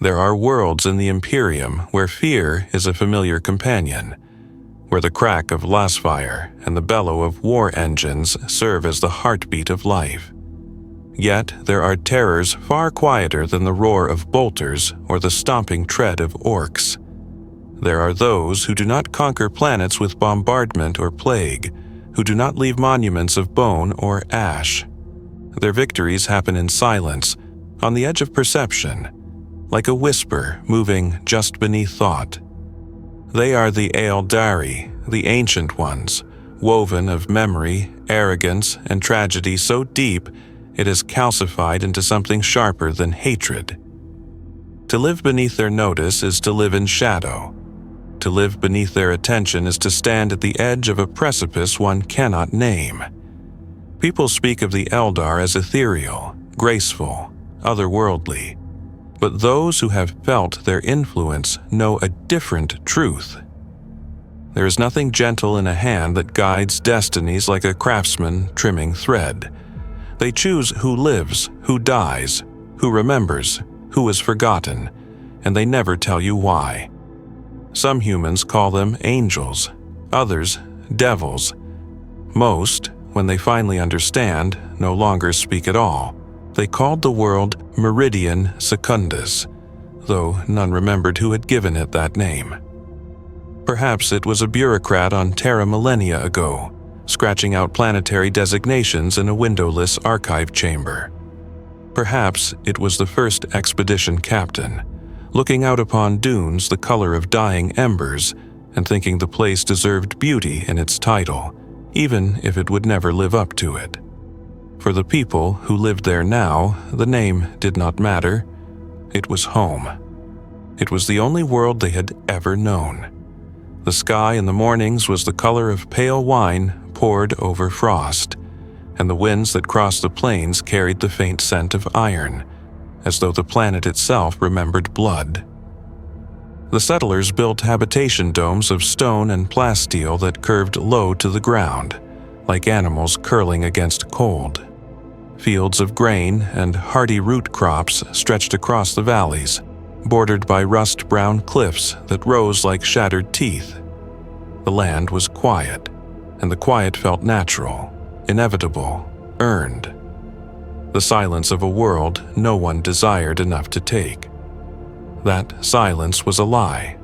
There are worlds in the Imperium where fear is a familiar companion, where the crack of lasfire and the bellow of war engines serve as the heartbeat of life. Yet there are terrors far quieter than the roar of bolters or the stomping tread of orcs. There are those who do not conquer planets with bombardment or plague, who do not leave monuments of bone or ash. Their victories happen in silence, on the edge of perception, like a whisper moving just beneath thought. They are the Ealdari, the ancient ones, woven of memory, arrogance, and tragedy so deep it is calcified into something sharper than hatred. To live beneath their notice is to live in shadow. To live beneath their attention is to stand at the edge of a precipice one cannot name. People speak of the Eldar as ethereal, graceful, otherworldly, but those who have felt their influence know a different truth. There is nothing gentle in a hand that guides destinies like a craftsman trimming thread. They choose who lives, who dies, who remembers, who is forgotten, and they never tell you why. Some humans call them angels, others devils. Most, when they finally understand, no longer speak at all. They called the world Meridian Secundus, though none remembered who had given it that name. Perhaps it was a bureaucrat on Terra millennia ago, scratching out planetary designations in a windowless archive chamber. Perhaps it was the first expedition captain, looking out upon dunes the color of dying embers and thinking the place deserved beauty in its title, even if it would never live up to it. For the people who lived there now, the name did not matter. It was home. It was the only world they had ever known. The sky in the mornings was the color of pale wine poured over frost, and the winds that crossed the plains carried the faint scent of iron, as though the planet itself remembered blood. The settlers built habitation domes of stone and plasteel that curved low to the ground, like animals curling against cold. Fields of grain and hardy root crops stretched across the valleys, bordered by rust-brown cliffs that rose like shattered teeth. The land was quiet, and the quiet felt natural, inevitable, earned. The silence of a world no one desired enough to take. That silence was a lie.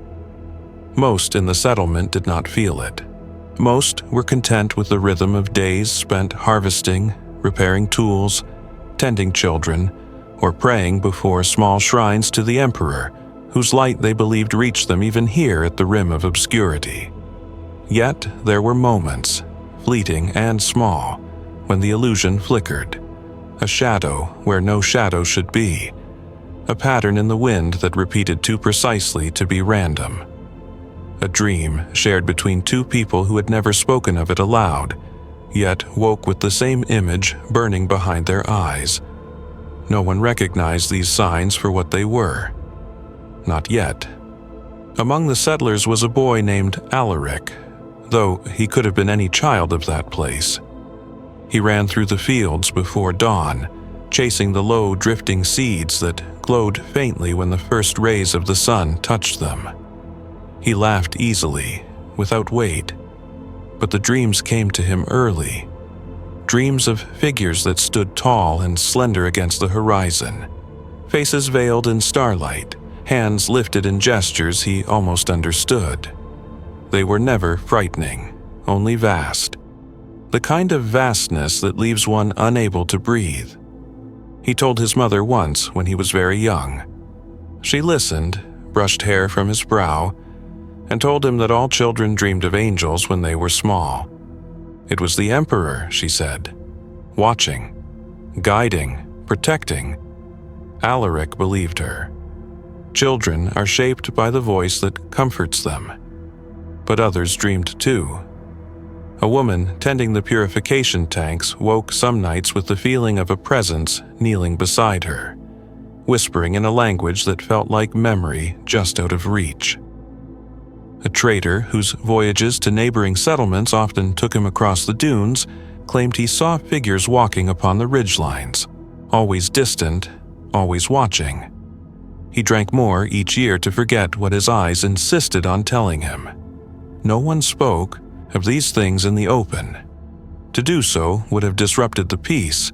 Most in the settlement did not feel it. Most were content with the rhythm of days spent harvesting, repairing tools, tending children, or praying before small shrines to the Emperor, whose light they believed reached them even here at the rim of obscurity. Yet there were moments, fleeting and small, when the illusion flickered. A shadow where no shadow should be. A pattern in the wind that repeated too precisely to be random. A dream shared between two people who had never spoken of it aloud, yet woke with the same image burning behind their eyes. No one recognized these signs for what they were. Not yet. Among the settlers was a boy named Alaric, though he could have been any child of that place. He ran through the fields before dawn, chasing the low, drifting seeds that glowed faintly when the first rays of the sun touched them. He laughed easily, without weight, but the dreams came to him early. Dreams of figures that stood tall and slender against the horizon, faces veiled in starlight, hands lifted in gestures he almost understood. They were never frightening, only vast. The kind of vastness that leaves one unable to breathe. He told his mother once when he was very young. She listened, brushed hair from his brow, and told him that all children dreamed of angels when they were small. It was the Emperor, she said, watching, guiding, protecting. Alaric believed her. Children are shaped by the voice that comforts them. But others dreamed too. A woman tending the purification tanks woke some nights with the feeling of a presence kneeling beside her, whispering in a language that felt like memory just out of reach. A trader whose voyages to neighboring settlements often took him across the dunes claimed he saw figures walking upon the ridgelines, always distant, always watching. He drank more each year to forget what his eyes insisted on telling him. No one spoke of these things in the open. To do so would have disrupted the peace,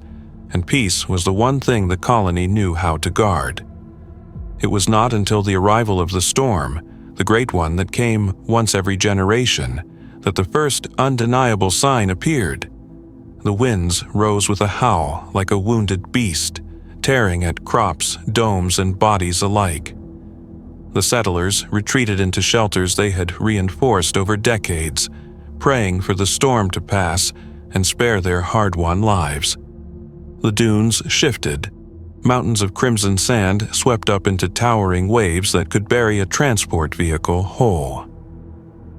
and peace was the one thing the colony knew how to guard. It was not until the arrival of the storm, the great one that came once every generation, that the first undeniable sign appeared. The winds rose with a howl like a wounded beast, tearing at crops, domes, and bodies alike. The settlers retreated into shelters they had reinforced over decades, praying for the storm to pass and spare their hard-won lives. The dunes shifted. Mountains of crimson sand swept up into towering waves that could bury a transport vehicle whole.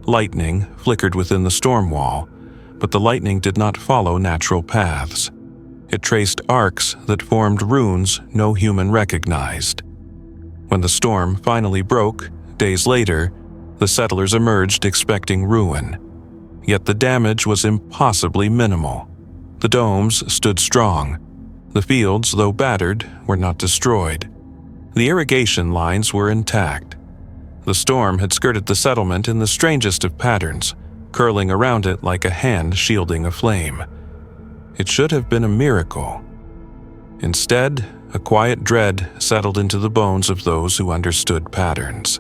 Lightning flickered within the storm wall, but the lightning did not follow natural paths. It traced arcs that formed runes no human recognized. When the storm finally broke, days later, the settlers emerged expecting ruin. Yet the damage was impossibly minimal. The domes stood strong. The fields, though battered, were not destroyed. The irrigation lines were intact. The storm had skirted the settlement in the strangest of patterns, curling around it like a hand shielding a flame. It should have been a miracle. Instead, a quiet dread settled into the bones of those who understood patterns.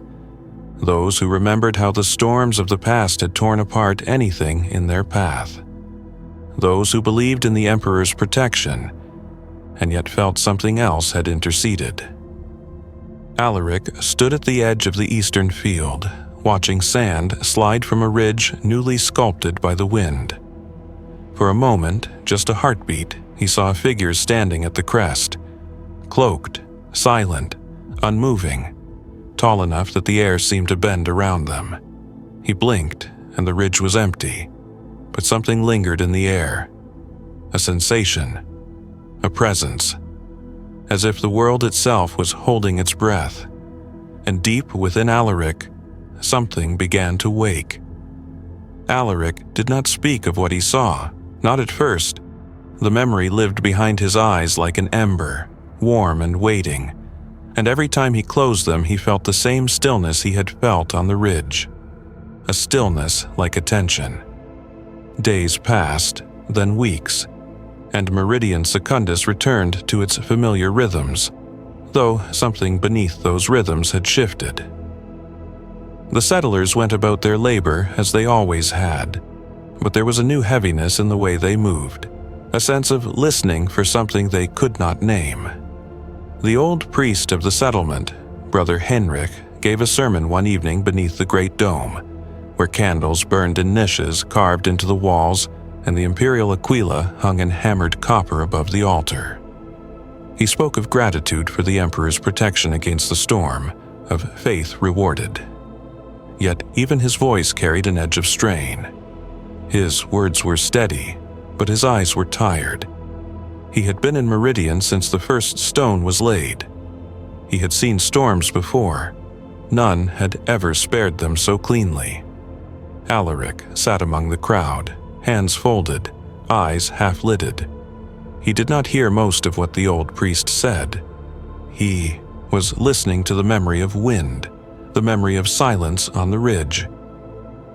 Those who remembered how the storms of the past had torn apart anything in their path. Those who believed in the Emperor's protection, and yet felt something else had interceded. Alaric stood at the edge of the eastern field, watching sand slide from a ridge newly sculpted by the wind. For a moment, just a heartbeat, he saw a figure standing at the crest, cloaked, silent, unmoving, tall enough that the air seemed to bend around them. He blinked, and the ridge was empty, but something lingered in the air. A sensation, a presence, as if the world itself was holding its breath. And deep within Alaric, something began to wake. Alaric did not speak of what he saw, not at first. The memory lived behind his eyes like an ember, warm and waiting, and every time he closed them he felt the same stillness he had felt on the ridge. A stillness like attention. Days passed, then weeks, and Meridian Secundus returned to its familiar rhythms, though something beneath those rhythms had shifted. The settlers went about their labor as they always had, but there was a new heaviness in the way they moved, a sense of listening for something they could not name. The old priest of the settlement, Brother Henrik, gave a sermon one evening beneath the great dome, where candles burned in niches carved into the walls and the imperial aquila hung in hammered copper above the altar. He spoke of gratitude for the Emperor's protection against the storm, of faith rewarded. Yet even his voice carried an edge of strain. His words were steady, but his eyes were tired. He had been in Meridian since the first stone was laid. He had seen storms before. None had ever spared them so cleanly. Alaric sat among the crowd, hands folded, eyes half-lidded. He did not hear most of what the old priest said. He was listening to the memory of wind, the memory of silence on the ridge.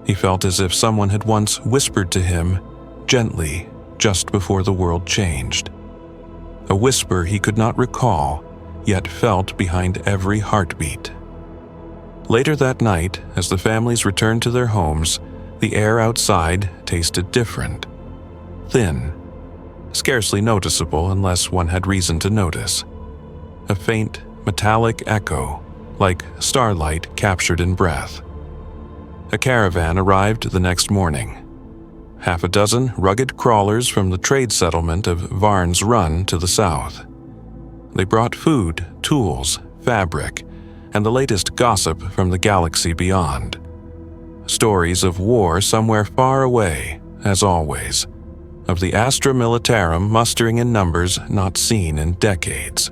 He felt as if someone had once whispered to him, gently, just before the world changed. A whisper he could not recall, yet felt behind every heartbeat. Later that night, as the families returned to their homes, the air outside tasted different. Thin, scarcely noticeable unless one had reason to notice. A faint, metallic echo, like starlight captured in breath. A caravan arrived the next morning. Half a dozen rugged crawlers from the trade settlement of Varn's Run to the south. They brought food, tools, fabric, and the latest gossip from the galaxy beyond. Stories of war somewhere far away, as always, of the Astra Militarum mustering in numbers not seen in decades,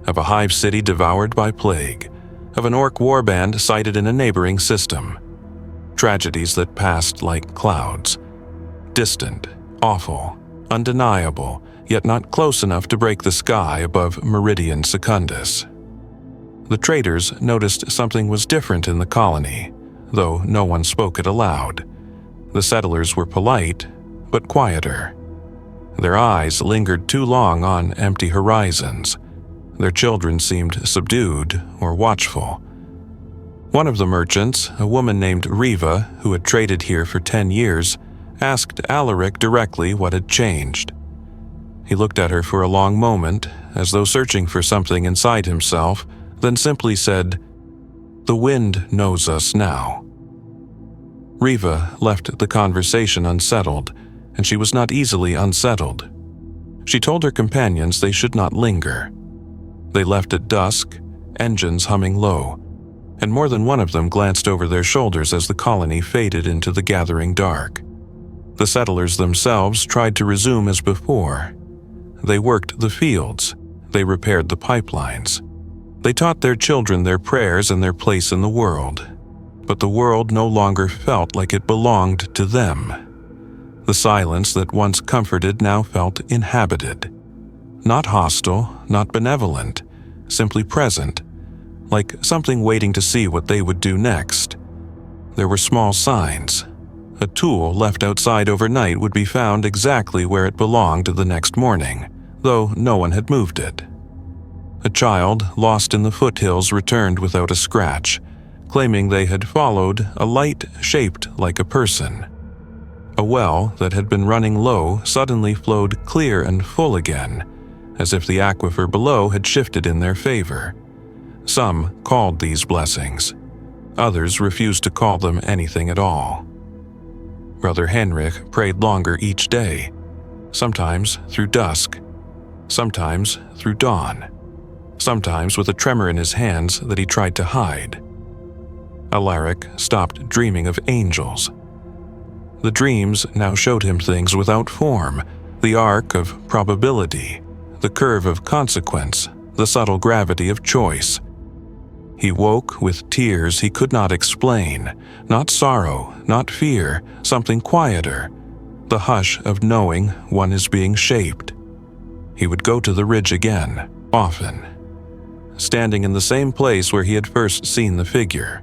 of a hive city devoured by plague, of an orc warband sighted in a neighboring system. Tragedies that passed like clouds. Distant, awful, undeniable, yet not close enough to break the sky above Meridian Secundus. The traders noticed something was different in the colony, though no one spoke it aloud. The settlers were polite, but quieter. Their eyes lingered too long on empty horizons. Their children seemed subdued or watchful. One of the merchants, a woman named Riva, who had traded here for 10 years, asked Alaric directly what had changed. He looked at her for a long moment, as though searching for something inside himself, then simply said, "The wind knows us now." Riva left the conversation unsettled, and she was not easily unsettled. She told her companions they should not linger. They left at dusk, engines humming low, and more than one of them glanced over their shoulders as the colony faded into the gathering dark. The settlers themselves tried to resume as before. They worked the fields. They repaired the pipelines. They taught their children their prayers and their place in the world. But the world no longer felt like it belonged to them. The silence that once comforted now felt inhabited. Not hostile, not benevolent, simply present, like something waiting to see what they would do next. There were small signs. A tool left outside overnight would be found exactly where it belonged the next morning, though no one had moved it. A child lost in the foothills returned without a scratch, claiming they had followed a light shaped like a person. A well that had been running low suddenly flowed clear and full again, as if the aquifer below had shifted in their favor. Some called these blessings. Others refused to call them anything at all. Brother Henrik prayed longer each day, sometimes through dusk, sometimes through dawn, sometimes with a tremor in his hands that he tried to hide. Alaric stopped dreaming of angels. The dreams now showed him things without form, the arc of probability, the curve of consequence, the subtle gravity of choice. He woke with tears he could not explain, not sorrow, not fear, something quieter, the hush of knowing one is being shaped. He would go to the ridge again, often, standing in the same place where he had first seen the figure.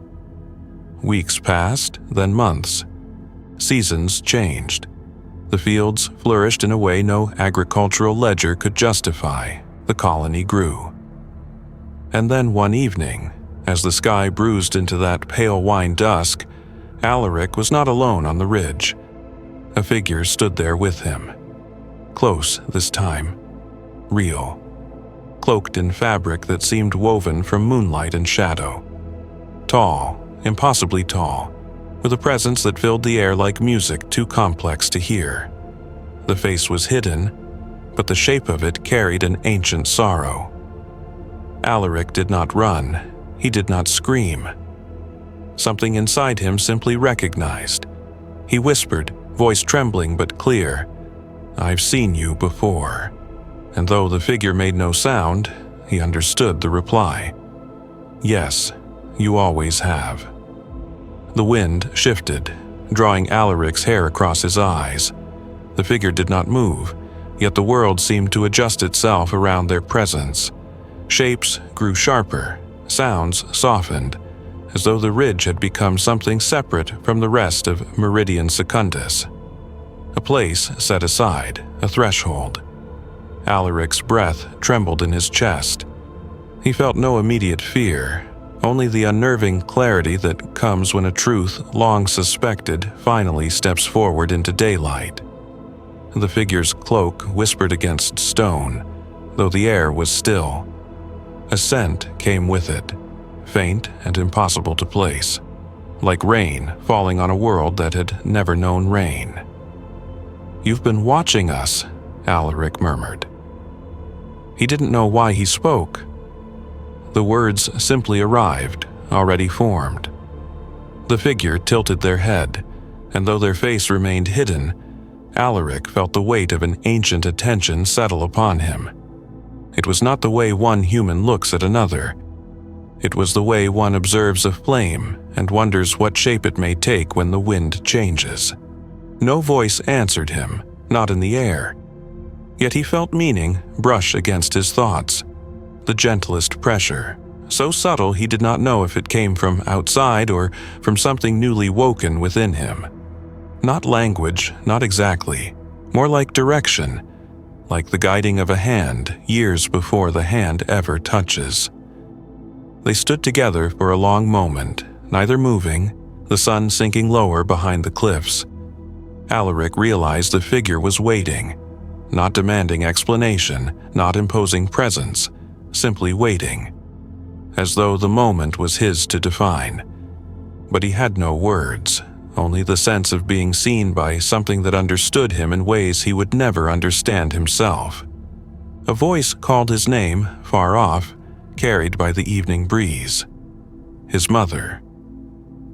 Weeks passed, then months. Seasons changed. The fields flourished in a way no agricultural ledger could justify. The colony grew. And then one evening, as the sky bruised into that pale wine dusk, Alaric was not alone on the ridge. A figure stood there with him. Close this time. Real. Cloaked in fabric that seemed woven from moonlight and shadow. Tall, impossibly tall, with a presence that filled the air like music too complex to hear. The face was hidden, but the shape of it carried an ancient sorrow. Alaric did not run. He did not scream. Something inside him simply recognized. He whispered, voice trembling but clear, "I've seen you before." And though the figure made no sound, he understood the reply. "Yes, you always have." The wind shifted, drawing Alaric's hair across his eyes. The figure did not move, yet the world seemed to adjust itself around their presence. Shapes grew sharper, sounds softened, as though the ridge had become something separate from the rest of Meridian Secundus. A place set aside, a threshold. Alaric's breath trembled in his chest. He felt no immediate fear, only the unnerving clarity that comes when a truth long suspected finally steps forward into daylight. The figure's cloak whispered against stone, though the air was still. A scent came with it, faint and impossible to place, like rain falling on a world that had never known rain. "You've been watching us," Alaric murmured. He didn't know why he spoke. The words simply arrived, already formed. The figure tilted their head, and though their face remained hidden, Alaric felt the weight of an ancient attention settle upon him. It was not the way one human looks at another. It was the way one observes a flame and wonders what shape it may take when the wind changes. No voice answered him, not in the air. Yet he felt meaning brush against his thoughts. The gentlest pressure, so subtle he did not know if it came from outside or from something newly woken within him. Not language, not exactly, more like direction, like the guiding of a hand years before the hand ever touches. They stood together for a long moment, neither moving, the sun sinking lower behind the cliffs. Alaric realized the figure was waiting, not demanding explanation, not imposing presence, simply waiting, as though the moment was his to define. But he had no words, only the sense of being seen by something that understood him in ways he would never understand himself. A voice called his name, far off, carried by the evening breeze. His mother.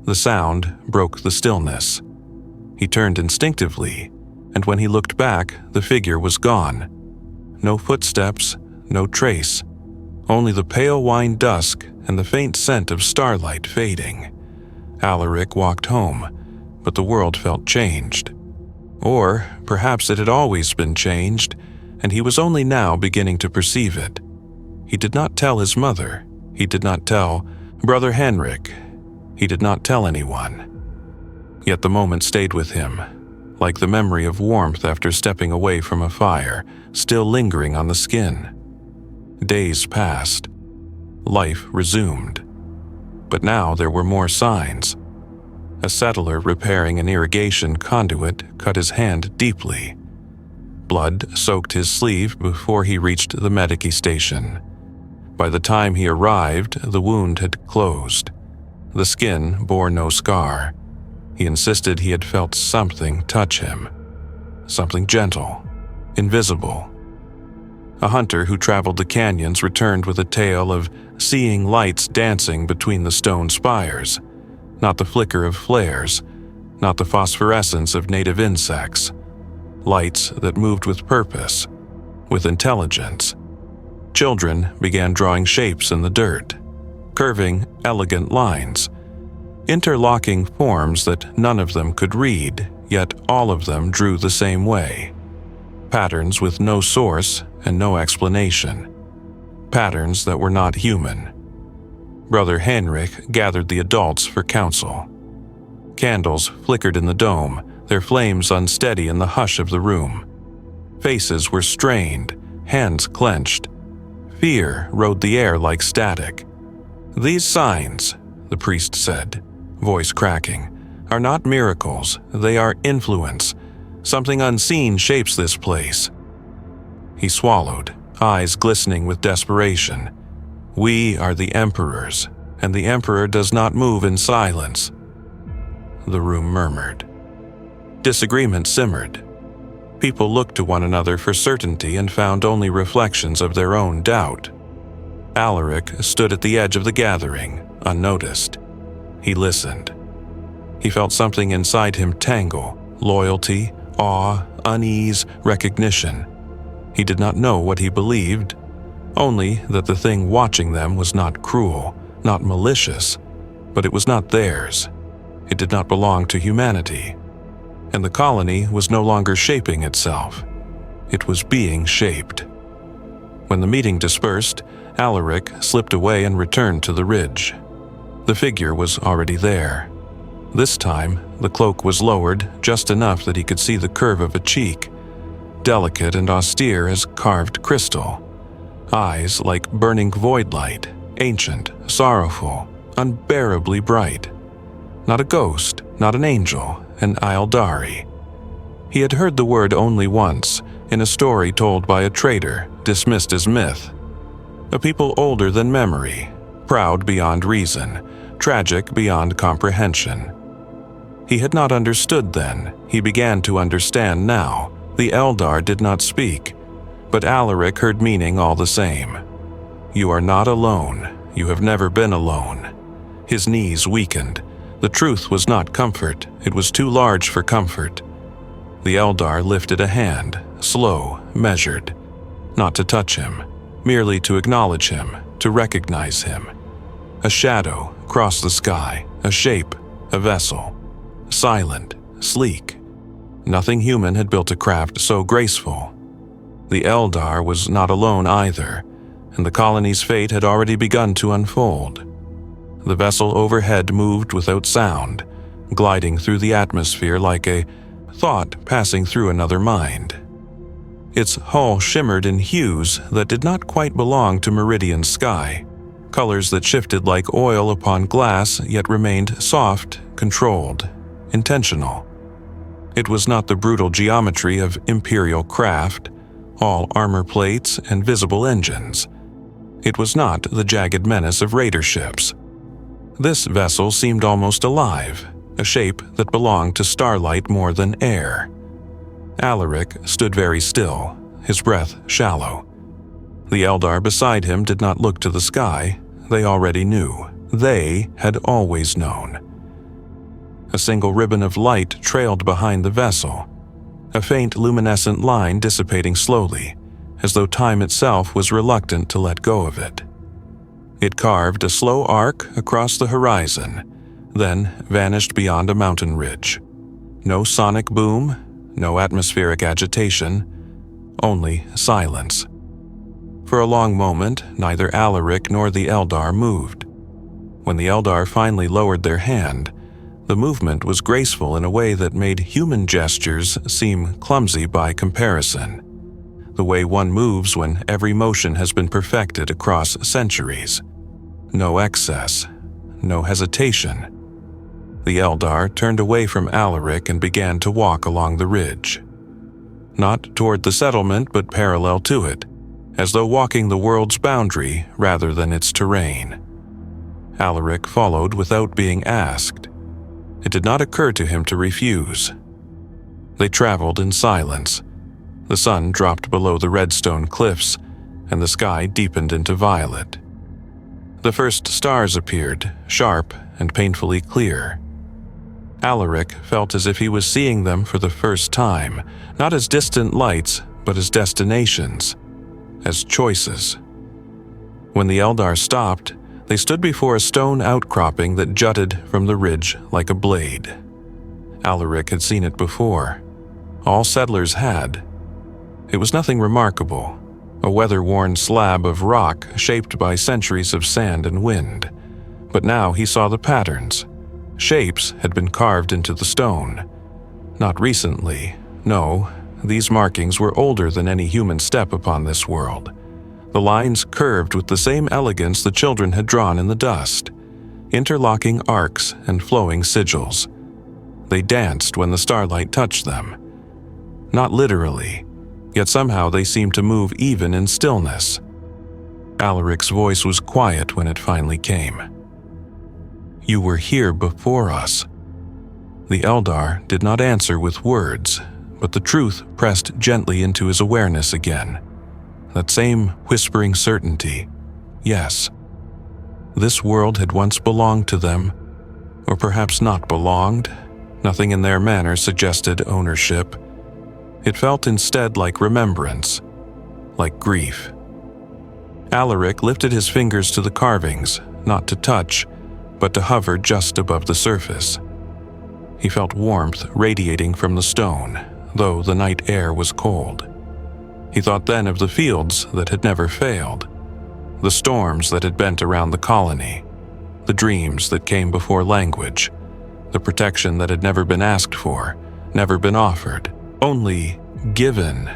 The sound broke the stillness. He turned instinctively, and when he looked back, the figure was gone. No footsteps, no trace, only the pale wine dusk and the faint scent of starlight fading. Alaric walked home, but the world felt changed. Or perhaps it had always been changed, and he was only now beginning to perceive it. He did not tell his mother. He did not tell Brother Henrik. He did not tell anyone. Yet the moment stayed with him, like the memory of warmth after stepping away from a fire, still lingering on the skin. Days passed. Life resumed. But now there were more signs. A settler repairing an irrigation conduit cut his hand deeply. Blood soaked his sleeve before he reached the medici station. By the time he arrived, the wound had closed. The skin bore no scar. He insisted he had felt something touch him. Something gentle, invisible. A hunter who traveled the canyons returned with a tale of seeing lights dancing between the stone spires. Not the flicker of flares, not the phosphorescence of native insects. Lights that moved with purpose, with intelligence. Children began drawing shapes in the dirt, curving, elegant lines, interlocking forms that none of them could read, yet all of them drew the same way. Patterns with no source and no explanation. Patterns that were not human. Brother Henrik gathered the adults for counsel. Candles flickered in the dome, their flames unsteady in the hush of the room. Faces were strained, hands clenched. Fear rode the air like static. "These signs," the priest said, voice cracking, "are not miracles, they are influence. Something unseen shapes this place." He swallowed, eyes glistening with desperation. "We are the emperors, and the emperor does not move in silence." The room murmured. Disagreement simmered. People looked to one another for certainty and found only reflections of their own doubt. Alaric stood at the edge of the gathering, unnoticed. He listened. He felt something inside him tangle, loyalty, awe, unease, recognition. He did not know what he believed, only that the thing watching them was not cruel, not malicious, but it was not theirs. It did not belong to humanity. And the colony was no longer shaping itself. It was being shaped. When the meeting dispersed, Alaric slipped away and returned to the ridge. The figure was already there. This time, the cloak was lowered just enough that he could see the curve of a cheek, delicate and austere as carved crystal. Eyes like burning void light, ancient, sorrowful, unbearably bright. Not a ghost, not an angel, an Eldari. He had heard the word only once, in a story told by a trader, dismissed as myth. A people older than memory, proud beyond reason, tragic beyond comprehension. He had not understood then, he began to understand now. The Eldar did not speak, but Alaric heard meaning all the same. You are not alone, you have never been alone. His knees weakened. The truth was not comfort, it was too large for comfort. The Eldar lifted a hand, slow, measured, not to touch him, merely to acknowledge him, to recognize him. A shadow crossed the sky, a shape, a vessel. Silent, sleek. Nothing human had built a craft so graceful. The Eldar was not alone either, and the colony's fate had already begun to unfold. The vessel overhead moved without sound, gliding through the atmosphere like a thought passing through another mind. Its hull shimmered in hues that did not quite belong to Meridian sky, colors that shifted like oil upon glass yet remained soft, controlled, intentional. It was not the brutal geometry of Imperial craft, all armor plates and visible engines. It was not the jagged menace of raider ships. This vessel seemed almost alive, a shape that belonged to starlight more than air. Alaric stood very still, his breath shallow. The Eldar beside him did not look to the sky. They already knew. They had always known. A single ribbon of light trailed behind the vessel, a faint luminescent line dissipating slowly, as though time itself was reluctant to let go of it. It carved a slow arc across the horizon, then vanished beyond a mountain ridge. No sonic boom, no atmospheric agitation, only silence. For a long moment, neither Alaric nor the Eldar moved. When the Eldar finally lowered their hand, the movement was graceful in a way that made human gestures seem clumsy by comparison. The way one moves when every motion has been perfected across centuries. No excess, no hesitation. The Eldar turned away from Alaric and began to walk along the ridge. Not toward the settlement, but parallel to it, as though walking the world's boundary rather than its terrain. Alaric followed without being asked. It did not occur to him to refuse. They traveled in silence. The sun dropped below the redstone cliffs, and the sky deepened into violet. The first stars appeared, sharp and painfully clear. Alaric felt as if he was seeing them for the first time, not as distant lights, but as destinations, as choices. When the Eldar stopped, they stood before a stone outcropping that jutted from the ridge like a blade. Alaric had seen it before. All settlers had. It was nothing remarkable, a weather-worn slab of rock shaped by centuries of sand and wind. But now he saw the patterns. Shapes had been carved into the stone. Not recently, no, these markings were older than any human step upon this world. The lines curved with the same elegance the children had drawn in the dust, interlocking arcs and flowing sigils. They danced when the starlight touched them. Not literally, yet somehow they seemed to move even in stillness. Alaric's voice was quiet when it finally came. "You were here before us." The Eldar did not answer with words, but the truth pressed gently into his awareness again. That same whispering certainty. Yes. This world had once belonged to them, or perhaps not belonged. Nothing in their manner suggested ownership. It felt instead like remembrance, like grief. Alaric lifted his fingers to the carvings, not to touch, but to hover just above the surface. He felt warmth radiating from the stone, though the night air was cold. He thought then of the fields that had never failed, the storms that had bent around the colony, the dreams that came before language, the protection that had never been asked for, never been offered, only given,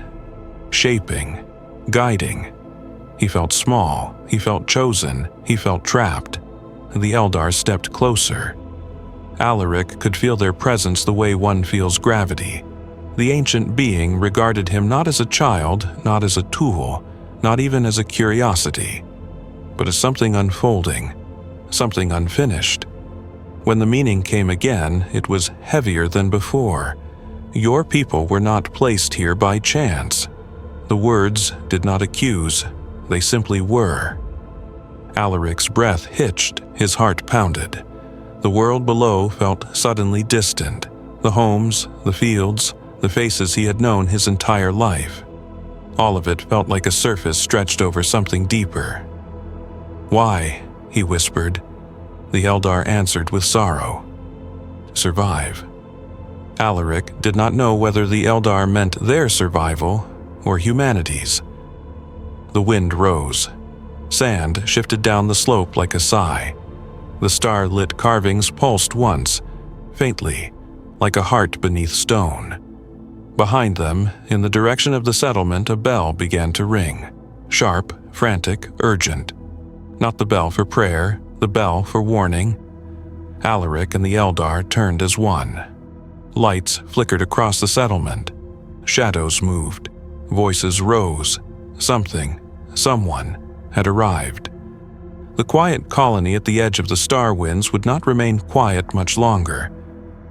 shaping, guiding. He felt small, he felt chosen, he felt trapped. The Eldar stepped closer. Alaric could feel their presence the way one feels gravity. The ancient being regarded him not as a child, not as a tool, not even as a curiosity, but as something unfolding, something unfinished. When the meaning came again, it was heavier than before. Your people were not placed here by chance. The words did not accuse, they simply were. Alaric's breath hitched, his heart pounded. The world below felt suddenly distant, the homes, the fields, the faces he had known his entire life. All of it felt like a surface stretched over something deeper. "Why?" he whispered. The Eldar answered with sorrow. "Survive." Alaric did not know whether the Eldar meant their survival or humanity's. The wind rose. Sand shifted down the slope like a sigh. The star-lit carvings pulsed once, faintly, like a heart beneath stone. Behind them, in the direction of the settlement, a bell began to ring. Sharp, frantic, urgent. Not the bell for prayer, the bell for warning. Alaric and the Eldar turned as one. Lights flickered across the settlement. Shadows moved. Voices rose. Something, someone, had arrived. The quiet colony at the edge of the star winds would not remain quiet much longer.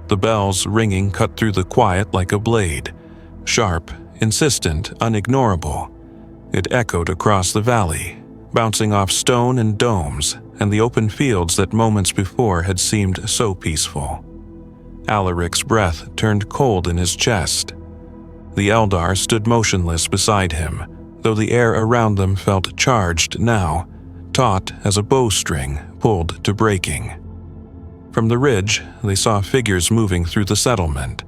The bell's ringing cut through the quiet like a blade. Sharp, insistent, unignorable. It echoed across the valley, bouncing off stone and domes and the open fields that moments before had seemed so peaceful. Alaric's breath turned cold in his chest. The Eldar stood motionless beside him, though the air around them felt charged now, taut as a bowstring pulled to breaking. From the ridge, they saw figures moving through the settlement.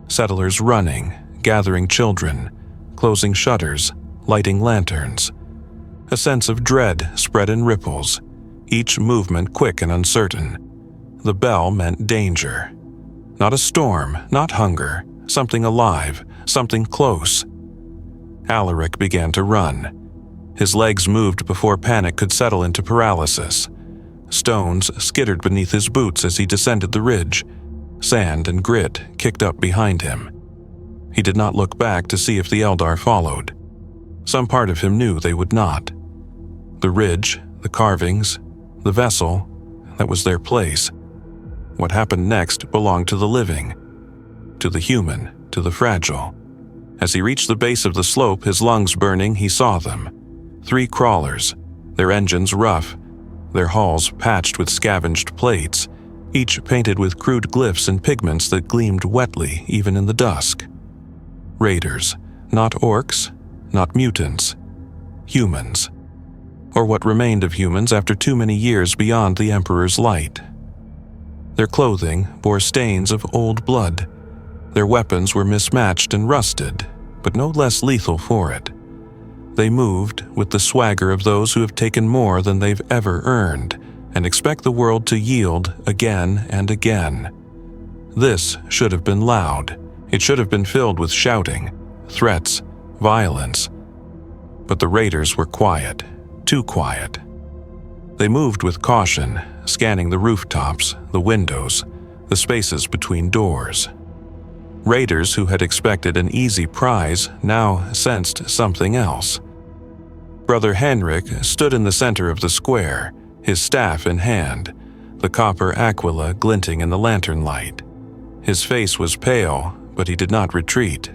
Settlers running, gathering children, closing shutters, lighting lanterns. A sense of dread spread in ripples, each movement quick and uncertain. The bell meant danger. Not a storm, not hunger, something alive, something close. Alaric began to run. His legs moved before panic could settle into paralysis. Stones skittered beneath his boots as he descended the ridge. Sand and grit kicked up behind him. He did not look back to see if the Eldar followed. Some part of him knew they would not. The ridge, the carvings, the vessel, that was their place. What happened next belonged to the living, to the human, to the fragile. As he reached the base of the slope, his lungs burning, he saw them. 3 crawlers, their engines rough, their hulls patched with scavenged plates, each painted with crude glyphs and pigments that gleamed wetly even in the dusk. Raiders, not orcs, not mutants. Humans. Or what remained of humans after too many years beyond the Emperor's light. Their clothing bore stains of old blood. Their weapons were mismatched and rusted, but no less lethal for it. They moved with the swagger of those who have taken more than they've ever earned and expect the world to yield again and again. This should have been loud. It should have been filled with shouting, threats, violence. But the raiders were quiet, too quiet. They moved with caution, scanning the rooftops, the windows, the spaces between doors. Raiders who had expected an easy prize now sensed something else. Brother Henrik stood in the center of the square, his staff in hand, the copper aquila glinting in the lantern light. His face was pale, but he did not retreat.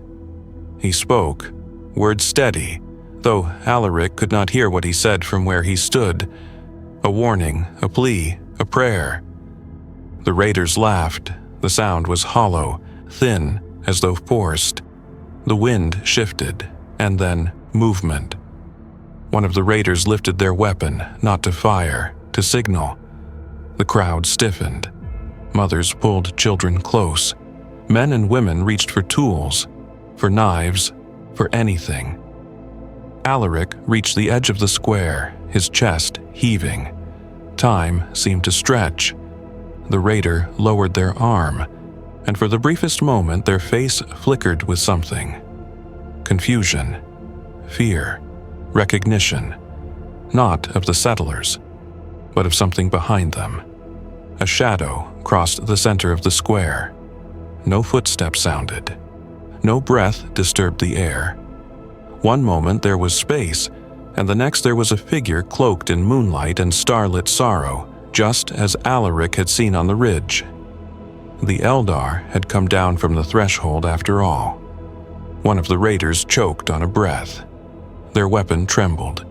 He spoke, words steady, though Alaric could not hear what he said from where he stood. A warning, a plea, a prayer. The raiders laughed. The sound was hollow, thin, as though forced. The wind shifted, and then movement. One of the raiders lifted their weapon, not to fire, to signal. The crowd stiffened. Mothers pulled children close. Men and women reached for tools, for knives, for anything. Alaric reached the edge of the square, his chest heaving. Time seemed to stretch. The raider lowered their arm, and for the briefest moment their face flickered with something. Confusion, fear, recognition, not of the settlers, but of something behind them. A shadow crossed the center of the square. No footsteps sounded. No breath disturbed the air. One moment there was space, and the next there was a figure cloaked in moonlight and starlit sorrow, just as Alaric had seen on the ridge. The Eldar had come down from the threshold after all. One of the raiders choked on a breath. Their weapon trembled.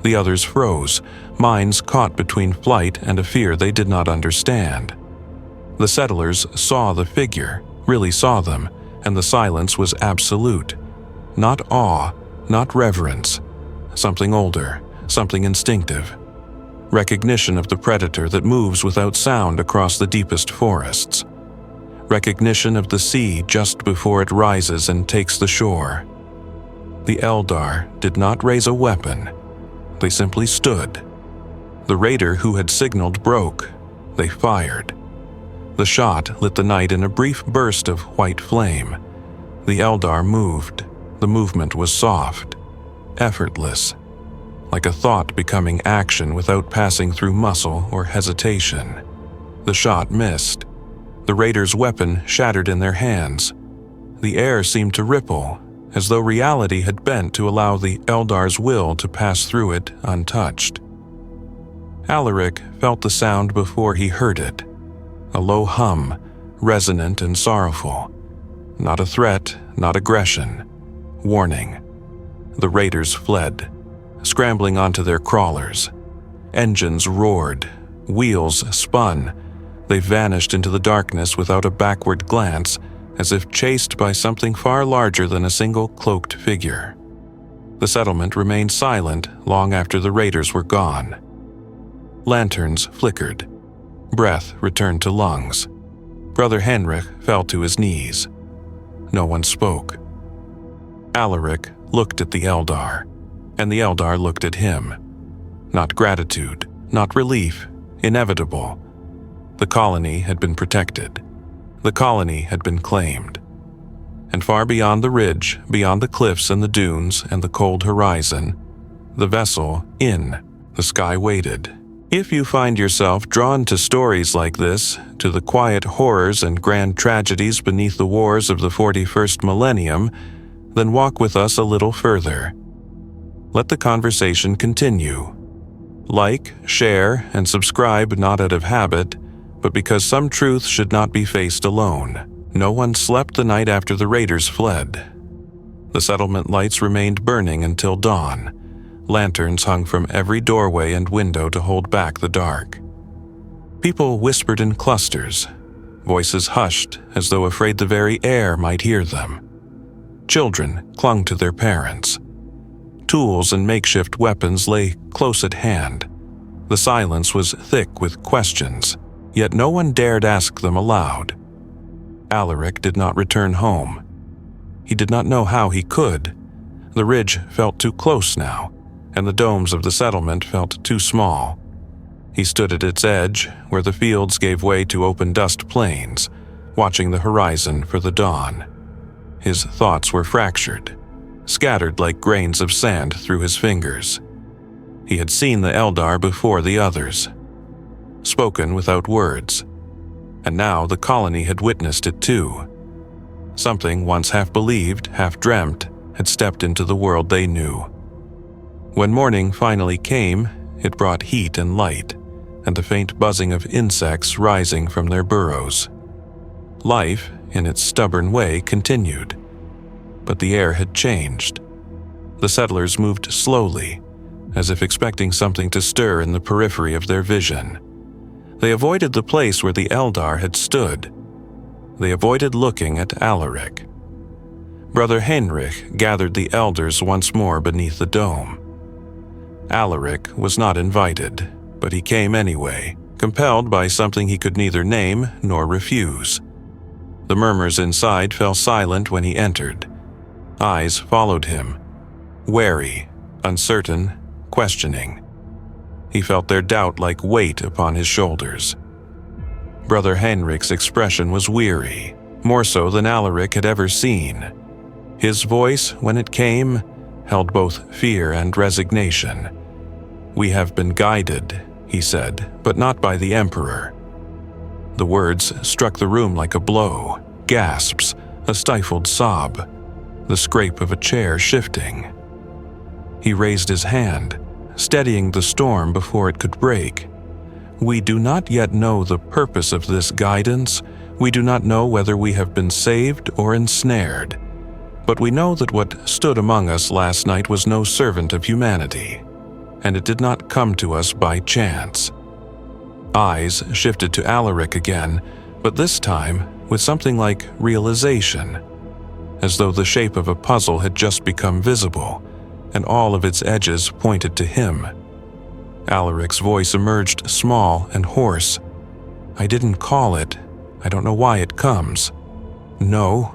The others froze, minds caught between flight and a fear they did not understand. The settlers saw the figure, really saw them, and the silence was absolute. Not awe, not reverence. Something older, something instinctive. Recognition of the predator that moves without sound across the deepest forests. Recognition of the sea just before it rises and takes the shore. The Eldar did not raise a weapon. They simply stood. The raider who had signaled broke. They fired. The shot lit the night in a brief burst of white flame. The Eldar moved. The movement was soft, effortless, like a thought becoming action without passing through muscle or hesitation. The shot missed. The raider's weapon shattered in their hands. The air seemed to ripple, as though reality had bent to allow the Eldar's will to pass through it untouched. Alaric felt the sound before he heard it. A low hum, resonant and sorrowful. Not a threat, not aggression. Warning. The raiders fled, scrambling onto their crawlers. Engines roared. Wheels spun. They vanished into the darkness without a backward glance, as if chased by something far larger than a single cloaked figure. The settlement remained silent long after the raiders were gone. Lanterns flickered. Breath returned to lungs. Brother Henrik fell to his knees. No one spoke. Alaric looked at the Eldar, and the Eldar looked at him. Not gratitude, not relief, inevitable. The colony had been protected. The colony had been claimed. And far beyond the ridge, beyond the cliffs and the dunes and the cold horizon, the vessel in the sky waited. If you find yourself drawn to stories like this, to the quiet horrors and grand tragedies beneath the wars of the 41st millennium, then walk with us a little further. Let the conversation continue. Like, share, and subscribe not out of habit, but because some truth should not be faced alone. No one slept the night after the raiders fled. The settlement lights remained burning until dawn. Lanterns hung from every doorway and window to hold back the dark. People whispered in clusters. Voices hushed as though afraid the very air might hear them. Children clung to their parents. Tools and makeshift weapons lay close at hand. The silence was thick with questions, yet no one dared ask them aloud. Alaric did not return home. He did not know how he could. The ridge felt too close now, and the domes of the settlement felt too small. He stood at its edge, where the fields gave way to open dust plains, watching the horizon for the dawn. His thoughts were fractured, scattered like grains of sand through his fingers. He had seen the Eldar before the others, spoken without words, and now the colony had witnessed it too. Something once half believed, half dreamt, had stepped into the world they knew. When morning finally came, it brought heat and light, and the faint buzzing of insects rising from their burrows. Life, in its stubborn way, continued. But the air had changed. The settlers moved slowly, as if expecting something to stir in the periphery of their vision. They avoided the place where the Eldar had stood. They avoided looking at Alaric. Brother Henrik gathered the elders once more beneath the dome. Alaric was not invited, but he came anyway, compelled by something he could neither name nor refuse. The murmurs inside fell silent when he entered. Eyes followed him, wary, uncertain, questioning. He felt their doubt like weight upon his shoulders. Brother Henrik's expression was weary, more so than Alaric had ever seen. His voice, when it came, held both fear and resignation. "We have been guided," he said, "but not by the Emperor." The words struck the room like a blow, gasps, a stifled sob, the scrape of a chair shifting. He raised his hand, steadying the storm before it could break. "We do not yet know the purpose of this guidance. We do not know whether we have been saved or ensnared. But we know that what stood among us last night was no servant of humanity, and it did not come to us by chance." Eyes shifted to Alaric again, but this time with something like realization, as though the shape of a puzzle had just become visible, and all of its edges pointed to him. Alaric's voice emerged small and hoarse. "I didn't call it. I don't know why it comes." "No,"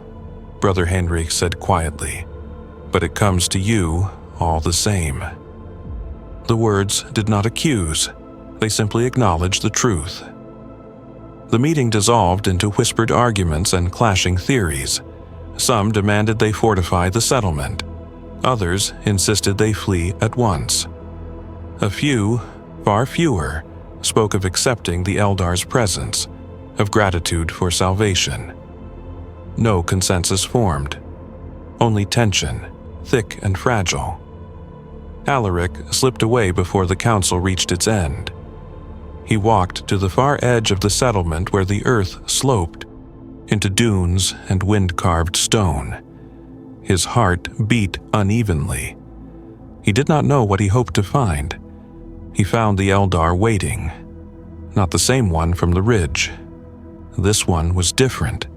Brother Henrik said quietly, "but it comes to you all the same." The words did not accuse, they simply acknowledged the truth. The meeting dissolved into whispered arguments and clashing theories. Some demanded they fortify the settlement. Others insisted they flee at once. A few, far fewer, spoke of accepting the Eldar's presence, of gratitude for salvation. No consensus formed. Only tension, thick and fragile. Alaric slipped away before the council reached its end. He walked to the far edge of the settlement where the earth sloped into dunes and wind-carved stone. His heart beat unevenly. He did not know what he hoped to find. He found the Eldar waiting. Not the same one from the ridge. This one was different.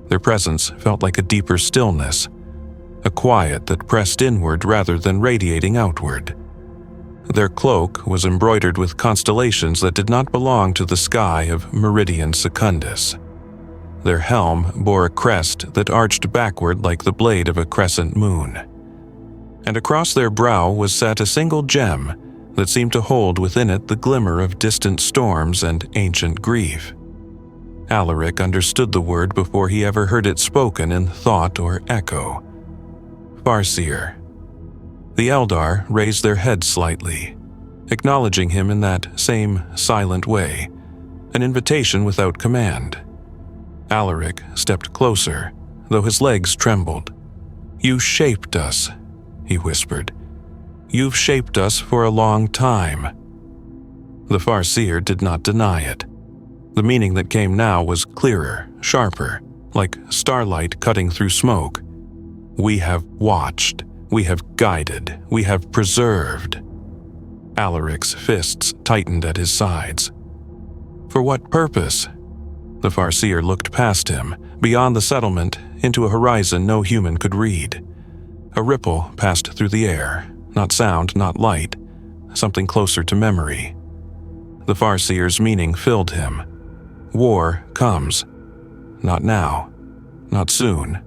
Their presence felt like a deeper stillness, a quiet that pressed inward rather than radiating outward. Their cloak was embroidered with constellations that did not belong to the sky of Meridian Secundus. Their helm bore a crest that arched backward like the blade of a crescent moon. And across their brow was set a single gem that seemed to hold within it the glimmer of distant storms and ancient grief. Alaric understood the word before he ever heard it spoken in thought or echo. Farseer. The Eldar raised their heads slightly, acknowledging him in that same silent way, an invitation without command. Alaric stepped closer, though his legs trembled. "You shaped us," he whispered. "You've shaped us for a long time." The Farseer did not deny it. The meaning that came now was clearer, sharper, like starlight cutting through smoke. "We have watched. We have guided, we have preserved." Alaric's fists tightened at his sides. "For what purpose?" The Farseer looked past him, beyond the settlement, into a horizon no human could read. A ripple passed through the air, not sound, not light, something closer to memory. The Farseer's meaning filled him. War comes. Not now, not soon,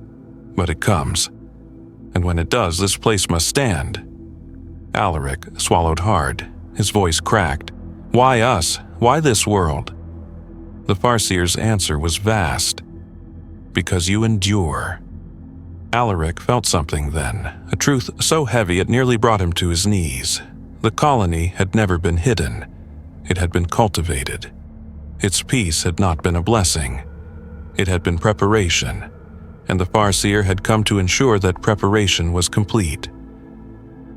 but it comes. And when it does, this place must stand. Alaric swallowed hard. His voice cracked. "Why us? Why this world?" The Farseer's answer was vast. "Because you endure." Alaric felt something then, a truth so heavy it nearly brought him to his knees. The colony had never been hidden. It had been cultivated. Its peace had not been a blessing. It had been preparation. And the Farseer had come to ensure that preparation was complete.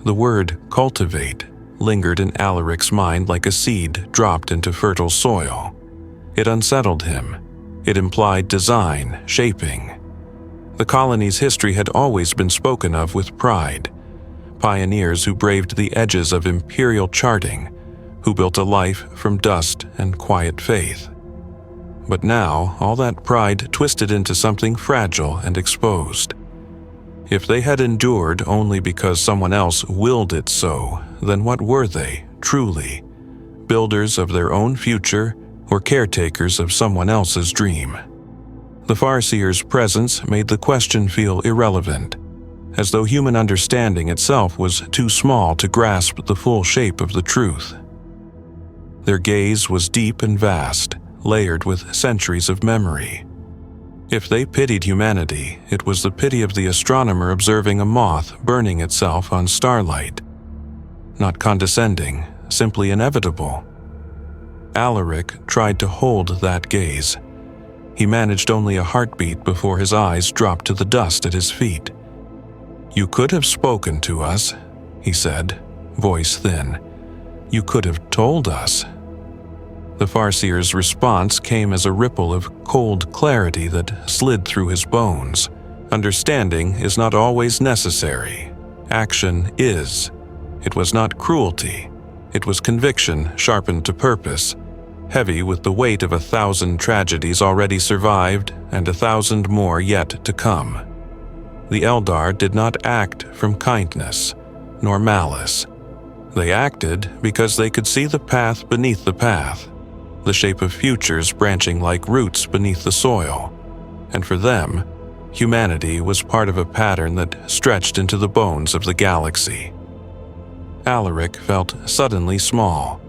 The word cultivate lingered in Alaric's mind like a seed dropped into fertile soil. It unsettled him. It implied design, shaping. The colony's history had always been spoken of with pride. Pioneers who braved the edges of imperial charting, who built a life from dust and quiet faith. But now, all that pride twisted into something fragile and exposed. If they had endured only because someone else willed it so, then what were they, truly? Builders of their own future or caretakers of someone else's dream? The Farseer's presence made the question feel irrelevant, as though human understanding itself was too small to grasp the full shape of the truth. Their gaze was deep and vast, layered with centuries of memory. If they pitied humanity, it was the pity of the astronomer observing a moth burning itself on starlight. Not condescending, simply inevitable. Alaric tried to hold that gaze. He managed only a heartbeat before his eyes dropped to the dust at his feet. "You could have spoken to us," he said, voice thin. "You could have told us." The Farseer's response came as a ripple of cold clarity that slid through his bones. Understanding is not always necessary. Action is. It was not cruelty. It was conviction sharpened to purpose, heavy with the weight of 1,000 tragedies already survived and 1,000 more yet to come. The Eldar did not act from kindness, nor malice. They acted because they could see the path beneath the path, the shape of futures branching like roots beneath the soil, and for them, humanity was part of a pattern that stretched into the bones of the galaxy. Alaric felt suddenly small,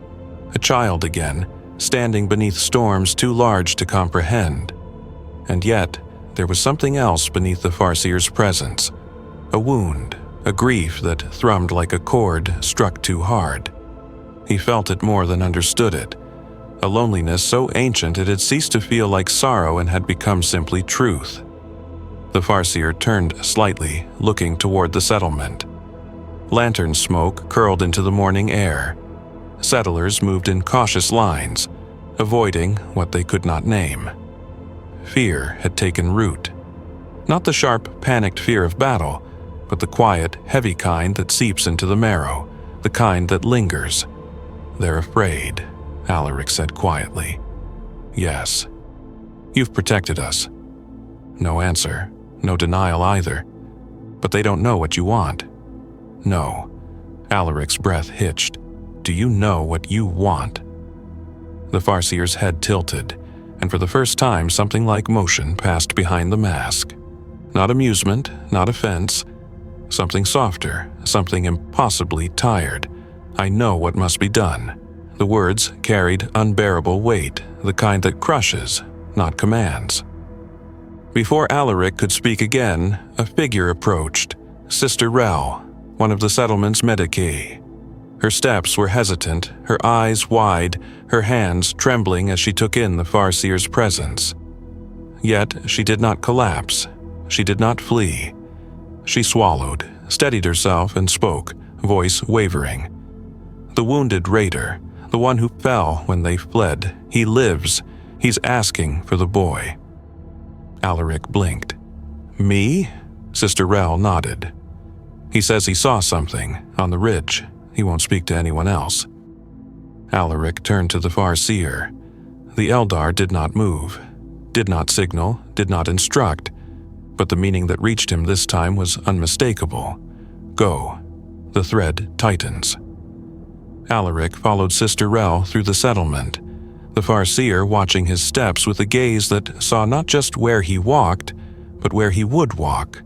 a child again, standing beneath storms too large to comprehend. And yet, there was something else beneath the Farseer's presence, a wound, a grief that thrummed like a chord struck too hard. He felt it more than understood it, a loneliness so ancient it had ceased to feel like sorrow and had become simply truth. The Farseer turned slightly, looking toward the settlement. Lantern smoke curled into the morning air. Settlers moved in cautious lines, avoiding what they could not name. Fear had taken root. Not the sharp, panicked fear of battle, but the quiet, heavy kind that seeps into the marrow, the kind that lingers. "They're afraid," Alaric said quietly. "Yes. You've protected us." No answer, no denial either. "But they don't know what you want." "No." Alaric's breath hitched. "Do you know what you want?" The Farseer's head tilted, and for the first time something like motion passed behind the mask. Not amusement, not offense. Something softer, something impossibly tired. "I know what must be done." The words carried unbearable weight, the kind that crushes, not commands. Before Alaric could speak again, a figure approached, Sister Rel, one of the settlement's medici. Her steps were hesitant, her eyes wide, her hands trembling as she took in the Farseer's presence. Yet she did not collapse. She did not flee. She swallowed, steadied herself, and spoke, voice wavering. "The wounded raider, the one who fell when they fled, he lives. He's asking for the boy." Alaric blinked. "Me?" Sister Rel nodded. "He says he saw something on the ridge. He won't speak to anyone else." Alaric turned to the Farseer. The Eldar did not move, did not signal, did not instruct, but the meaning that reached him this time was unmistakable. Go. The thread tightens. Alaric followed Sister Rel through the settlement, the Farseer watching his steps with a gaze that saw not just where he walked, but where he would walk,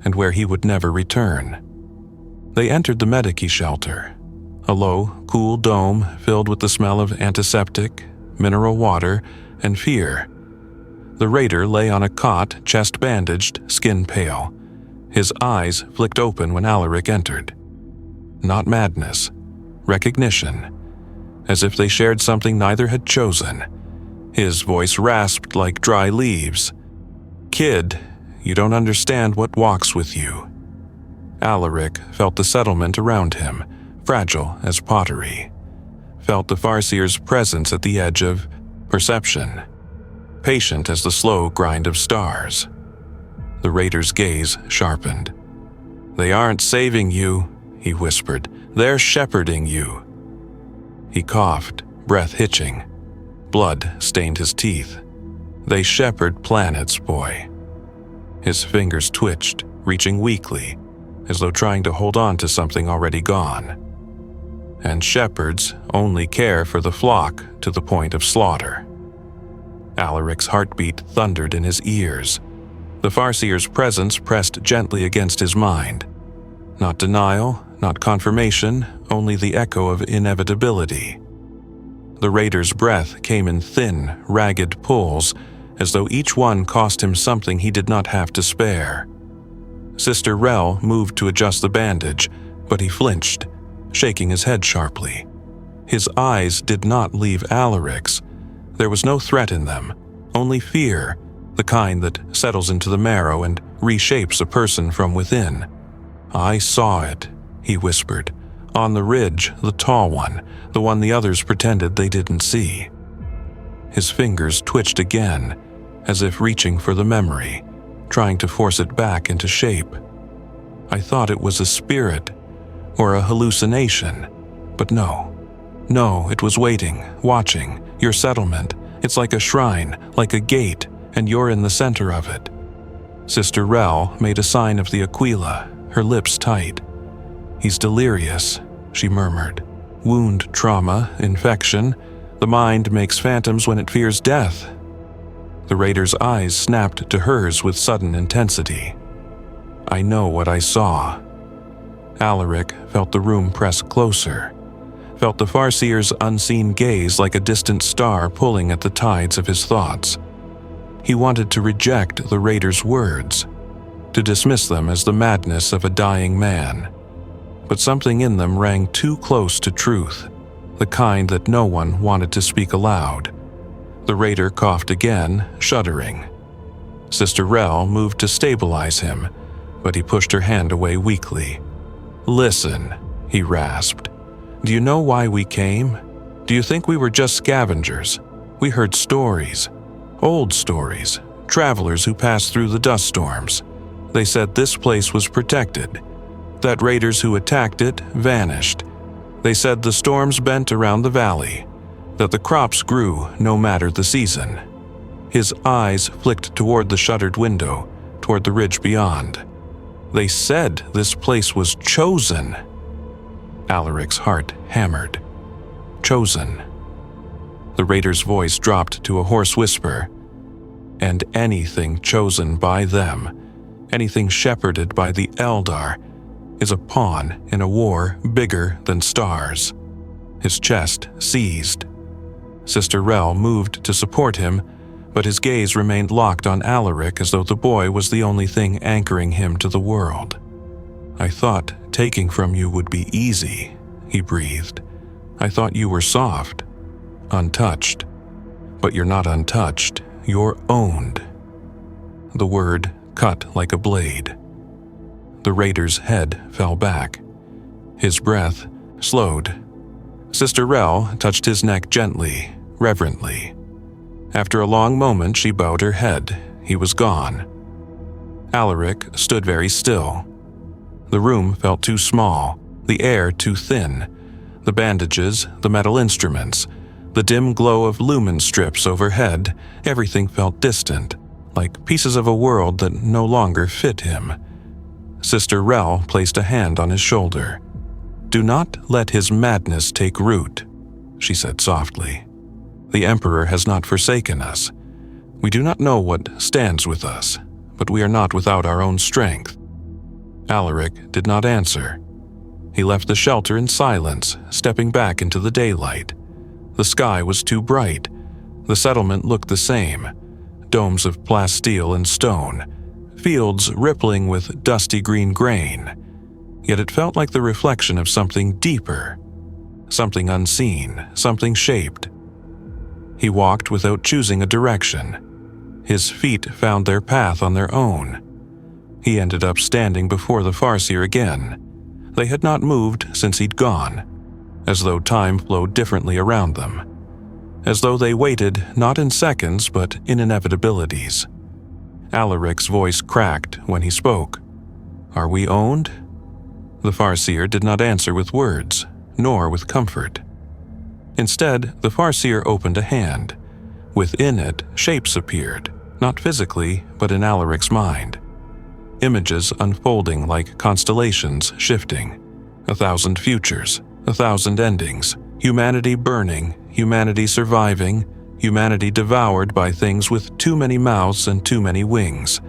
and where he would never return. They entered the medici shelter, a low, cool dome filled with the smell of antiseptic, mineral water, and fear. The raider lay on a cot, chest bandaged, skin pale. His eyes flicked open when Alaric entered. Not madness, recognition, as if they shared something neither had chosen. His voice rasped like dry leaves. "Kid, you don't understand what walks with you." Alaric felt the settlement around him, fragile as pottery. Felt the Farseer's presence at the edge of perception, patient as the slow grind of stars. The raider's gaze sharpened. "They aren't saving you," he whispered. "They're shepherding you." He coughed, breath hitching. Blood stained his teeth. "They shepherd planets, boy." His fingers twitched, reaching weakly, as though trying to hold on to something already gone. And shepherds only care for the flock to the point of slaughter. Alaric's heartbeat thundered in his ears. The Farseer's presence pressed gently against his mind. Not denial, not confirmation, only the echo of inevitability. The raider's breath came in thin, ragged pulls, as though each one cost him something he did not have to spare. Sister Rel moved to adjust the bandage, but he flinched, shaking his head sharply. His eyes did not leave Alaric's. There was no threat in them, only fear, the kind that settles into the marrow and reshapes a person from within. "I saw it," he whispered. "On the ridge, the tall one, the one the others pretended they didn't see." His fingers twitched again, as if reaching for the memory, trying to force it back into shape. "I thought it was a spirit, or a hallucination, but no. No, it was waiting, watching, your settlement. It's like a shrine, like a gate, and you're in the center of it." Sister Rel made a sign of the Aquila, her lips tight. "He's delirious," she murmured. "Wound trauma, infection. The mind makes phantoms when it fears death." The raider's eyes snapped to hers with sudden intensity. "I know what I saw." Alaric felt the room press closer, felt the Farseer's unseen gaze like a distant star pulling at the tides of his thoughts. He wanted to reject the Raider's words, to dismiss them as the madness of a dying man. But something in them rang too close to truth, the kind that no one wanted to speak aloud. The Raider coughed again, shuddering. Sister Rel moved to stabilize him, but he pushed her hand away weakly. "Listen," he rasped. "Do you know why we came? Do you think we were just scavengers? We heard stories, old stories, travelers who passed through the dust storms. They said this place was protected, that raiders who attacked it vanished. They said the storms bent around the valley, that the crops grew no matter the season." His eyes flicked toward the shuttered window, toward the ridge beyond. "They said this place was chosen." Alaric's heart hammered. Chosen. The Raider's voice dropped to a hoarse whisper. "And anything chosen by them, anything shepherded by the Eldar, is a pawn in a war bigger than stars." His chest seized. Sister Rel moved to support him, but his gaze remained locked on Alaric as though the boy was the only thing anchoring him to the world. "I thought taking from you would be easy," he breathed. "I thought you were soft, untouched. But you're not untouched, you're owned." The word cut like a blade. The Raider's head fell back. His breath slowed. Sister Rel touched his neck gently, reverently. After a long moment, she bowed her head. He was gone. Alaric stood very still. The room felt too small, the air too thin. The bandages, the metal instruments, the dim glow of lumen strips overhead, everything felt distant, like pieces of a world that no longer fit him. Sister Rel placed a hand on his shoulder. "Do not let his madness take root," she said softly. "The Emperor has not forsaken us. We do not know what stands with us, but we are not without our own strength." Alaric did not answer. He left the shelter in silence, stepping back into the daylight. The sky was too bright. The settlement looked the same. Domes of plasteel and stone, fields rippling with dusty green grain. Yet it felt like the reflection of something deeper, something unseen, something shaped. He walked without choosing a direction. His feet found their path on their own. He ended up standing before the Farseer again. They had not moved since he'd gone, as though time flowed differently around them, as though they waited not in seconds but in inevitabilities. Alaric's voice cracked when he spoke. "Are we owned?" The Farseer did not answer with words, nor with comfort. Instead, the Farseer opened a hand. Within it, shapes appeared, not physically, but in Alaric's mind. Images unfolding like constellations shifting. 1,000 futures, 1,000 endings, humanity burning, humanity surviving, humanity devoured by things with too many mouths and too many wings,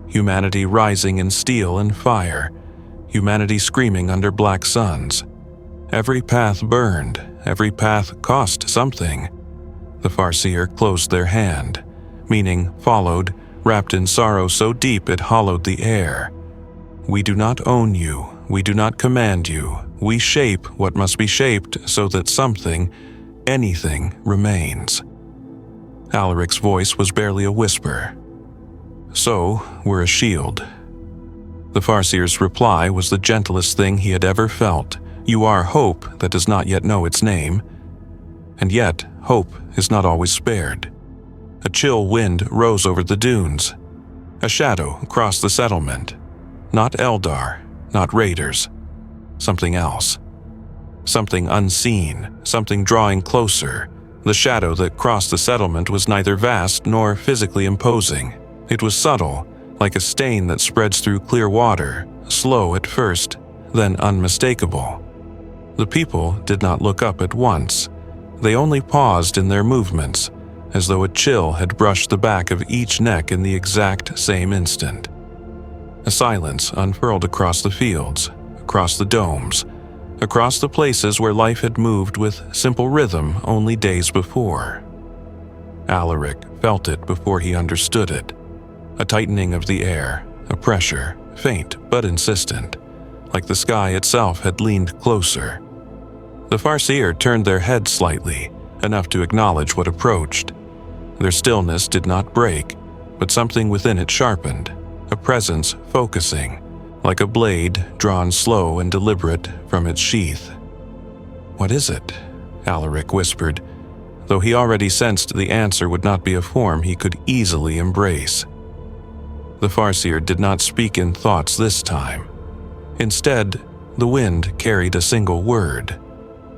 humanity rising in steel and fire, humanity screaming under black suns. Every path burned, every path cost something. The Farseer closed their hand, meaning followed, wrapped in sorrow so deep it hollowed the air. "We do not own you, we do not command you, we shape what must be shaped so that something, anything, remains." Alaric's voice was barely a whisper. "So, we're a shield." The Farseer's reply was the gentlest thing he had ever felt. "You are hope that does not yet know its name." And yet, hope is not always spared. A chill wind rose over the dunes. A shadow crossed the settlement. Not Eldar, not raiders. Something else. Something unseen, something drawing closer. The shadow that crossed the settlement was neither vast nor physically imposing. It was subtle, like a stain that spreads through clear water, slow at first, then unmistakable. The people did not look up at once. They only paused in their movements, as though a chill had brushed the back of each neck in the exact same instant. A silence unfurled across the fields, across the domes, across the places where life had moved with simple rhythm only days before. Alaric felt it before he understood it, a tightening of the air, a pressure, faint but insistent, like the sky itself had leaned closer. The Farseer turned their heads slightly, enough to acknowledge what approached. Their stillness did not break, but something within it sharpened, a presence focusing, like a blade drawn slow and deliberate from its sheath. "What is it?" Alaric whispered, though he already sensed the answer would not be a form he could easily embrace. The Farseer did not speak in thoughts this time. Instead, the wind carried a single word,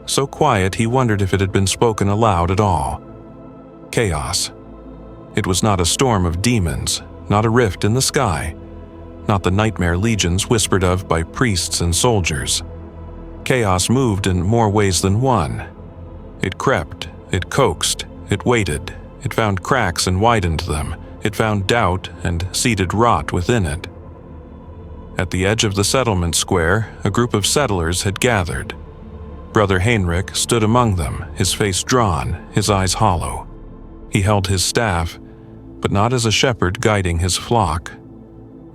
so quiet he wondered if it had been spoken aloud at all. Chaos. It was not a storm of demons, not a rift in the sky, not the nightmare legions whispered of by priests and soldiers. Chaos moved in more ways than one. It crept, it coaxed, it waited, it found cracks and widened them, it found doubt and seeded rot within it. At the edge of the settlement square, a group of settlers had gathered. Brother Heinrich stood among them, his face drawn, his eyes hollow. He held his staff, but not as a shepherd guiding his flock,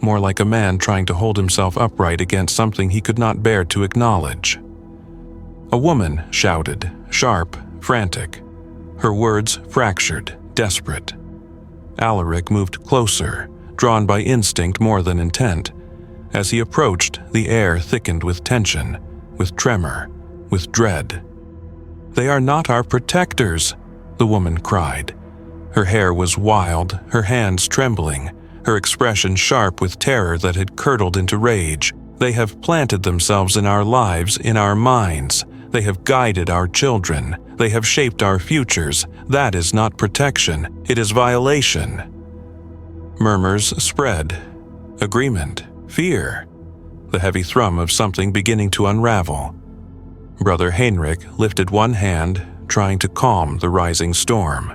more like a man trying to hold himself upright against something he could not bear to acknowledge. A woman shouted, sharp, frantic, her words fractured, desperate. Alaric moved closer, drawn by instinct more than intent. As he approached, the air thickened with tension, with tremor, with dread. "They are not our protectors," the woman cried. Her hair was wild, her hands trembling, her expression sharp with terror that had curdled into rage. "They have planted themselves in our lives, in our minds. They have guided our children. They have shaped our futures. That is not protection. It is violation." Murmurs spread. Agreement. Fear. The heavy thrum of something beginning to unravel. Brother Heinrich lifted one hand, trying to calm the rising storm.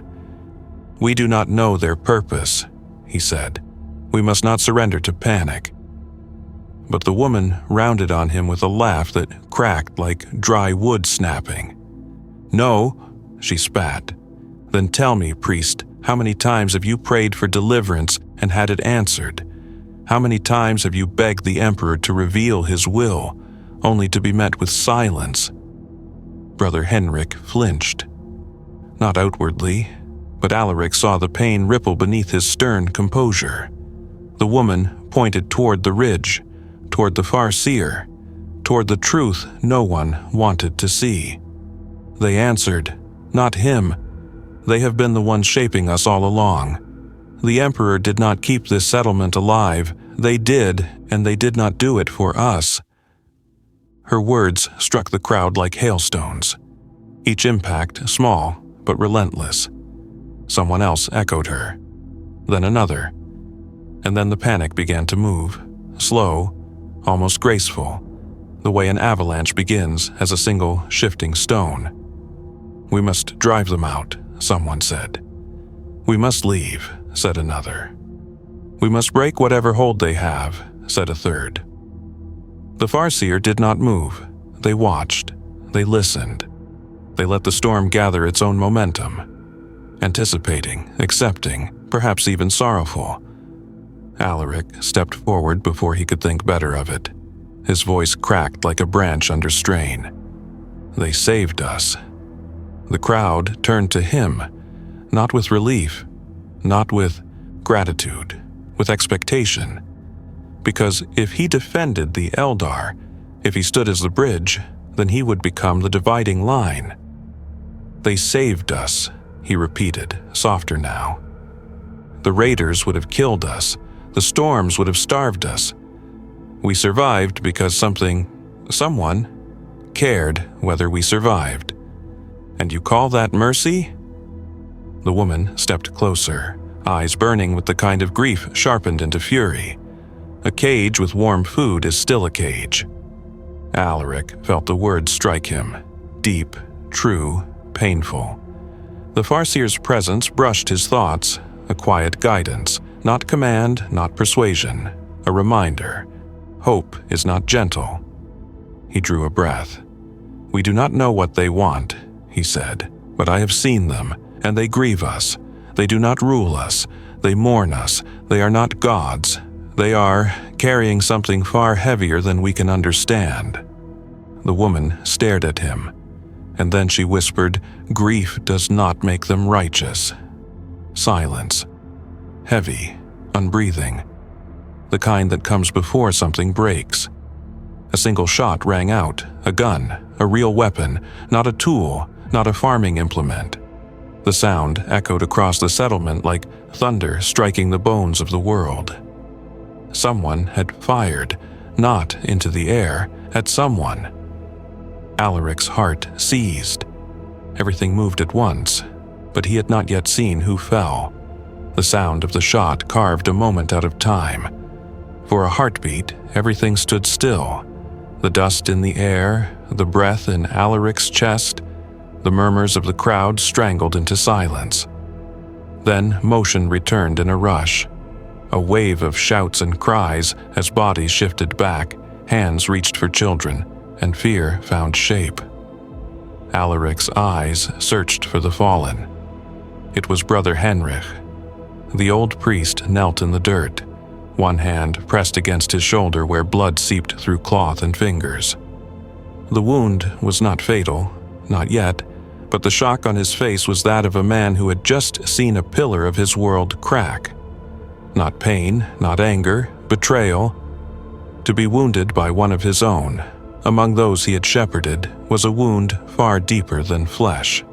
"We do not know their purpose," he said. "We must not surrender to panic." But the woman rounded on him with a laugh that cracked like dry wood snapping. "No," she spat. "Then tell me, priest, how many times have you prayed for deliverance and had it answered? How many times have you begged the Emperor to reveal his will, only to be met with silence?" Brother Heinrich flinched. Not outwardly, but Alaric saw the pain ripple beneath his stern composure. The woman pointed toward the ridge, toward the Farseer, toward the truth no one wanted to see. They answered, "Not him. They have been the ones shaping us all along. The Emperor did not keep this settlement alive. They did, and they did not do it for us." Her words struck the crowd like hailstones, each impact small but relentless. Someone else echoed her, then another, and then the panic began to move, slow, almost graceful, the way an avalanche begins as a single shifting stone. "We must drive them out," someone said. "We must leave," said another. "We must break whatever hold they have," said a third. The Farseer did not move. They watched. They listened. They let the storm gather its own momentum, anticipating, accepting, perhaps even sorrowful. Alaric stepped forward before he could think better of it. His voice cracked like a branch under strain. "They saved us." The crowd turned to him, not with relief, not with gratitude, with expectation. Because if he defended the Eldar, if he stood as the bridge, then he would become the dividing line. "They saved us," he repeated, softer now. "The raiders would have killed us. The storms would have starved us. We survived because someone, cared whether we survived. And you call that mercy?" The woman stepped closer, eyes burning with the kind of grief sharpened into fury. A cage with warm food is still a cage. Alaric felt the words strike him, deep, true, painful. The Farseer's presence brushed his thoughts, a quiet guidance, not command, not persuasion, a reminder. Hope is not gentle. He drew a breath. "We do not know what they want," he said, "but I have seen them, and they grieve us. They do not rule us. They mourn us. They are not gods. They are carrying something far heavier than we can understand." The woman stared at him, and then she whispered, "Grief does not make them righteous." Silence. Heavy, unbreathing. The kind that comes before something breaks. A single shot rang out, a gun, a real weapon, not a tool, not a farming implement. The sound echoed across the settlement like thunder striking the bones of the world. Someone had fired, not into the air, at someone. Alaric's heart seized. Everything moved at once, but he had not yet seen who fell. The sound of the shot carved a moment out of time. For a heartbeat, everything stood still. The dust in the air, the breath in Alaric's chest, the murmurs of the crowd strangled into silence. Then motion returned in a rush. A wave of shouts and cries as bodies shifted back, hands reached for children, and fear found shape. Alaric's eyes searched for the fallen. It was Brother Henrich. The old priest knelt in the dirt, one hand pressed against his shoulder where blood seeped through cloth and fingers. The wound was not fatal, not yet, but the shock on his face was that of a man who had just seen a pillar of his world crack. Not pain, not anger, betrayal. To be wounded by one of his own, among those he had shepherded, was a wound far deeper than flesh.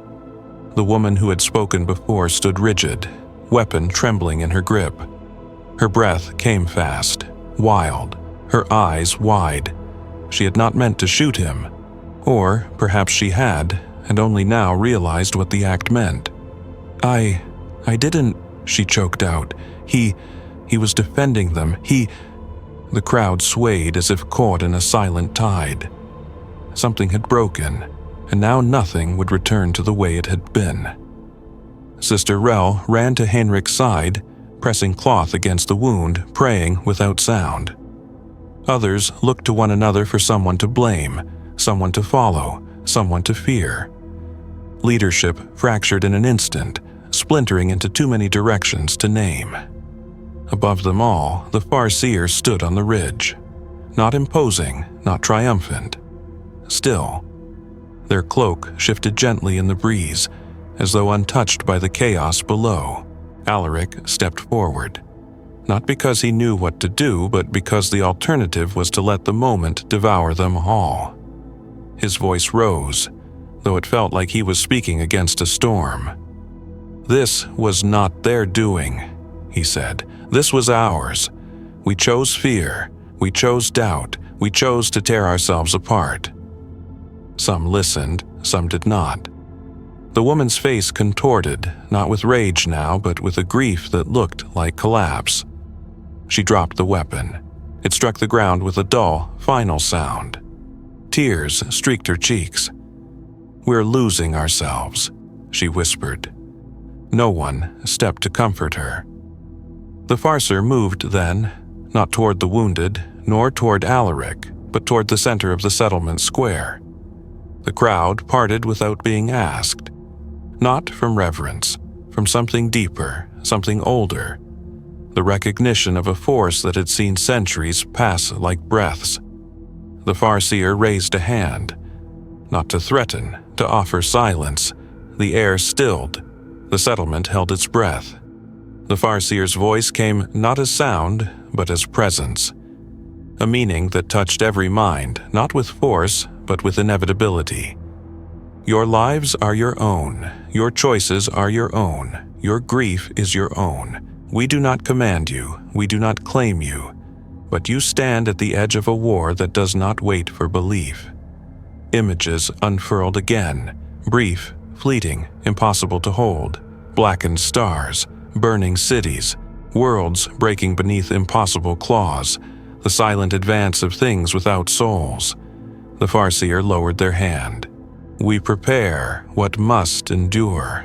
The woman who had spoken before stood rigid, weapon trembling in her grip. Her breath came fast, wild, her eyes wide. She had not meant to shoot him, or perhaps she had, and only now realized what the act meant. I didn't," she choked out. He was defending them. The crowd swayed as if caught in a silent tide. Something had broken, and now nothing would return to the way it had been. Sister Rel ran to Heinrich's side, pressing cloth against the wound, praying without sound. Others looked to one another for someone to blame, someone to follow, someone to fear. Leadership fractured in an instant, splintering into too many directions to name. Above them all, the Farseer stood on the ridge. Not imposing, not triumphant. Still. Their cloak shifted gently in the breeze, as though untouched by the chaos below. Alaric stepped forward. Not because he knew what to do, but because the alternative was to let the moment devour them all. His voice rose, though it felt like he was speaking against a storm. "This was not their doing," he said. "This was ours. We chose fear. We chose doubt. We chose to tear ourselves apart." Some listened, some did not. The woman's face contorted, not with rage now, but with a grief that looked like collapse. She dropped the weapon. It struck the ground with a dull, final sound. Tears streaked her cheeks. "We're losing ourselves," she whispered. No one stepped to comfort her. The Farser moved then, not toward the wounded, nor toward Alaric, but toward the center of the settlement square. The crowd parted without being asked. Not from reverence, from something deeper, something older. The recognition of a force that had seen centuries pass like breaths. The Farseer raised a hand. Not to threaten, to offer silence. The air stilled. The settlement held its breath. The Farseer's voice came not as sound, but as presence. A meaning that touched every mind, not with force, but with inevitability. Your lives are your own. Your choices are your own. Your grief is your own. We do not command you. We do not claim you. But you stand at the edge of a war that does not wait for belief. Images unfurled again, brief, fleeting, impossible to hold. Blackened stars, burning cities, worlds breaking beneath impossible claws, the silent advance of things without souls. The Farseer lowered their hand. We prepare what must endure.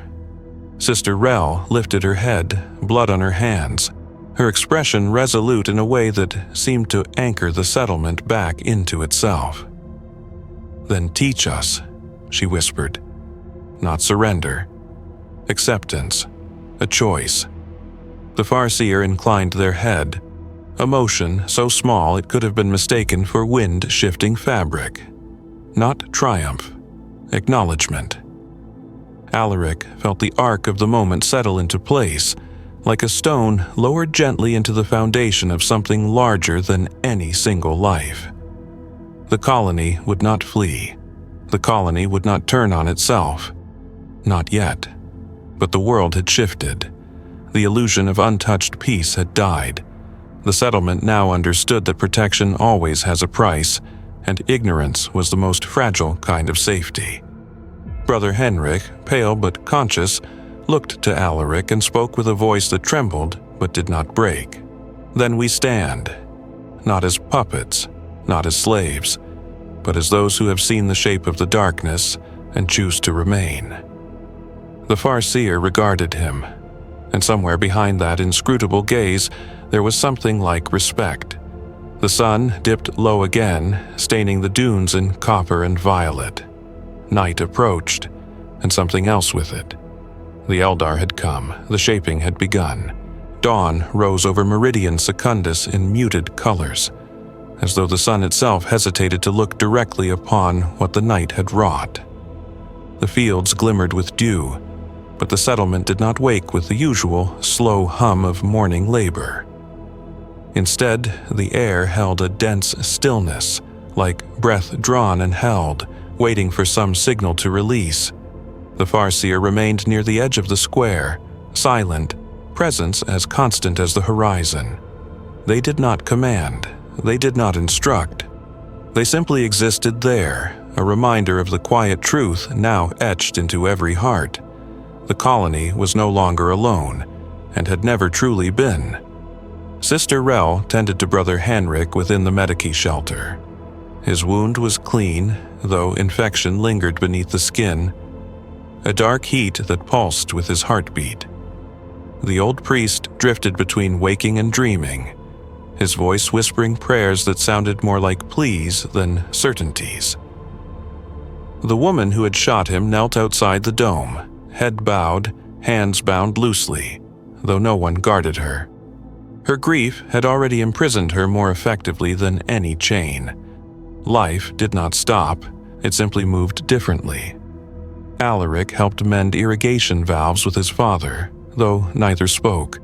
Sister Rel lifted her head, blood on her hands, her expression resolute in a way that seemed to anchor the settlement back into itself. "Then teach us," she whispered. "Not surrender. Acceptance. A choice." The Farseer inclined their head, a motion so small it could have been mistaken for wind-shifting fabric. Not triumph. Acknowledgement. Alaric felt the arc of the moment settle into place, like a stone lowered gently into the foundation of something larger than any single life. The colony would not flee. The colony would not turn on itself. Not yet. But the world had shifted. The illusion of untouched peace had died. The settlement now understood that protection always has a price, and ignorance was the most fragile kind of safety. Brother Henrik, pale but conscious, looked to Alaric and spoke with a voice that trembled but did not break. "Then we stand, not as puppets, not as slaves, but as those who have seen the shape of the darkness and choose to remain." The Farseer regarded him, and somewhere behind that inscrutable gaze there was something like respect. The sun dipped low again, staining the dunes in copper and violet. Night approached, and something else with it. The Eldar had come, the shaping had begun. Dawn rose over Meridian Secundus in muted colors, as though the sun itself hesitated to look directly upon what the night had wrought. The fields glimmered with dew, but the settlement did not wake with the usual slow hum of morning labor. Instead, the air held a dense stillness, like breath drawn and held, waiting for some signal to release. The Farseer remained near the edge of the square, silent, presence as constant as the horizon. They did not command, they did not instruct. They simply existed there, a reminder of the quiet truth now etched into every heart. The colony was no longer alone, and had never truly been. Sister Rel tended to Brother Henrik within the Medici shelter. His wound was clean, though infection lingered beneath the skin, a dark heat that pulsed with his heartbeat. The old priest drifted between waking and dreaming, his voice whispering prayers that sounded more like pleas than certainties. The woman who had shot him knelt outside the dome, head bowed, hands bound loosely, though no one guarded her. Her grief had already imprisoned her more effectively than any chain. Life did not stop, it simply moved differently. Alaric helped mend irrigation valves with his father, though neither spoke.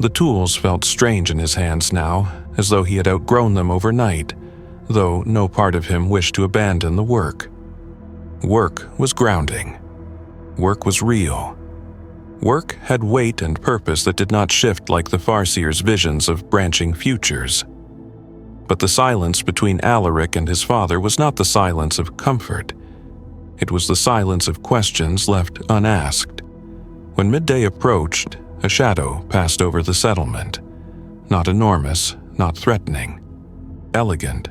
The tools felt strange in his hands now, as though he had outgrown them overnight, though no part of him wished to abandon the work. Work was grounding. Work was real. Work had weight and purpose that did not shift like the Farseer's visions of branching futures. But the silence between Alaric and his father was not the silence of comfort. It was the silence of questions left unasked. When midday approached, a shadow passed over the settlement. Not enormous, not threatening. Elegant.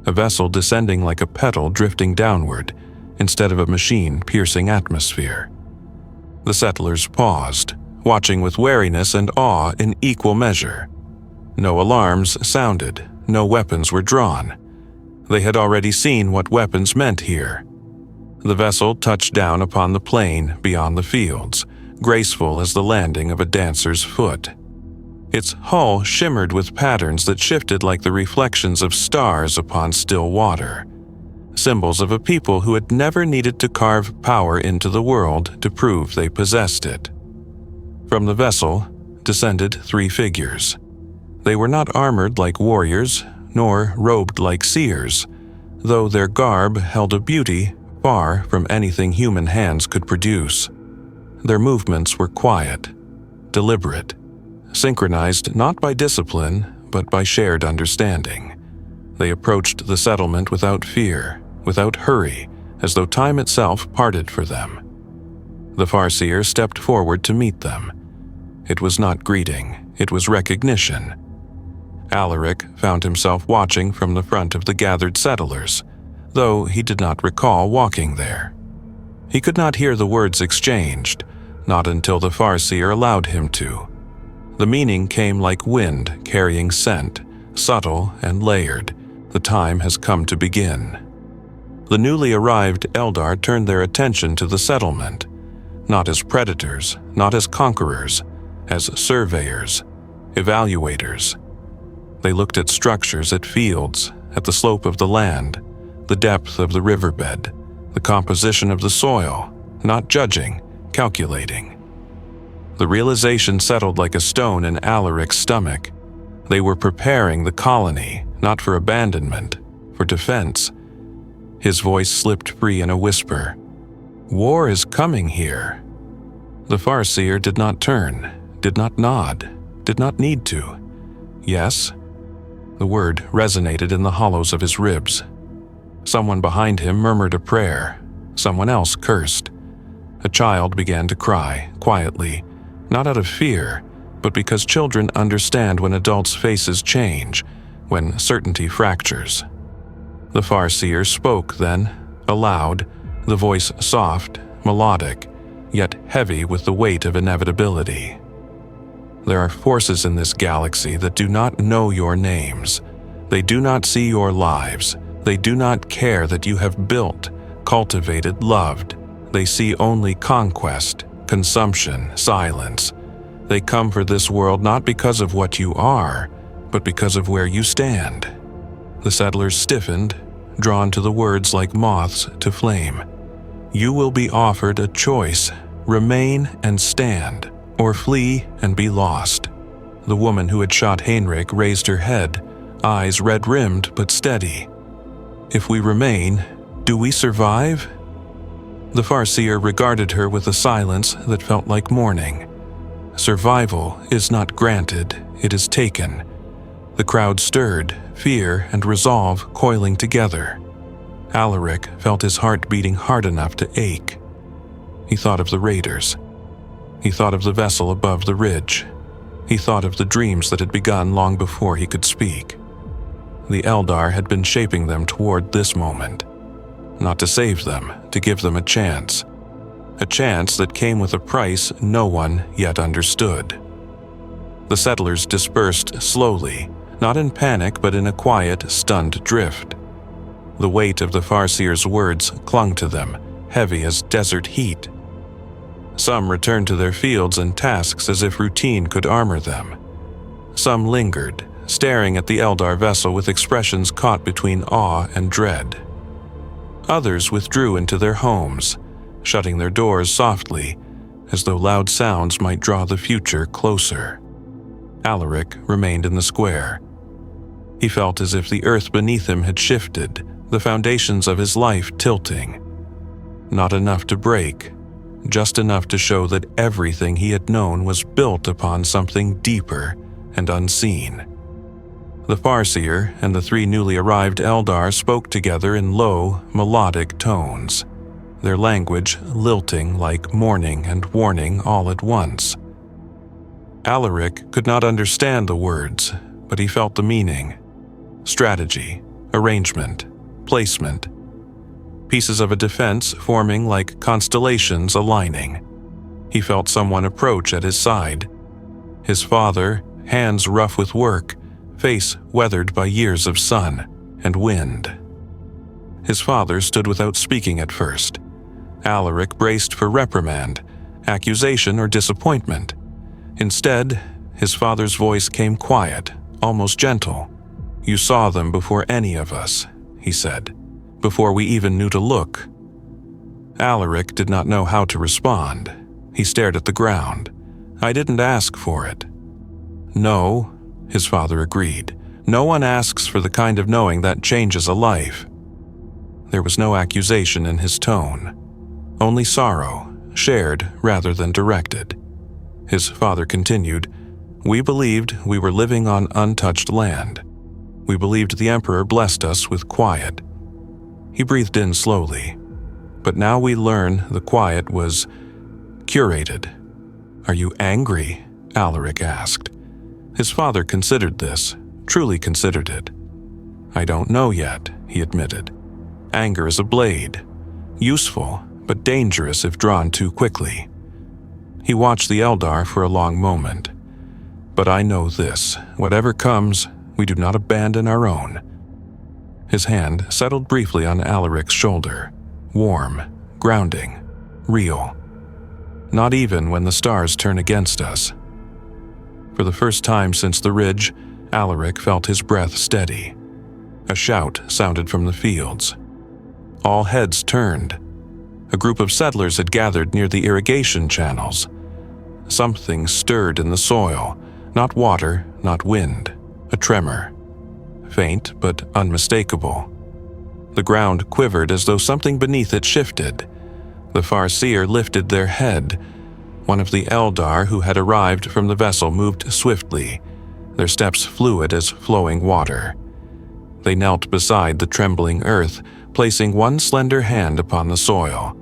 A vessel descending like a petal drifting downward, instead of a machine piercing atmosphere. The settlers paused, watching with wariness and awe in equal measure. No alarms sounded, no weapons were drawn. They had already seen what weapons meant here. The vessel touched down upon the plain beyond the fields, graceful as the landing of a dancer's foot. Its hull shimmered with patterns that shifted like the reflections of stars upon still water. Symbols of a people who had never needed to carve power into the world to prove they possessed it. From the vessel descended 3 figures. They were not armored like warriors, nor robed like seers, though their garb held a beauty far from anything human hands could produce. Their movements were quiet, deliberate, synchronized not by discipline, but by shared understanding. They approached the settlement without fear, without hurry, as though time itself parted for them. The Farseer stepped forward to meet them. It was not greeting, it was recognition. Alaric found himself watching from the front of the gathered settlers, though he did not recall walking there. He could not hear the words exchanged, not until the Farseer allowed him to. The meaning came like wind carrying scent, subtle and layered. The time has come to begin. The newly arrived Eldar turned their attention to the settlement, not as predators, not as conquerors, as surveyors, evaluators. They looked at structures, at fields, at the slope of the land, the depth of the riverbed, the composition of the soil, not judging, calculating. The realization settled like a stone in Alaric's stomach. They were preparing the colony, not for abandonment, for defense. His voice slipped free in a whisper. War is coming here. The Farseer did not turn, did not nod, did not need to. Yes? The word resonated in the hollows of his ribs. Someone behind him murmured a prayer. Someone else cursed. A child began to cry, quietly, not out of fear, but because children understand when adults' faces change, when certainty fractures. The Farseer spoke then, aloud, the voice soft, melodic, yet heavy with the weight of inevitability. There are forces in this galaxy that do not know your names. They do not see your lives. They do not care that you have built, cultivated, loved. They see only conquest, consumption, silence. They come for this world not because of what you are, but because of where you stand. The settlers stiffened, drawn to the words like moths to flame. You will be offered a choice: remain and stand, or flee and be lost. The woman who had shot Heinrich raised her head, eyes red-rimmed but steady. If we remain, do we survive? The Farseer regarded her with a silence that felt like mourning. Survival is not granted, it is taken. The crowd stirred, fear and resolve coiling together. Alaric felt his heart beating hard enough to ache. He thought of the raiders. He thought of the vessel above the ridge. He thought of the dreams that had begun long before he could speak. The Eldar had been shaping them toward this moment. Not to save them, to give them a chance. A chance that came with a price no one yet understood. The settlers dispersed slowly, not in panic but in a quiet, stunned drift. The weight of the Farseer's words clung to them, heavy as desert heat. Some returned to their fields and tasks as if routine could armor them. Some lingered, staring at the Eldar vessel with expressions caught between awe and dread. Others withdrew into their homes, shutting their doors softly, as though loud sounds might draw the future closer. Alaric remained in the square. He felt as if the earth beneath him had shifted, the foundations of his life tilting. Not enough to break, just enough to show that everything he had known was built upon something deeper and unseen. The Farseer and the three newly arrived Eldar spoke together in low, melodic tones, their language lilting like mourning and warning all at once. Alaric could not understand the words, but he felt the meaning. Strategy, arrangement, placement. Pieces of a defense forming like constellations aligning. He felt someone approach at his side. His father, hands rough with work, face weathered by years of sun and wind. His father stood without speaking at first. Alaric braced for reprimand, accusation, or disappointment. Instead, his father's voice came quiet, almost gentle. "You saw them before any of us," he said, "before we even knew to look." Alaric did not know how to respond. He stared at the ground. "I didn't ask for it." "No," his father agreed. "No one asks for the kind of knowing that changes a life." There was no accusation in his tone, only sorrow, shared rather than directed. His father continued, "We believed we were living on untouched land. We believed the Emperor blessed us with quiet." He breathed in slowly. "But now we learn the quiet was curated." "Are you angry?" Alaric asked. His father considered this, truly considered it. "I don't know yet," he admitted. "Anger is a blade, useful but dangerous if drawn too quickly." He watched the Eldar for a long moment. "But I know this, whatever comes, we do not abandon our own." His hand settled briefly on Alaric's shoulder. Warm, grounding, real. Not even when the stars turn against us. For the first time since the ridge, Alaric felt his breath steady. A shout sounded from the fields. All heads turned. A group of settlers had gathered near the irrigation channels. Something stirred in the soil, not water, not wind, a tremor. Faint but unmistakable. The ground quivered as though something beneath it shifted. The Farseer lifted their head. One of the Eldar who had arrived from the vessel moved swiftly, their steps fluid as flowing water. They knelt beside the trembling earth, placing one slender hand upon the soil.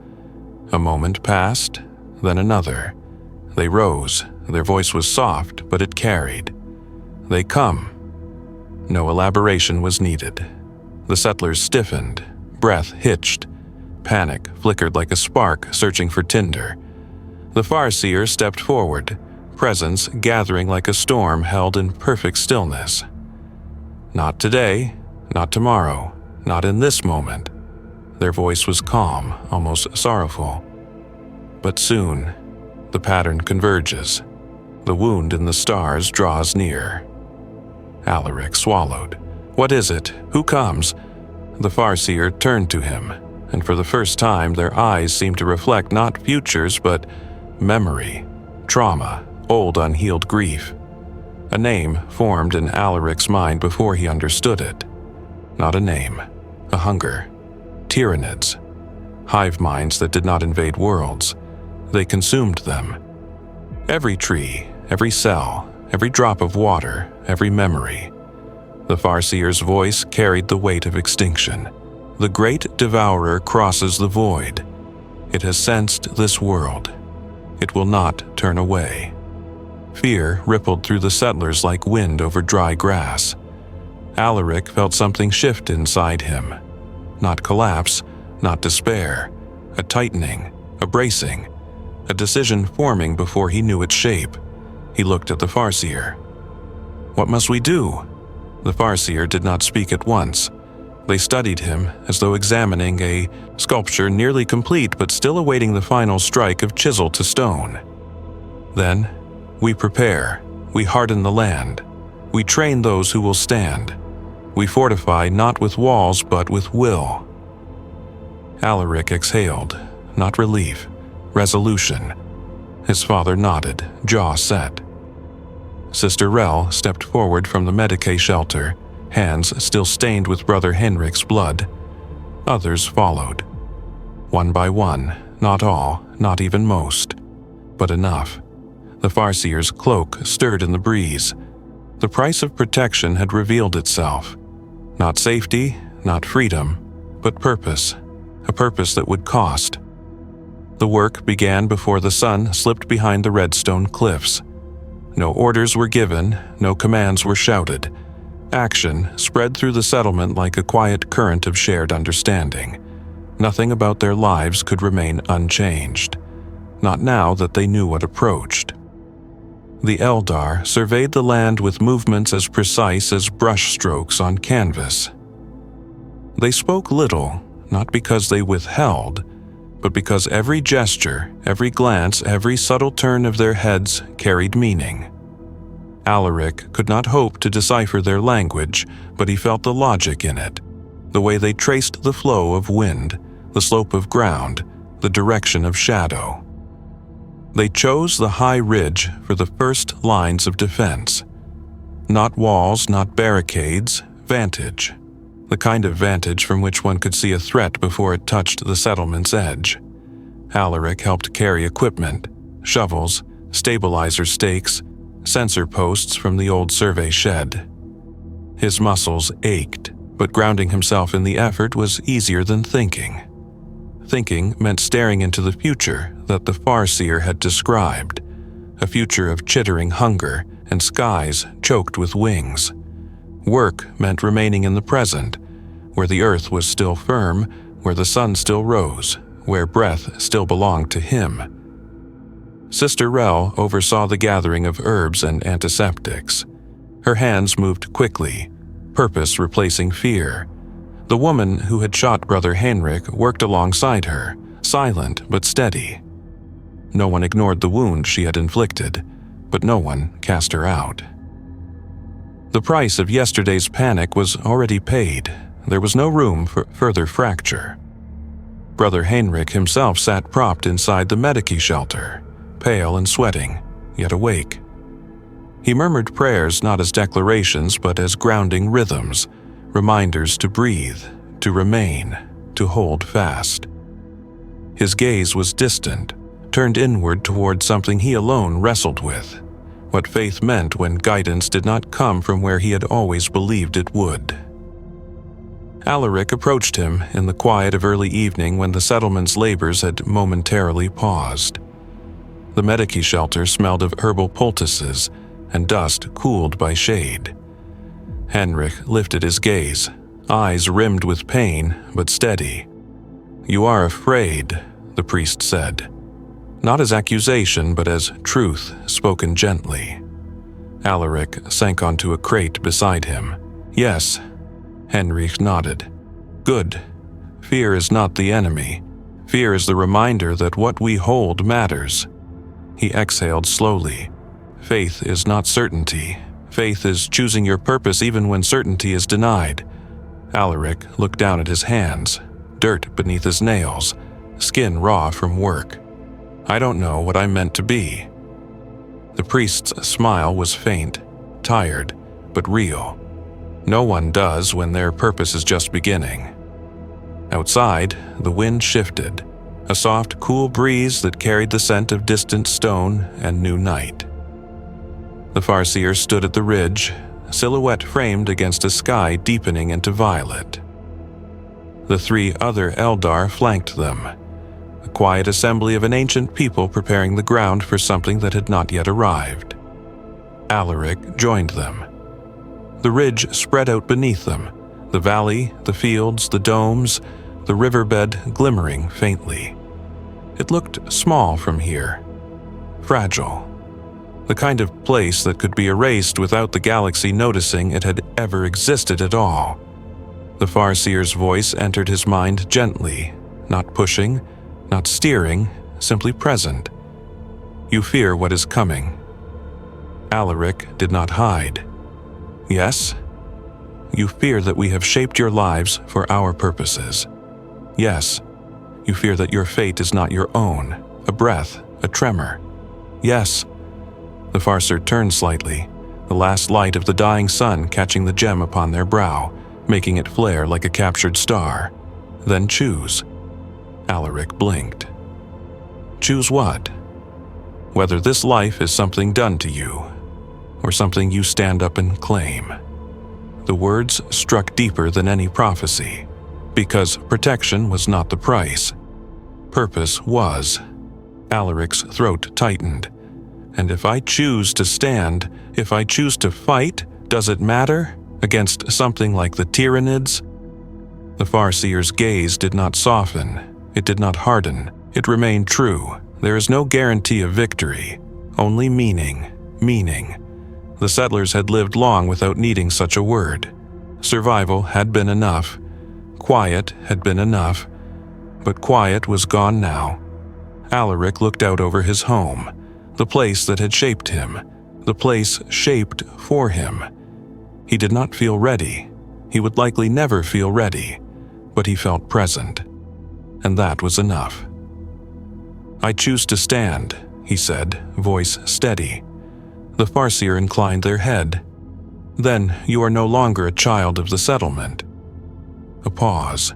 A moment passed, then another. They rose. Their voice was soft, but it carried. They come. No elaboration was needed. The settlers stiffened, breath hitched. Panic flickered like a spark searching for tinder. The Farseer stepped forward, presence gathering like a storm held in perfect stillness. Not today, not tomorrow, not in this moment. Their voice was calm, almost sorrowful. But soon, the pattern converges. The wound in the stars draws near. Alaric swallowed. What is it? Who comes? The Farseer turned to him, and for the first time their eyes seemed to reflect not futures but memory, trauma, old unhealed grief. A name formed in Alaric's mind before he understood it. Not a name, a hunger. Tyranids. Hive minds that did not invade worlds. They consumed them. Every tree, every cell, every drop of water, every memory. The Farseer's voice carried the weight of extinction. The great devourer crosses the void. It has sensed this world. It will not turn away. Fear rippled through the settlers like wind over dry grass. Alaric felt something shift inside him. Not collapse, not despair. A tightening, a bracing, a decision forming before he knew its shape. He looked at the Farseer. What must we do? The Farseer did not speak at once. They studied him as though examining a sculpture nearly complete but still awaiting the final strike of chisel to stone. Then, we prepare, we harden the land, we train those who will stand. We fortify not with walls but with will. Alaric exhaled, not relief, resolution. His father nodded, jaw set. Sister Rel stepped forward from the Medicae shelter, hands still stained with Brother Henrik's blood. Others followed. One by one, not all, not even most, but enough. The Farseer's cloak stirred in the breeze. The price of protection had revealed itself. Not safety, not freedom, but purpose. A purpose that would cost. The work began before the sun slipped behind the redstone cliffs. No orders were given, no commands were shouted. Action spread through the settlement like a quiet current of shared understanding. Nothing about their lives could remain unchanged. Not now that they knew what approached. The Eldar surveyed the land with movements as precise as brushstrokes on canvas. They spoke little, not because they withheld, but because every gesture, every glance, every subtle turn of their heads carried meaning. Alaric could not hope to decipher their language, but he felt the logic in it, the way they traced the flow of wind, the slope of ground, the direction of shadow. They chose the high ridge for the first lines of defense. Not walls, not barricades, vantage. The kind of vantage from which one could see a threat before it touched the settlement's edge. Alaric helped carry equipment, shovels, stabilizer stakes, sensor posts from the old survey shed. His muscles ached, but grounding himself in the effort was easier than thinking. Thinking meant staring into the future that the Farseer had described, a future of chittering hunger and skies choked with wings. Work meant remaining in the present, where the earth was still firm, where the sun still rose, where breath still belonged to him. Sister Rel oversaw the gathering of herbs and antiseptics. Her hands moved quickly, purpose replacing fear. The woman who had shot Brother Heinrich worked alongside her, silent but steady. No one ignored the wound she had inflicted, but no one cast her out. The price of yesterday's panic was already paid. There was no room for further fracture. Brother Heinrich himself sat propped inside the Medici shelter, pale and sweating, yet awake. He murmured prayers not as declarations but as grounding rhythms, reminders to breathe, to remain, to hold fast. His gaze was distant, turned inward toward something he alone wrestled with, what faith meant when guidance did not come from where he had always believed it would. Alaric approached him in the quiet of early evening when the settlement's labors had momentarily paused. The Medici shelter smelled of herbal poultices and dust cooled by shade. Heinrich lifted his gaze, eyes rimmed with pain but steady. "You are afraid," the priest said, not as accusation but as truth spoken gently. Alaric sank onto a crate beside him. "Yes." Heinrich nodded. "Good. Fear is not the enemy. Fear is the reminder that what we hold matters." He exhaled slowly. "Faith is not certainty. Faith is choosing your purpose even when certainty is denied." Alaric looked down at his hands, dirt beneath his nails, skin raw from work. "I don't know what I'm meant to be." The priest's smile was faint, tired, but real. No one does when their purpose is just beginning. Outside, the wind shifted, a soft, cool breeze that carried the scent of distant stone and new night. The Farseer stood at the ridge, silhouette framed against a sky deepening into violet. The three other Eldar flanked them, a quiet assembly of an ancient people preparing the ground for something that had not yet arrived. Alaric joined them. The ridge spread out beneath them, the valley, the fields, the domes, the riverbed glimmering faintly. It looked small from here, fragile. The kind of place that could be erased without the galaxy noticing it had ever existed at all. The Farseer's voice entered his mind gently, not pushing, not steering, simply present. "You fear what is coming." Alaric did not hide. "Yes." "You fear that we have shaped your lives for our purposes." "Yes." "You fear that your fate is not your own, a breath, a tremor." "Yes." The Farseer turned slightly, the last light of the dying sun catching the gem upon their brow, making it flare like a captured star. "Then choose." Alaric blinked. "Choose what?" "Whether this life is something done to you, or something you stand up and claim." The words struck deeper than any prophecy, because protection was not the price. Purpose was. Alaric's throat tightened. "And if I choose to stand, if I choose to fight, does it matter? Against something like the Tyranids?" The Farseer's gaze did not soften. It did not harden. It remained true. There is no guarantee of victory, only meaning. Meaning. The settlers had lived long without needing such a word. Survival had been enough. Quiet had been enough. But quiet was gone now. Alaric looked out over his home, the place that had shaped him, the place shaped for him. He did not feel ready. He would likely never feel ready, but he felt present. And that was enough. "I choose to stand," he said, voice steady. The Farseer inclined their head. "Then you are no longer a child of the settlement." A pause.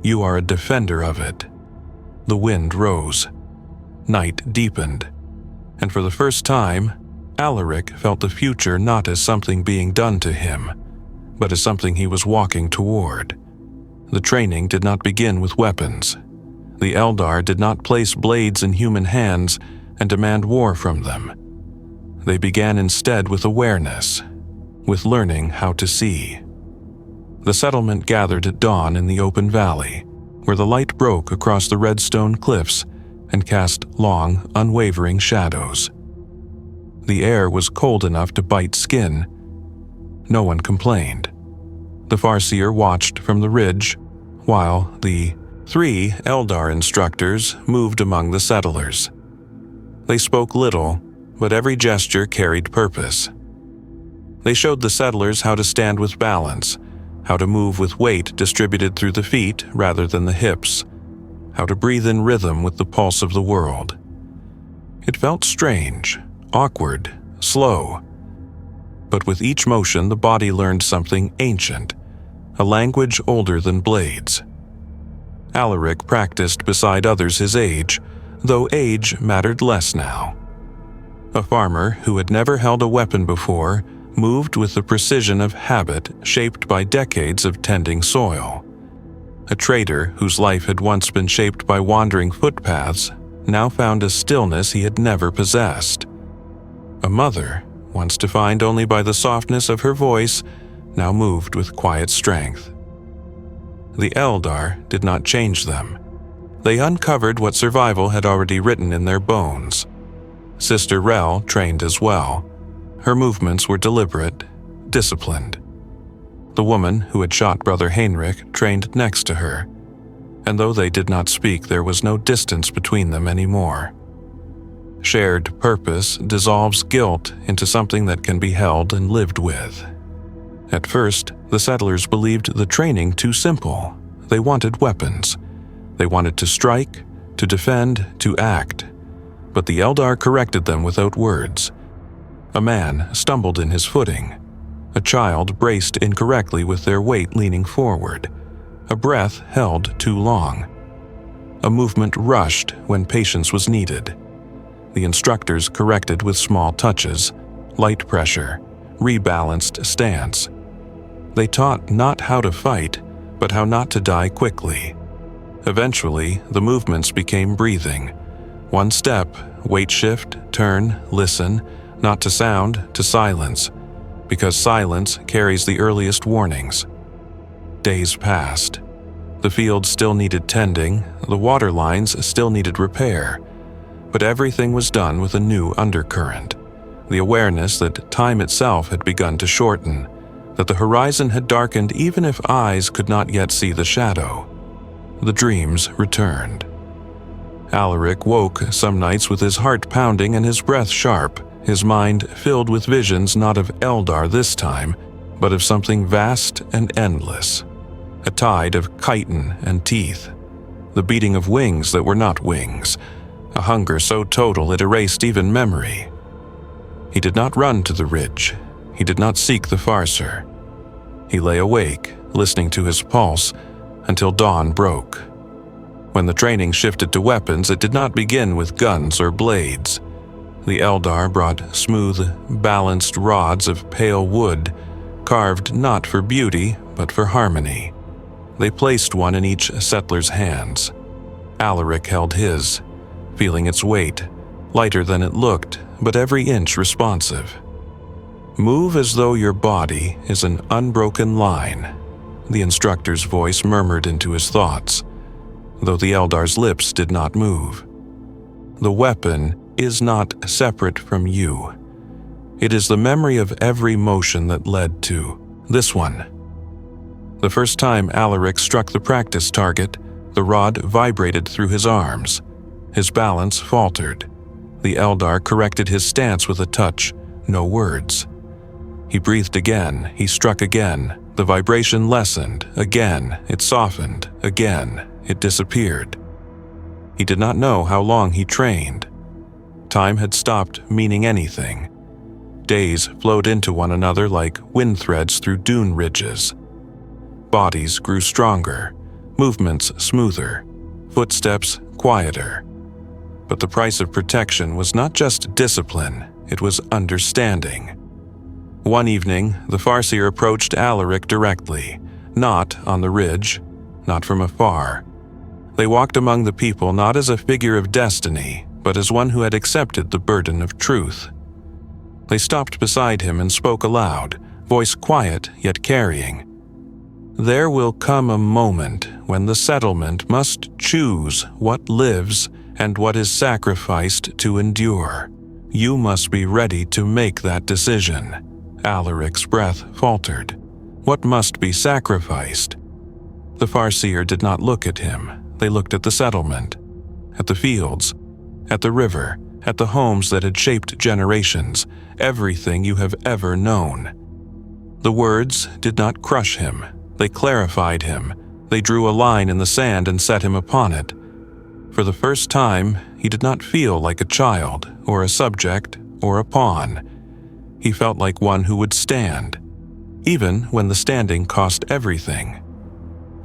"You are a defender of it." The wind rose. Night deepened. And for the first time, Alaric felt the future not as something being done to him, but as something he was walking toward. The training did not begin with weapons. The Eldar did not place blades in human hands and demand war from them. They began instead with awareness, with learning how to see. The settlement gathered at dawn in the open valley, where the light broke across the red stone cliffs and cast long, unwavering shadows. The air was cold enough to bite skin. No one complained. The Farseer watched from the ridge, while the 3 Eldar instructors moved among the settlers. They spoke little, but every gesture carried purpose. They showed the settlers how to stand with balance, how to move with weight distributed through the feet rather than the hips, how to breathe in rhythm with the pulse of the world. It felt strange, awkward, slow. But with each motion, the body learned something ancient, a language older than blades. Alaric practiced beside others his age, though age mattered less now. A farmer who had never held a weapon before moved with the precision of habit shaped by decades of tending soil. A trader whose life had once been shaped by wandering footpaths now found a stillness he had never possessed. A mother, once defined only by the softness of her voice, now moved with quiet strength. The Eldar did not change them. They uncovered what survival had already written in their bones. Sister Rel trained as well. Her movements were deliberate, disciplined. The woman who had shot Brother Heinrich trained next to her, and though they did not speak, there was no distance between them anymore. Shared purpose dissolves guilt into something that can be held and lived with. At first, the settlers believed the training too simple. They wanted weapons. They wanted to strike, to defend, to act. But the Eldar corrected them without words. A man stumbled in his footing. A child braced incorrectly with their weight leaning forward. A breath held too long. A movement rushed when patience was needed. The instructors corrected with small touches, light pressure, rebalanced stance. They taught not how to fight, but how not to die quickly. Eventually, the movements became breathing. One step, weight shift, turn, listen, not to sound, to silence, because silence carries the earliest warnings. Days passed. The field still needed tending, the water lines still needed repair, but everything was done with a new undercurrent, the awareness that time itself had begun to shorten, that the horizon had darkened even if eyes could not yet see the shadow. The dreams returned. Alaric woke some nights with his heart pounding and his breath sharp, his mind filled with visions not of Eldar this time, but of something vast and endless. A tide of chitin and teeth, the beating of wings that were not wings, a hunger so total it erased even memory. He did not run to the ridge. He did not seek the Farser. He lay awake, listening to his pulse, until dawn broke. When the training shifted to weapons, it did not begin with guns or blades. The Eldar brought smooth, balanced rods of pale wood, carved not for beauty, but for harmony. They placed one in each settler's hands. Alaric held his, feeling its weight, lighter than it looked, but every inch responsive. Move as though your body is an unbroken line, the instructor's voice murmured into his thoughts, though the Eldar's lips did not move. The weapon is not separate from you. It is the memory of every motion that led to this one. The first time Alaric struck the practice target, the rod vibrated through his arms. His balance faltered. The Eldar corrected his stance with a touch, no words. He breathed again, he struck again. The vibration lessened, again, it softened, again, it disappeared. He did not know how long he trained. Time had stopped meaning anything. Days flowed into one another like wind threads through dune ridges. Bodies grew stronger, movements smoother, footsteps quieter. But the price of protection was not just discipline, it was understanding. One evening, the Farseer approached Alaric directly, not on the ridge, not from afar. They walked among the people not as a figure of destiny, but as one who had accepted the burden of truth. They stopped beside him and spoke aloud, voice quiet yet carrying. There will come a moment when the settlement must choose what lives and what is sacrificed to endure. You must be ready to make that decision. Alaric's breath faltered. What must be sacrificed? The Farseer did not look at him. They looked at the settlement, at the fields, at the river, at the homes that had shaped generations, everything you have ever known. The words did not crush him. They clarified him. They drew a line in the sand and set him upon it. For the first time, he did not feel like a child, or a subject, or a pawn. He felt like one who would stand, even when the standing cost everything.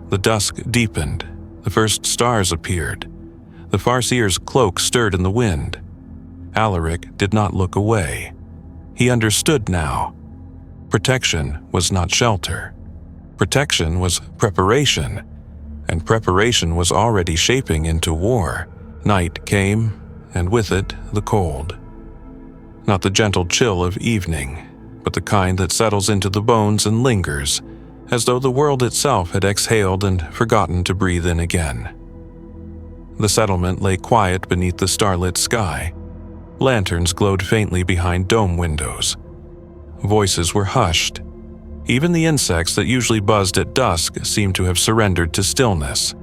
The dusk deepened. The first stars appeared. The Farseer's cloak stirred in the wind. Alaric did not look away. He understood now. Protection was not shelter. Protection was preparation, and preparation was already shaping into war. Night came, and with it the cold. Not the gentle chill of evening, but the kind that settles into the bones and lingers, as though the world itself had exhaled and forgotten to breathe in again. The settlement lay quiet beneath the starlit sky. Lanterns glowed faintly behind dome windows. Voices were hushed. Even the insects that usually buzzed at dusk seemed to have surrendered to stillness.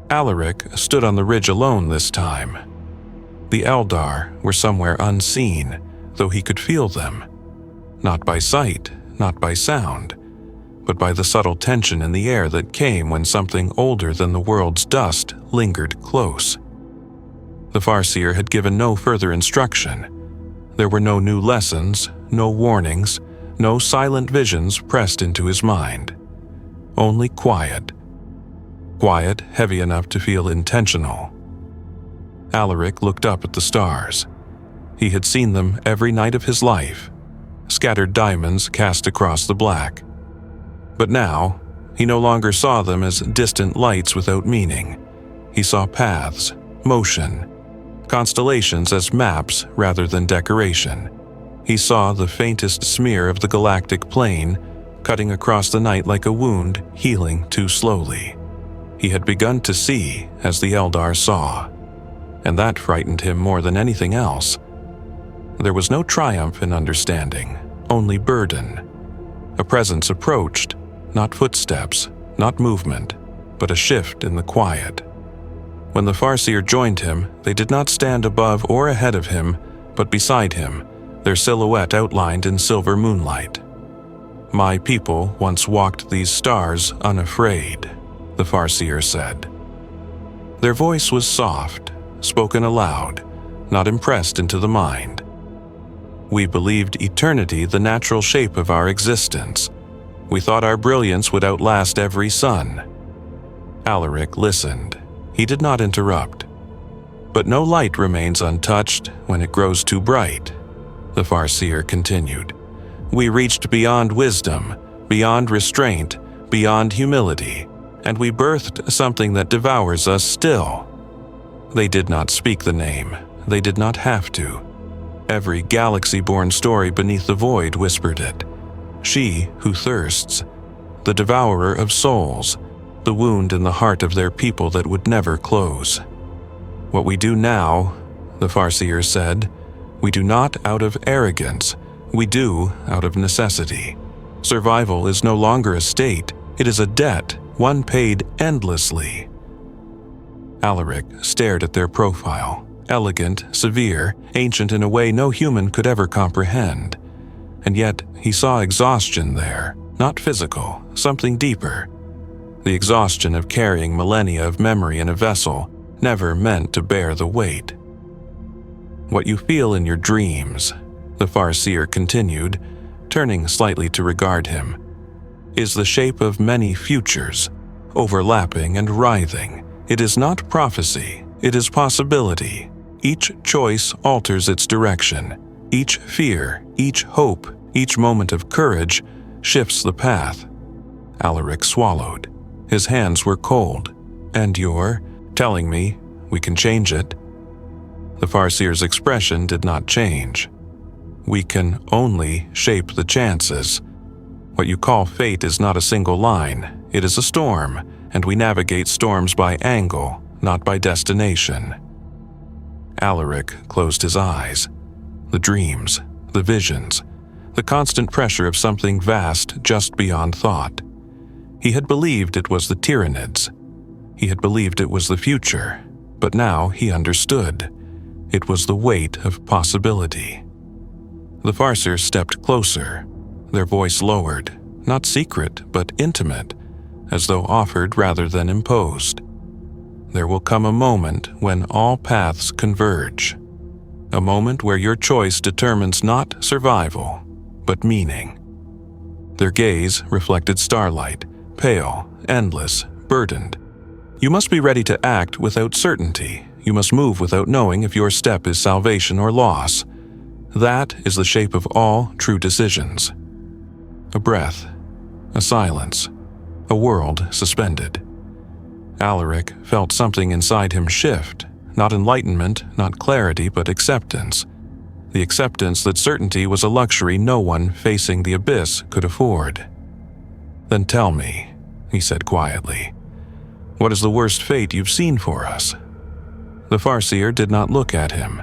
Alaric stood on the ridge alone this time. The Eldar were somewhere unseen, though he could feel them. Not by sight, not by sound, but by the subtle tension in the air that came when something older than the world's dust lingered close. The Farseer had given no further instruction. There were no new lessons, no warnings, no silent visions pressed into his mind. Only quiet. Quiet heavy enough to feel intentional. Alaric looked up at the stars. He had seen them every night of his life, scattered diamonds cast across the black. But now, he no longer saw them as distant lights without meaning. He saw paths, motion, constellations as maps rather than decoration. He saw the faintest smear of the galactic plane, cutting across the night like a wound healing too slowly. He had begun to see as the Eldar saw, and that frightened him more than anything else. There was no triumph in understanding, only burden. A presence approached, not footsteps, not movement, but a shift in the quiet. When the Farseer joined him, they did not stand above or ahead of him, but beside him, their silhouette outlined in silver moonlight. "My people once walked these stars unafraid," the Farseer said. Their voice was soft, spoken aloud, not impressed into the mind. "We believed eternity the natural shape of our existence. We thought our brilliance would outlast every sun." Alaric listened. He did not interrupt. "But no light remains untouched when it grows too bright," the Farseer continued. "We reached beyond wisdom, beyond restraint, beyond humility, and we birthed something that devours us still." They did not speak the name. They did not have to. Every galaxy-born story beneath the void whispered it. She who thirsts, the devourer of souls, the wound in the heart of their people that would never close. "What we do now," the Farseer said, "we do not out of arrogance, we do out of necessity. Survival is no longer a state, it is a debt, one paid endlessly." Alaric stared at their profile, elegant, severe, ancient in a way no human could ever comprehend. And yet he saw exhaustion there, not physical, something deeper. The exhaustion of carrying millennia of memory in a vessel, never meant to bear the weight. "What you feel in your dreams," the Farseer continued, turning slightly to regard him, "is the shape of many futures, overlapping and writhing. It is not prophecy, it is possibility. Each choice alters its direction. Each fear, each hope, each moment of courage shifts the path." Alaric swallowed. His hands were cold. "And you're telling me we can change it?" The Farseer's expression did not change. "We can only shape the chances. What you call fate is not a single line. It is a storm, and we navigate storms by angle, not by destination." Alaric closed his eyes. The dreams, the visions, the constant pressure of something vast just beyond thought. He had believed it was the Tyranids. He had believed it was the future, but now he understood. It was the weight of possibility. The Farseer stepped closer, their voice lowered, not secret but intimate, as though offered rather than imposed. There will come a moment when all paths converge. A moment where your choice determines not survival, but meaning. Their gaze reflected starlight, pale, endless, burdened. You must be ready to act without certainty. You must move without knowing if your step is salvation or loss. That is the shape of all true decisions. A breath, a silence, a world suspended. Alaric felt something inside him shift, not enlightenment, not clarity, but acceptance. The acceptance that certainty was a luxury no one facing the abyss could afford. "Then tell me," he said quietly, "what is the worst fate you've seen for us?" The Farseer did not look at him.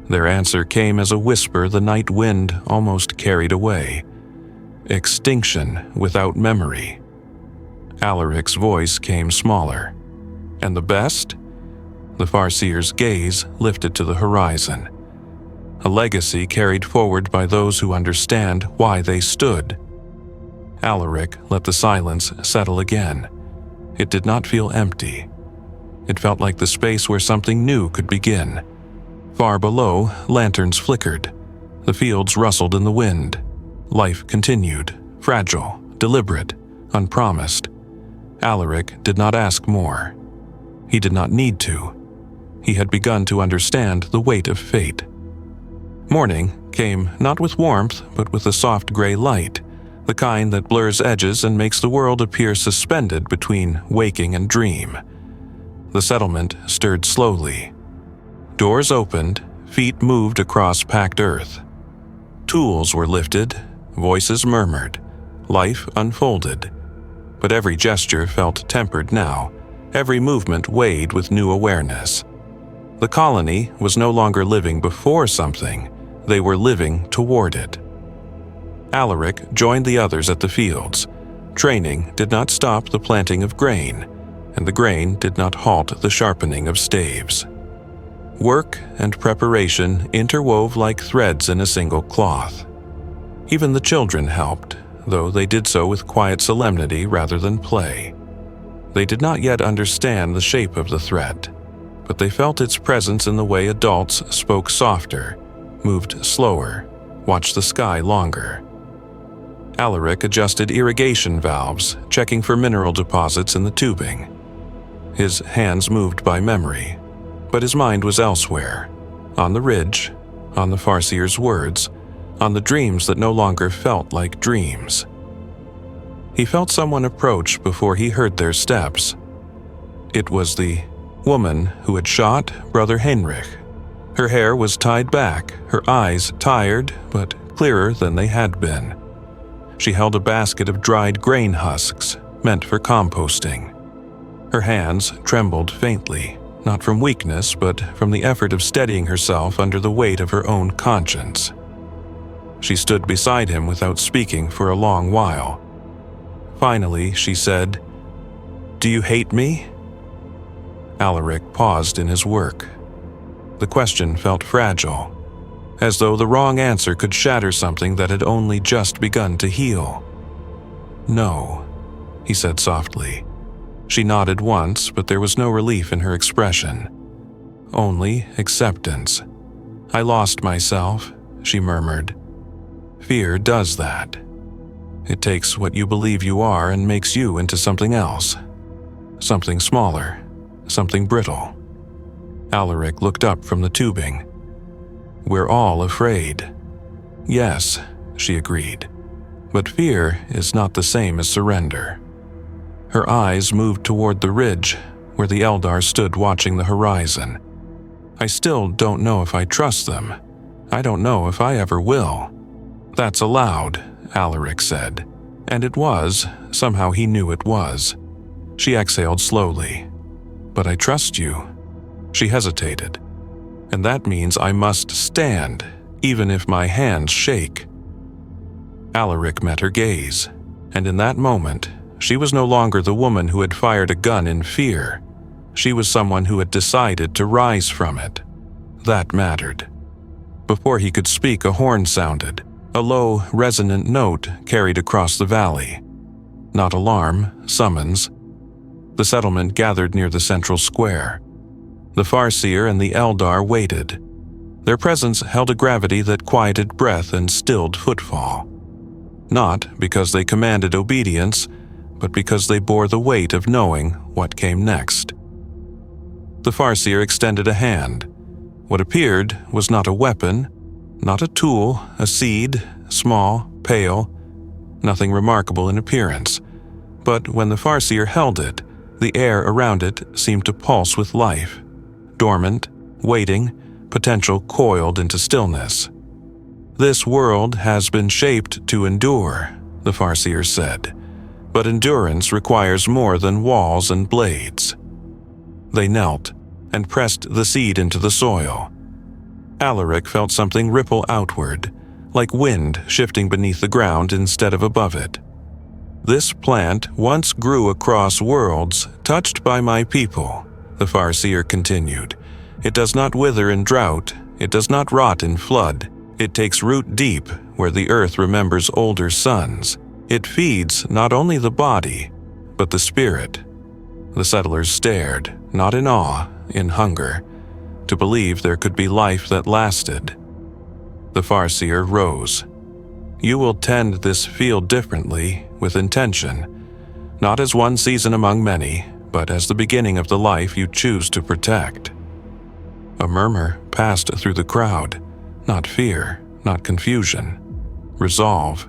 Their answer came as a whisper the night wind almost carried away. Extinction without memory. Alaric's voice came smaller. "And the best?" The Farseer's gaze lifted to the horizon. A legacy carried forward by those who understand why they stood. Alaric let the silence settle again. It did not feel empty. It felt like the space where something new could begin. Far below, lanterns flickered. The fields rustled in the wind. Life continued, fragile, deliberate, unpromised. Alaric did not ask more. He did not need to. He had begun to understand the weight of fate. Morning came not with warmth, but with a soft gray light, the kind that blurs edges and makes the world appear suspended between waking and dream. The settlement stirred slowly. Doors opened, feet moved across packed earth. Tools were lifted, voices murmured, life unfolded. But every gesture felt tempered now, every movement weighed with new awareness. The colony was no longer living before something, they were living toward it. Alaric joined the others at the fields. Training did not stop the planting of grain, and the grain did not halt the sharpening of staves. Work and preparation interwove like threads in a single cloth. Even the children helped, though they did so with quiet solemnity rather than play. They did not yet understand the shape of the threat, but they felt its presence in the way adults spoke softer, moved slower, watched the sky longer. Alaric adjusted irrigation valves, checking for mineral deposits in the tubing. His hands moved by memory, but his mind was elsewhere, on the ridge, on the Farseer's words, on the dreams that no longer felt like dreams. He felt someone approach before he heard their steps. It was the woman who had shot Brother Heinrich. Her hair was tied back, her eyes tired but clearer than they had been. She held a basket of dried grain husks, meant for composting. Her hands trembled faintly, not from weakness but from the effort of steadying herself under the weight of her own conscience. She stood beside him without speaking for a long while. Finally, she said, "Do you hate me?" Alaric paused in his work. The question felt fragile, as though the wrong answer could shatter something that had only just begun to heal. "No," he said softly. She nodded once, but there was no relief in her expression. Only acceptance. "I lost myself," she murmured. "Fear does that. It takes what you believe you are and makes you into something else. Something smaller, something brittle." Alaric looked up from the tubing. "We're all afraid." "Yes," she agreed. "But fear is not the same as surrender." Her eyes moved toward the ridge, where the Eldar stood watching the horizon. "I still don't know if I trust them. I don't know if I ever will." "That's allowed," Alaric said. And it was, somehow he knew it was. She exhaled slowly. "But I trust you." She hesitated. "And that means I must stand, even if my hands shake." Alaric met her gaze, and in that moment, she was no longer the woman who had fired a gun in fear. She was someone who had decided to rise from it. That mattered. Before he could speak, a horn sounded, a low, resonant note carried across the valley. Not alarm, summons. The settlement gathered near the central square. The Farseer and the Eldar waited. Their presence held a gravity that quieted breath and stilled footfall. Not because they commanded obedience, but because they bore the weight of knowing what came next. The Farseer extended a hand. What appeared was not a weapon, not a tool, a seed, small, pale, nothing remarkable in appearance. But when the Farseer held it, the air around it seemed to pulse with life. Dormant, waiting, potential coiled into stillness. "This world has been shaped to endure," the Farseer said, "but endurance requires more than walls and blades." They knelt and pressed the seed into the soil. Alaric felt something ripple outward, like wind shifting beneath the ground instead of above it. "This plant once grew across worlds, touched by my people," the Farseer continued. "It does not wither in drought, it does not rot in flood. It takes root deep where the earth remembers older suns. It feeds not only the body, but the spirit." The settlers stared, not in awe, in hunger, to believe there could be life that lasted. The Farseer rose. "You will tend this field differently, with intention, not as one season among many, but as the beginning of the life you choose to protect." A murmur passed through the crowd, not fear, not confusion, resolve.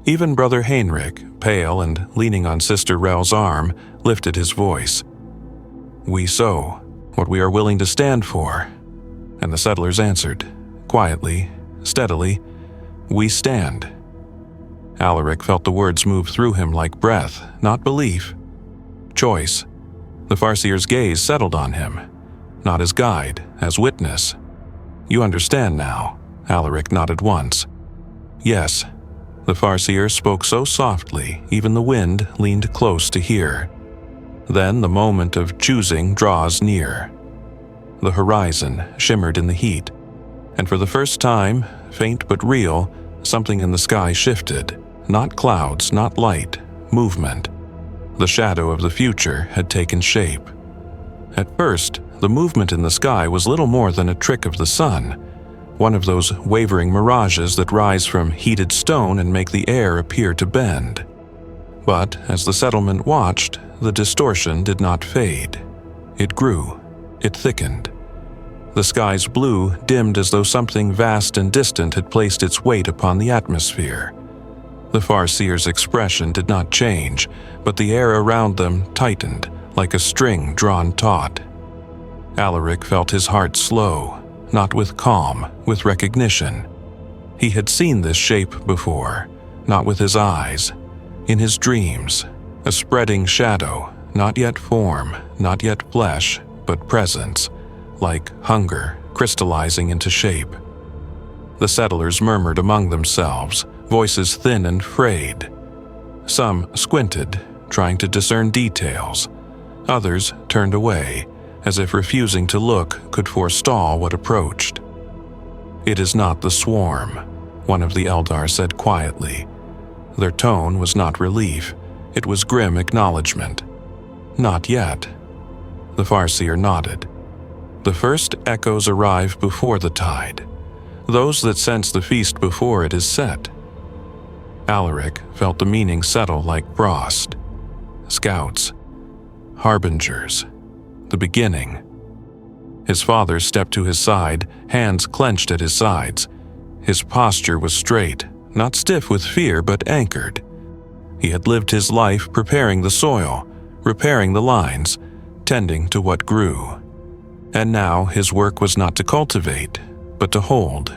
Even Brother Heinrich, pale and leaning on Sister Rel's arm, lifted his voice. "We sow what we are willing to stand for," and the settlers answered, quietly, steadily, "We stand." Alaric felt the words move through him like breath, not belief. Choice. The Farseer's gaze settled on him, not as guide, as witness. "You understand now," Alaric nodded once. "Yes." The Farseer spoke so softly, even the wind leaned close to hear. Then the moment of choosing draws near. The horizon shimmered in the heat, and for the first time, faint but real, something in the sky shifted. Not clouds, not light, movement. The shadow of the future had taken shape. At first, the movement in the sky was little more than a trick of the sun, one of those wavering mirages that rise from heated stone and make the air appear to bend. But as the settlement watched, the distortion did not fade. It grew. It thickened. The sky's blue dimmed as though something vast and distant had placed its weight upon the atmosphere. The Farseer's expression did not change, but the air around them tightened, like a string drawn taut. Alaric felt his heart slow, not with calm, with recognition. He had seen this shape before, not with his eyes, in his dreams, a spreading shadow, not yet form, not yet flesh, but presence, like hunger crystallizing into shape. The settlers murmured among themselves, voices thin and frayed. Some squinted, trying to discern details. Others turned away, as if refusing to look could forestall what approached. "It is not the swarm," one of the Eldar said quietly. Their tone was not relief, it was grim acknowledgement. "Not yet." The Farseer nodded. "The first echoes arrive before the tide, those that sense the feast before it is set." Alaric felt the meaning settle like frost. Scouts, harbingers, the beginning. His father stepped to his side, hands clenched at his sides. His posture was straight, not stiff with fear, but anchored. He had lived his life preparing the soil, repairing the lines, tending to what grew. And now his work was not to cultivate, but to hold.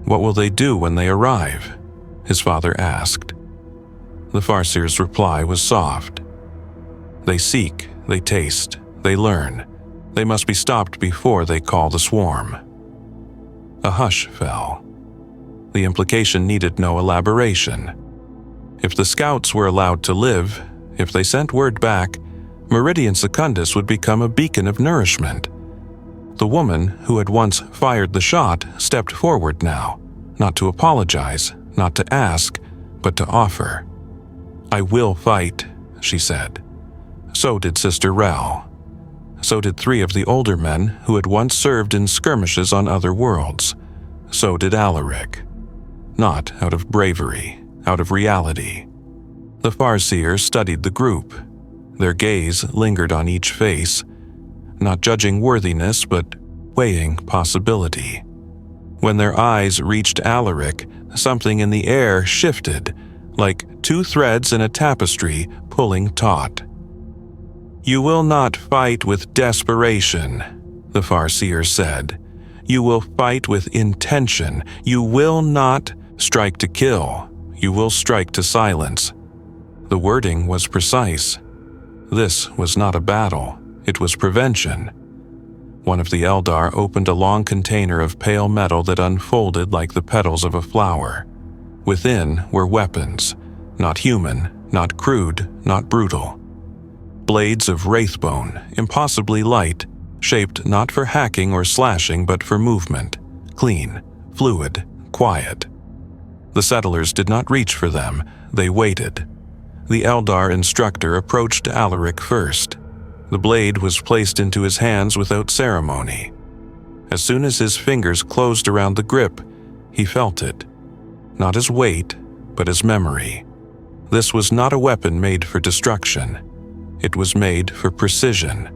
"What will they do when they arrive?" his father asked. The Farseer's reply was soft. "They seek, they taste, they learn. They must be stopped before they call the swarm." A hush fell. The implication needed no elaboration. If the scouts were allowed to live, if they sent word back, Meridian Secundus would become a beacon of nourishment. The woman who had once fired the shot stepped forward now, not to apologize, not to ask, but to offer. "I will fight," she said. So did Sister Rel. So did 3 of the older men who had once served in skirmishes on other worlds. So did Alaric. Not out of bravery, out of reality. The Farseer studied the group. Their gaze lingered on each face, not judging worthiness but weighing possibility. When their eyes reached Alaric, something in the air shifted, like 2 threads in a tapestry pulling taut. "You will not fight with desperation," the Farseer said. "You will fight with intention. You will not strike to kill. You will strike to silence." The wording was precise. This was not a battle. It was prevention. One of the Eldar opened a long container of pale metal that unfolded like the petals of a flower. Within were weapons, not human, not crude, not brutal. Blades of wraithbone, impossibly light, shaped not for hacking or slashing but for movement, clean, fluid, quiet. The settlers did not reach for them, they waited. The Eldar instructor approached Alaric first. The blade was placed into his hands without ceremony. As soon as his fingers closed around the grip, he felt it. Not as weight, but as memory. This was not a weapon made for destruction. It was made for precision.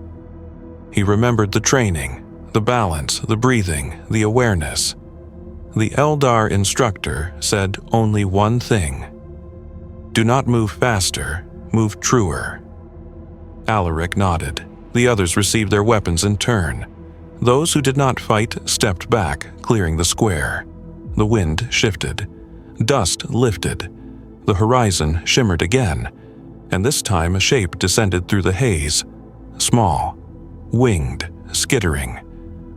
He remembered the training, the balance, the breathing, the awareness. The Eldar instructor said only one thing. "Do not move faster, move truer." Alaric nodded. The others received their weapons in turn. Those who did not fight stepped back, clearing the square. The wind shifted. Dust lifted. The horizon shimmered again, and this time a shape descended through the haze. Small, winged, skittering.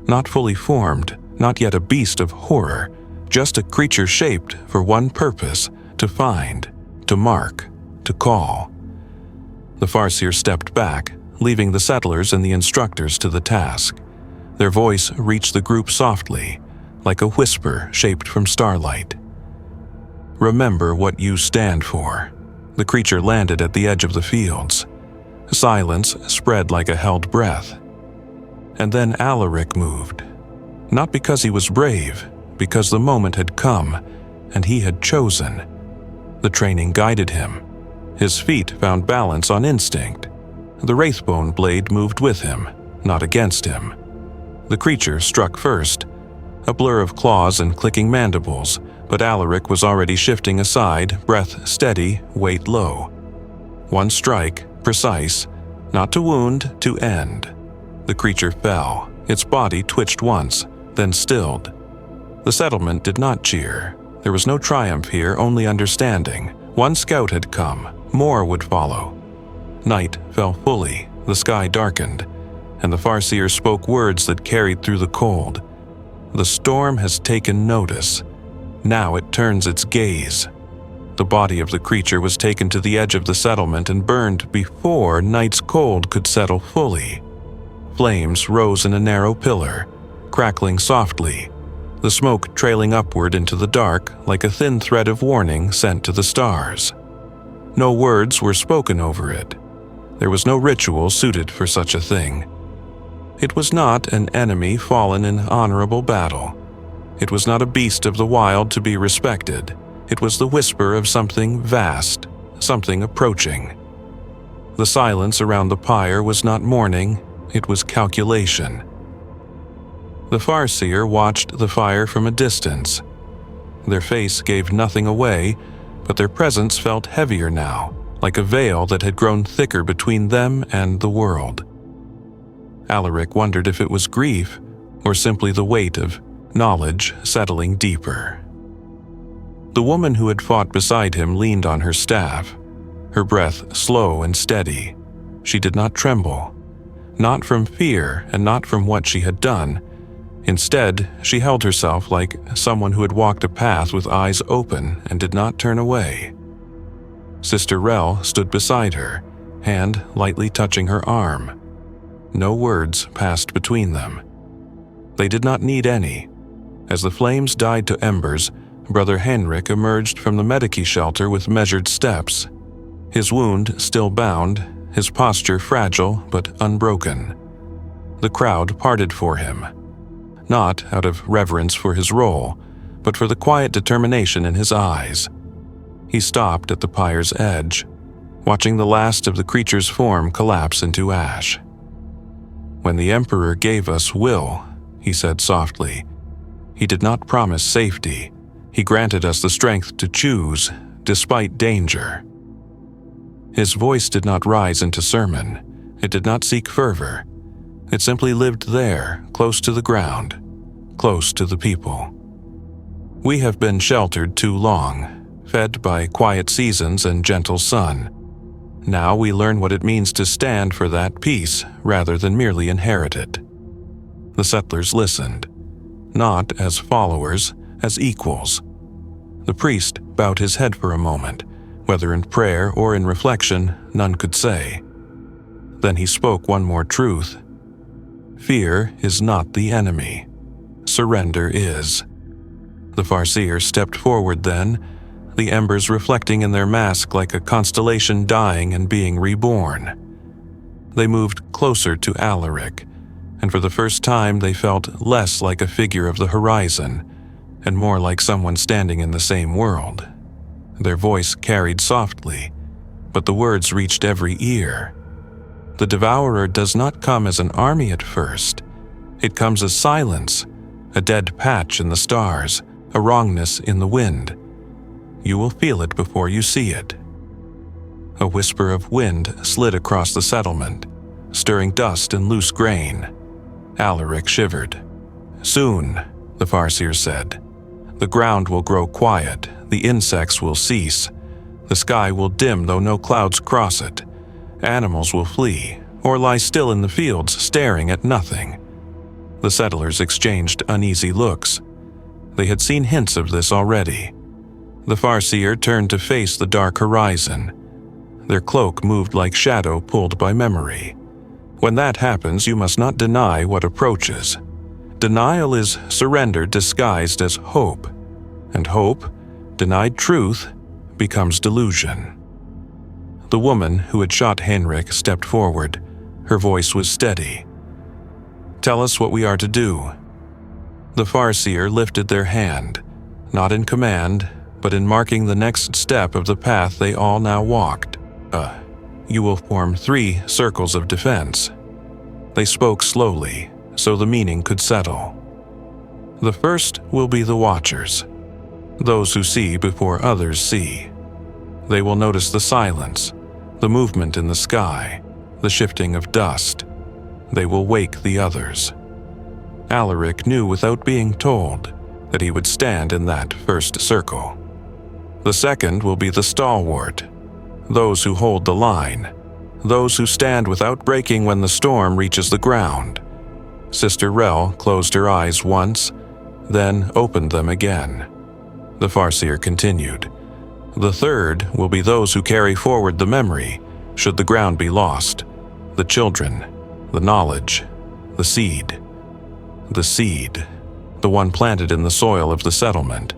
Not fully formed, not yet a beast of horror, just a creature shaped for one purpose, to find, to mark, to call. The Farseer stepped back, leaving the settlers and the instructors to the task. Their voice reached the group softly, like a whisper shaped from starlight. "Remember what you stand for." The creature landed at the edge of the fields. Silence spread like a held breath. And then Alaric moved. Not because he was brave, because the moment had come, and he had chosen. The training guided him. His feet found balance on instinct. The wraithbone blade moved with him, not against him. The creature struck first, a blur of claws and clicking mandibles, but Alaric was already shifting aside, breath steady, weight low. One strike, precise, not to wound, to end. The creature fell. Its body twitched once, then stilled. The settlement did not cheer. There was no triumph here, only understanding. One scout had come. More would follow. Night fell fully, the sky darkened, and the Farseer spoke words that carried through the cold. The storm has taken notice. Now it turns its gaze. The body of the creature was taken to the edge of the settlement and burned before night's cold could settle fully. Flames rose in a narrow pillar, crackling softly, the smoke trailing upward into the dark like a thin thread of warning sent to the stars. No words were spoken over it. There was no ritual suited for such a thing. It was not an enemy fallen in honorable battle. It was not a beast of the wild to be respected. It was the whisper of something vast, something approaching. The silence around the pyre was not mourning, it was calculation. The Farseer watched the fire from a distance. Their face gave nothing away, but their presence felt heavier now, like a veil that had grown thicker between them and the world. Alaric wondered if it was grief, or simply the weight of knowledge settling deeper. The woman who had fought beside him leaned on her staff, her breath slow and steady. She did not tremble, not from fear and not from what she had done. Instead, she held herself like someone who had walked a path with eyes open and did not turn away. Sister Rel stood beside her, hand lightly touching her arm. No words passed between them. They did not need any. As the flames died to embers, Brother Henrik emerged from the Medici shelter with measured steps. His wound still bound, his posture fragile but unbroken. The crowd parted for him, not out of reverence for his role, but for the quiet determination in his eyes. He stopped at the pyre's edge, watching the last of the creature's form collapse into ash. "When the Emperor gave us will," he said softly, "he did not promise safety. He granted us the strength to choose, despite danger." His voice did not rise into sermon. It did not seek fervor. It simply lived there, close to the ground, close to the people. We have been sheltered too long, fed by quiet seasons and gentle sun. Now we learn what it means to stand for that peace rather than merely inherit it. The settlers listened, not as followers, as equals. The priest bowed his head for a moment, whether in prayer or in reflection, none could say. Then he spoke one more truth. Fear is not the enemy. Surrender is. The Farseer stepped forward then, the embers reflecting in their mask like a constellation dying and being reborn. They moved closer to Alaric, and for the first time they felt less like a figure of the horizon, and more like someone standing in the same world. Their voice carried softly, but the words reached every ear. The Devourer does not come as an army at first. It comes as silence, a dead patch in the stars, a wrongness in the wind. You will feel it before you see it. A whisper of wind slid across the settlement, stirring dust and loose grain. Alaric shivered. "Soon," the Farseer said, "the ground will grow quiet, the insects will cease, the sky will dim though no clouds cross it, animals will flee, or lie still in the fields staring at nothing." The settlers exchanged uneasy looks. They had seen hints of this already. The Farseer turned to face the dark horizon. Their cloak moved like shadow pulled by memory. When that happens, you must not deny what approaches. Denial is surrender disguised as hope, and hope, denied truth, becomes delusion. The woman who had shot Henrik stepped forward. Her voice was steady. "Tell us what we are to do." The Farseer lifted their hand, not in command, but in marking the next step of the path they all now walked. You will form 3 circles of defense." They spoke slowly, so the meaning could settle. "The first will be the Watchers, those who see before others see. They will notice the silence, the movement in the sky, the shifting of dust. They will wake the others." Alaric knew without being told that he would stand in that first circle. "The second will be the stalwart, those who hold the line, those who stand without breaking when the storm reaches the ground." Sister Rel closed her eyes once, then opened them again. The Farseer continued. "The third will be those who carry forward the memory, should the ground be lost, the children, the knowledge, the seed. The seed, the one planted in the soil of the settlement,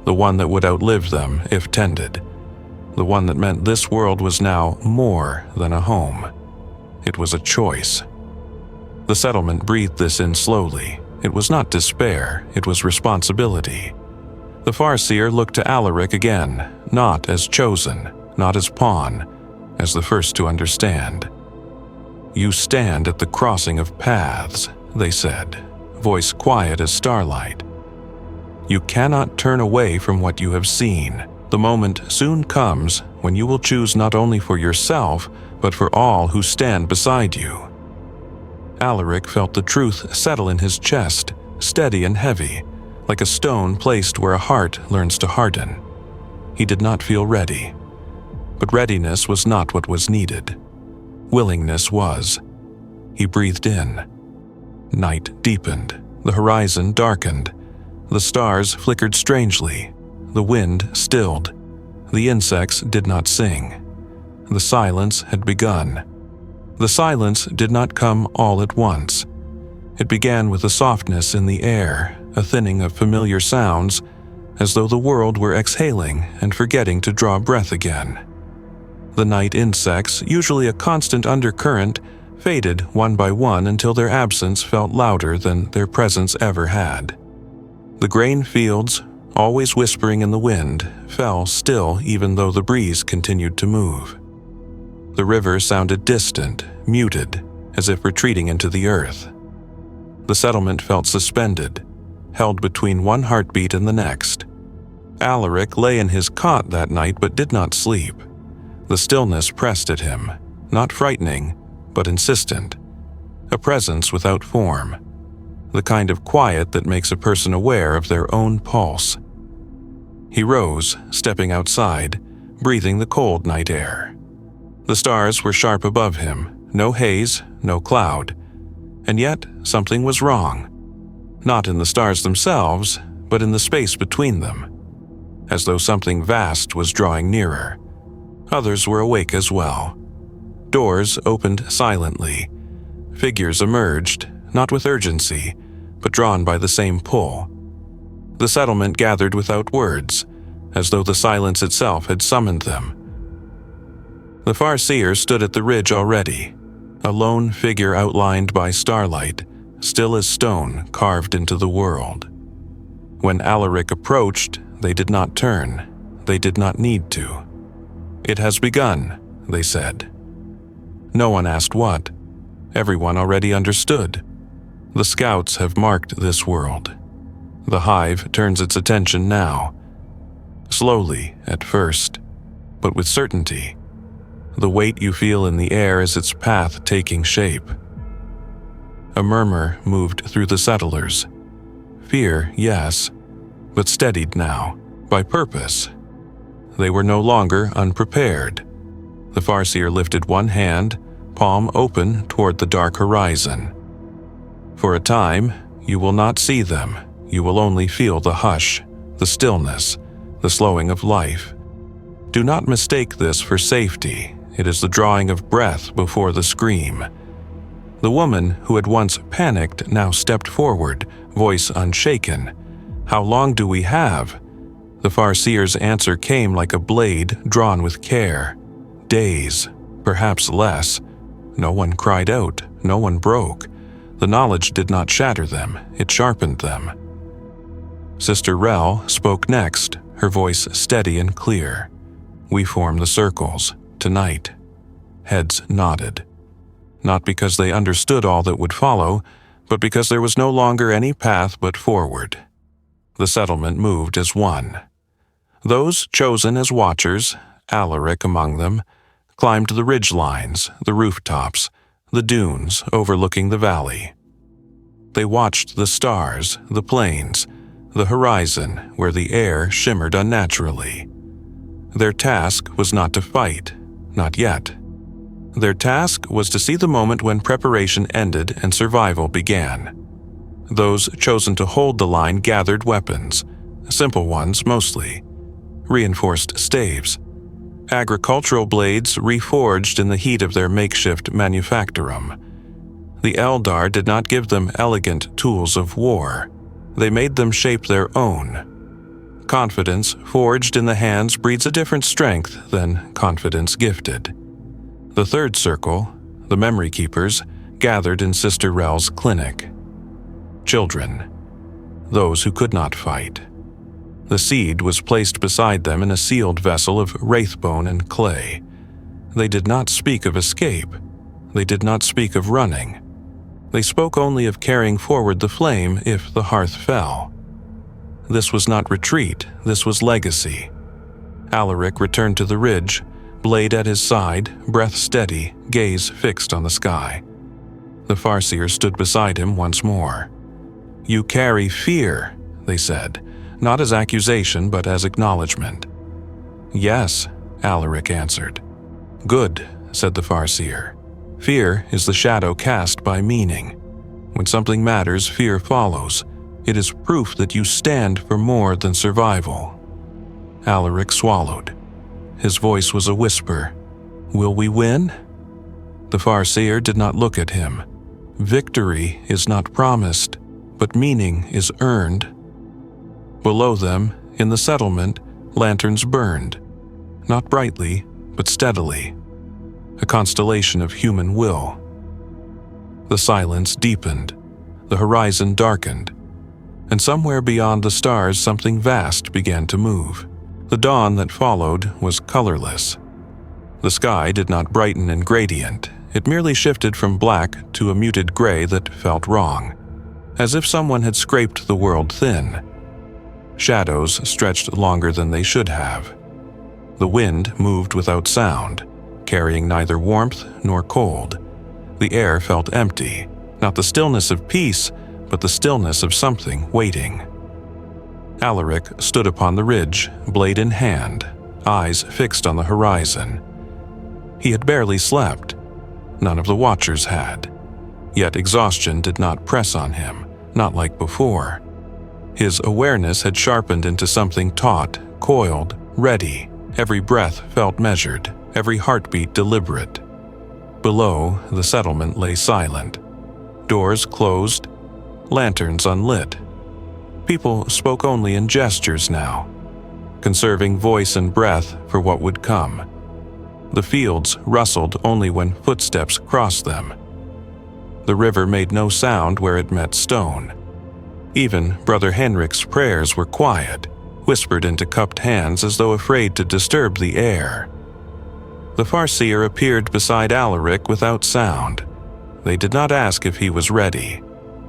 the one that would outlive them if tended, the one that meant this world was now more than a home. It was a choice." The settlement breathed this in slowly. It was not despair, it was responsibility. The Farseer looked to Alaric again, not as chosen, not as pawn, as the first to understand. "You stand at the crossing of paths," they said, voice quiet as starlight. "You cannot turn away from what you have seen. The moment soon comes when you will choose not only for yourself, but for all who stand beside you." Alaric felt the truth settle in his chest, steady and heavy, like a stone placed where a heart learns to harden. He did not feel ready. But readiness was not what was needed. Willingness was. He breathed in. Night deepened. The horizon darkened. The stars flickered strangely. The wind stilled. The insects did not sing. The silence had begun. The silence did not come all at once. It began with a softness in the air, a thinning of familiar sounds, as though the world were exhaling and forgetting to draw breath again. The night insects, usually a constant undercurrent, faded one by one until their absence felt louder than their presence ever had. The grain fields, always whispering in the wind, fell still even though the breeze continued to move. The river sounded distant, muted, as if retreating into the earth. The settlement felt suspended, held between one heartbeat and the next. Alaric lay in his cot that night but did not sleep. The stillness pressed at him, not frightening, but insistent. A presence without form. The kind of quiet that makes a person aware of their own pulse. He rose, stepping outside, breathing the cold night air. The stars were sharp above him, no haze, no cloud. And yet, something was wrong. Not in the stars themselves, but in the space between them. As though something vast was drawing nearer. Others were awake as well. Doors opened silently. Figures emerged, not with urgency, but drawn by the same pull. The settlement gathered without words, as though the silence itself had summoned them. The Farseer stood at the ridge already, a lone figure outlined by starlight, still as stone carved into the world. When Alaric approached, they did not turn. They did not need to. "It has begun," they said. No one asked what. Everyone already understood. The scouts have marked this world. The Hive turns its attention now. Slowly, at first, but with certainty. The weight you feel in the air is its path taking shape. A murmur moved through the settlers. Fear, yes, but steadied now, by purpose. They were no longer unprepared. The Farseer lifted one hand, palm open toward the dark horizon. For a time, you will not see them. You will only feel the hush, the stillness, the slowing of life. Do not mistake this for safety. It is the drawing of breath before the scream. The woman who had once panicked now stepped forward, voice unshaken. "How long do we have?" The Farseer's answer came like a blade drawn with care. Days, perhaps less. No one cried out, no one broke. The knowledge did not shatter them, it sharpened them. Sister Rel spoke next, her voice steady and clear. "We form the circles, tonight." Heads nodded. Not because they understood all that would follow, but because there was no longer any path but forward. The settlement moved as one. Those chosen as watchers, Alaric among them, climbed the ridge lines, the rooftops, the dunes overlooking the valley. They watched the stars, the plains, the horizon where the air shimmered unnaturally. Their task was not to fight, not yet. Their task was to see the moment when preparation ended and survival began. Those chosen to hold the line gathered weapons, simple ones mostly, reinforced staves, agricultural blades reforged in the heat of their makeshift manufactorum. The Eldar did not give them elegant tools of war. They made them shape their own. Confidence forged in the hands breeds a different strength than confidence gifted. The third circle, the memory keepers, gathered in Sister Rel's clinic. Children, those who could not fight. The seed was placed beside them in a sealed vessel of wraithbone and clay. They did not speak of escape. They did not speak of running. They spoke only of carrying forward the flame if the hearth fell. This was not retreat, this was legacy. Alaric returned to the ridge, blade at his side, breath steady, gaze fixed on the sky. The Farseer stood beside him once more. "You carry fear," they said, not as accusation but as acknowledgement. "Yes," Alaric answered. "Good," said the Farseer. "Fear is the shadow cast by meaning. When something matters, fear follows. It is proof that you stand for more than survival. Alaric swallowed. His voice was a whisper. Will we win? The Farseer did not look at him. Victory is not promised, but meaning is earned. Below them, in the settlement, lanterns burned, not brightly, but steadily, a constellation of human will. The silence deepened, the horizon darkened, and somewhere beyond the stars something vast began to move. The dawn that followed was colorless. The sky did not brighten in gradient, it merely shifted from black to a muted gray that felt wrong, as if someone had scraped the world thin. Shadows stretched longer than they should have. The wind moved without sound, carrying neither warmth nor cold. The air felt empty, not the stillness of peace, but the stillness of something waiting. Alaric stood upon the ridge, blade in hand, eyes fixed on the horizon. He had barely slept. None of the Watchers had. Yet exhaustion did not press on him, not like before. His awareness had sharpened into something taut, coiled, ready. Every breath felt measured, every heartbeat deliberate. Below, the settlement lay silent. Doors closed, lanterns unlit. People spoke only in gestures now, conserving voice and breath for what would come. The fields rustled only when footsteps crossed them. The river made no sound where it met stone. Even Brother Henrik's prayers were quiet, whispered into cupped hands as though afraid to disturb the air. The Farseer appeared beside Alaric without sound. They did not ask if he was ready.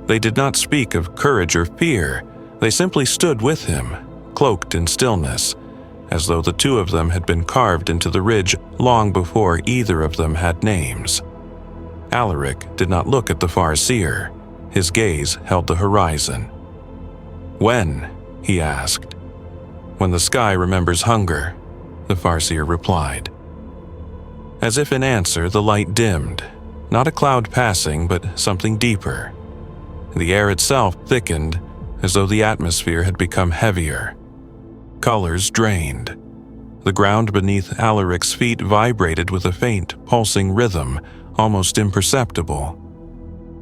They did not speak of courage or fear. They simply stood with him, cloaked in stillness, as though the two of them had been carved into the ridge long before either of them had names. Alaric did not look at the Farseer. His gaze held the horizon. "When?" he asked. "When the sky remembers hunger," the Farseer replied. As if in answer, the light dimmed. Not a cloud passing, but something deeper. The air itself thickened, as though the atmosphere had become heavier. Colors drained. The ground beneath Alaric's feet vibrated with a faint, pulsing rhythm, almost imperceptible.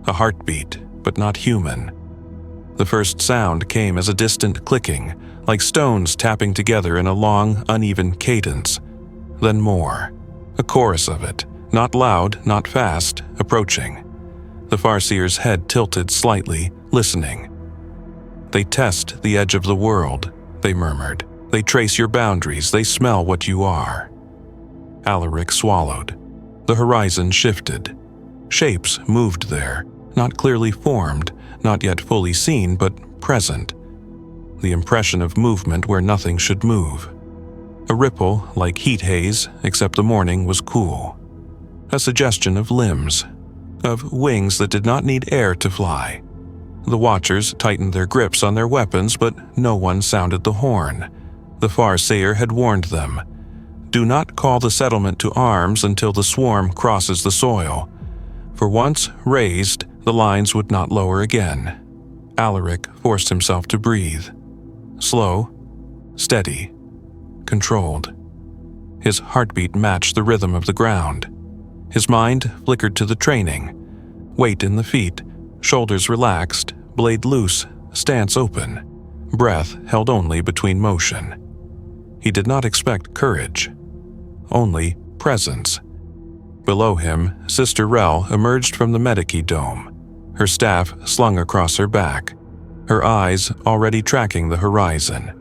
A heartbeat, but not human. The first sound came as a distant clicking, like stones tapping together in a long, uneven cadence. Then more. A chorus of it, not loud, not fast, approaching. The Farseer's head tilted slightly, listening. "They test the edge of the world," they murmured. "They trace your boundaries, they smell what you are." Alaric swallowed. The horizon shifted. Shapes moved there, not clearly formed, not yet fully seen, but present. The impression of movement where nothing should move. A ripple like heat haze, except the morning was cool. A suggestion of limbs, of wings that did not need air to fly. The Watchers tightened their grips on their weapons, but no one sounded the horn. The Farseer had warned them. Do not call the settlement to arms until the swarm crosses the soil. For once raised, the lines would not lower again. Alaric forced himself to breathe. Slow, steady, controlled. His heartbeat matched the rhythm of the ground. His mind flickered to the training. Weight in the feet, shoulders relaxed, blade loose, stance open. Breath held only between motion. He did not expect courage, only presence. Below him, Sister Rel emerged from the Medici dome, her staff slung across her back, her eyes already tracking the horizon.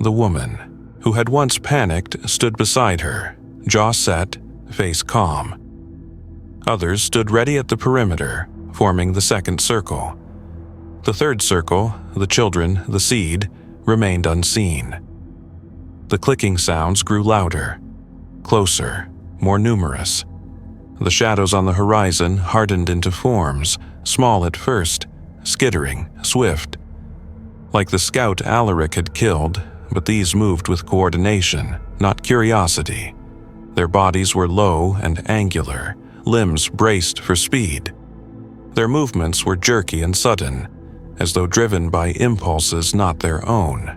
The woman, who had once panicked, stood beside her, jaw set, face calm. Others stood ready at the perimeter, forming the second circle. The third circle, the children, the seed, remained unseen. The clicking sounds grew louder, closer, more numerous. The shadows on the horizon hardened into forms, small at first, skittering, swift. Like the scout Alaric had killed, but these moved with coordination, not curiosity. Their bodies were low and angular, limbs braced for speed. Their movements were jerky and sudden, as though driven by impulses not their own.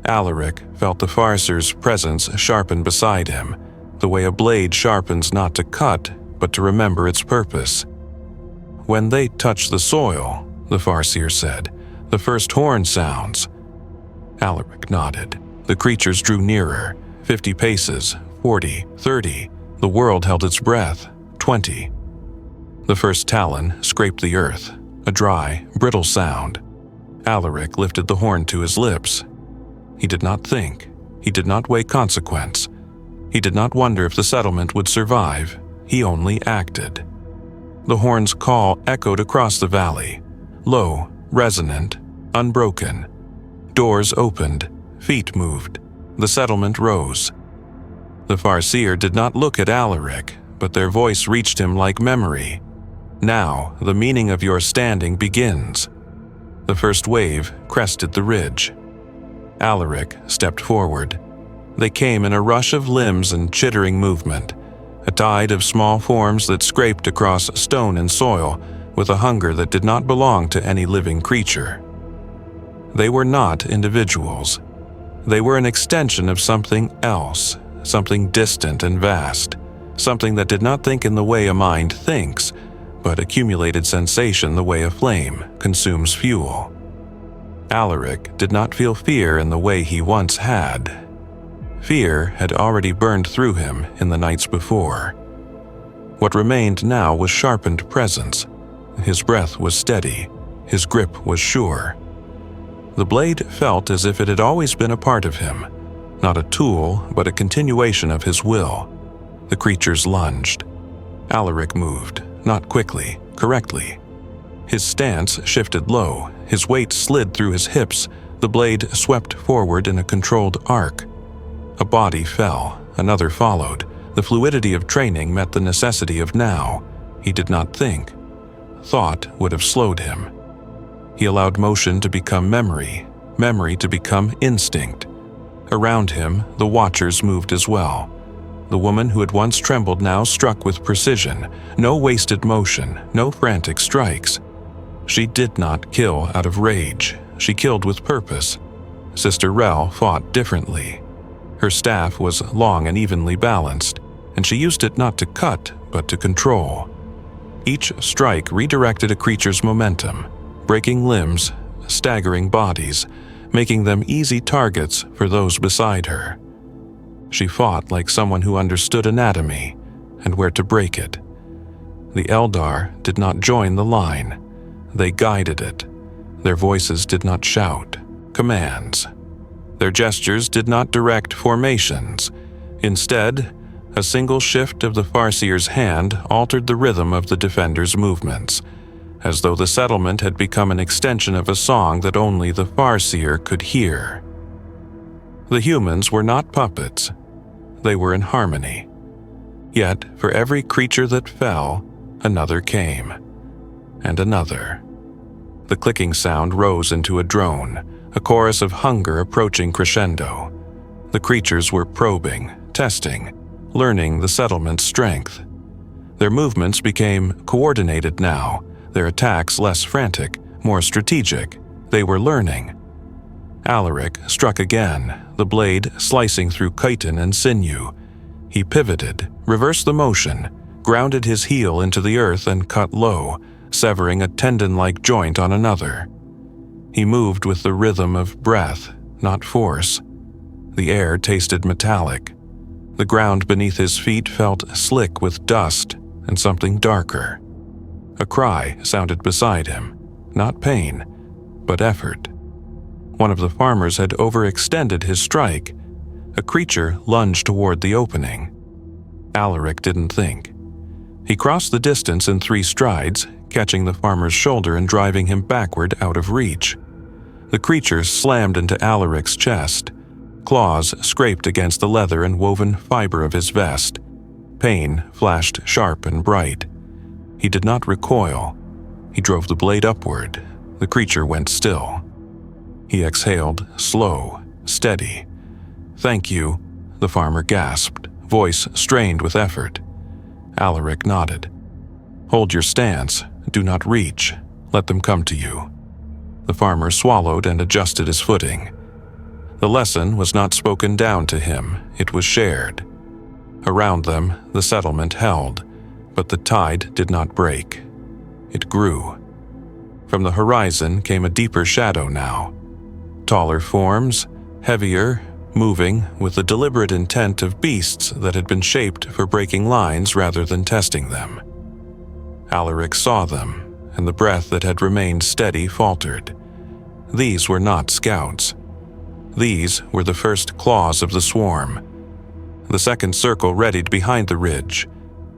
Alaric felt the Farseer's presence sharpen beside him, the way a blade sharpens not to cut, but to remember its purpose. "When they touch the soil," the Farseer said, "the first horn sounds." Alaric nodded. The creatures drew nearer, 50 paces, 40, 30. The world held its breath, 20. The first talon scraped the earth, a dry, brittle sound. Alaric lifted the horn to his lips. He did not think. He did not weigh consequence. He did not wonder if the settlement would survive. He only acted. The horn's call echoed across the valley, low, resonant, unbroken. Doors opened, feet moved. The settlement rose. The Farseer did not look at Alaric, but their voice reached him like memory. "Now, the meaning of your standing begins." The first wave crested the ridge. Alaric stepped forward. They came in a rush of limbs and chittering movement, a tide of small forms that scraped across stone and soil with a hunger that did not belong to any living creature. They were not individuals. They were an extension of something else, something distant and vast, something that did not think in the way a mind thinks, but accumulated sensation the way a flame consumes fuel. Alaric did not feel fear in the way he once had. Fear had already burned through him in the nights before. What remained now was sharpened presence. His breath was steady. His grip was sure. The blade felt as if it had always been a part of him, not a tool, but a continuation of his will. The creatures lunged. Alaric moved, not quickly, correctly. His stance shifted low, his weight slid through his hips, the blade swept forward in a controlled arc. A body fell, another followed. The fluidity of training met the necessity of now. He did not think. Thought would have slowed him. He allowed motion to become memory, memory to become instinct. Around him, the watchers moved as well. The woman who had once trembled now struck with precision. No wasted motion, no frantic strikes. She did not kill out of rage. She killed with purpose. Sister Rel fought differently. Her staff was long and evenly balanced, and she used it not to cut, but to control. Each strike redirected a creature's momentum, breaking limbs, staggering bodies, making them easy targets for those beside her. She fought like someone who understood anatomy and where to break it. The Eldar did not join the line. They guided it. Their voices did not shout commands. Their gestures did not direct formations. Instead, a single shift of the Farseer's hand altered the rhythm of the defenders' movements, as though the settlement had become an extension of a song that only the Farseer could hear. The humans were not puppets. They were in harmony. Yet, for every creature that fell, another came. And another. The clicking sound rose into a drone, a chorus of hunger approaching crescendo. The creatures were probing, testing, learning the settlement's strength. Their movements became coordinated now, their attacks less frantic, more strategic. They were learning. Alaric struck again, the blade slicing through chitin and sinew. He pivoted, reversed the motion, grounded his heel into the earth and cut low, severing a tendon-like joint on another. He moved with the rhythm of breath, not force. The air tasted metallic. The ground beneath his feet felt slick with dust and something darker. A cry sounded beside him, not pain, but effort. One of the farmers had overextended his strike. A creature lunged toward the opening. Alaric didn't think. He crossed the distance in 3 strides, catching the farmer's shoulder and driving him backward out of reach. The creature slammed into Alaric's chest. Claws scraped against the leather and woven fiber of his vest. Pain flashed sharp and bright. He did not recoil. He drove the blade upward. The creature went still. He exhaled, slow, steady. "Thank you," the farmer gasped, voice strained with effort. Alaric nodded. "Hold your stance," Do not reach. Let them come to you." The farmer swallowed and adjusted his footing. The lesson was not spoken down to him, it was shared. Around them, the settlement held, but the tide did not break. It grew. From the horizon came a deeper shadow now. Taller forms, heavier, moving with the deliberate intent of beasts that had been shaped for breaking lines rather than testing them. Alaric saw them, and the breath that had remained steady faltered. These were not scouts. These were the first claws of the swarm. The second circle readied behind the ridge.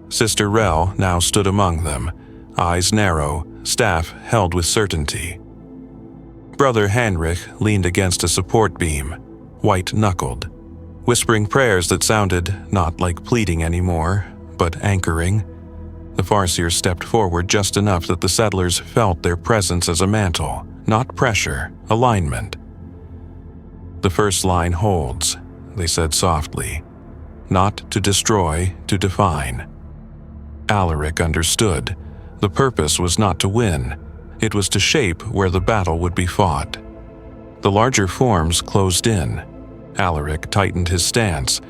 Sister Rel now stood among them, eyes narrow, staff held with certainty. Brother Heinrich leaned against a support beam, white-knuckled, whispering prayers that sounded not like pleading anymore, but anchoring. The Farseer stepped forward just enough that the settlers felt their presence as a mantle, not pressure, alignment. "The first line holds," they said softly. "Not to destroy, to define." Alaric understood. The purpose was not to win. It was to shape where the battle would be fought. The larger forms closed in. Alaric tightened his stance.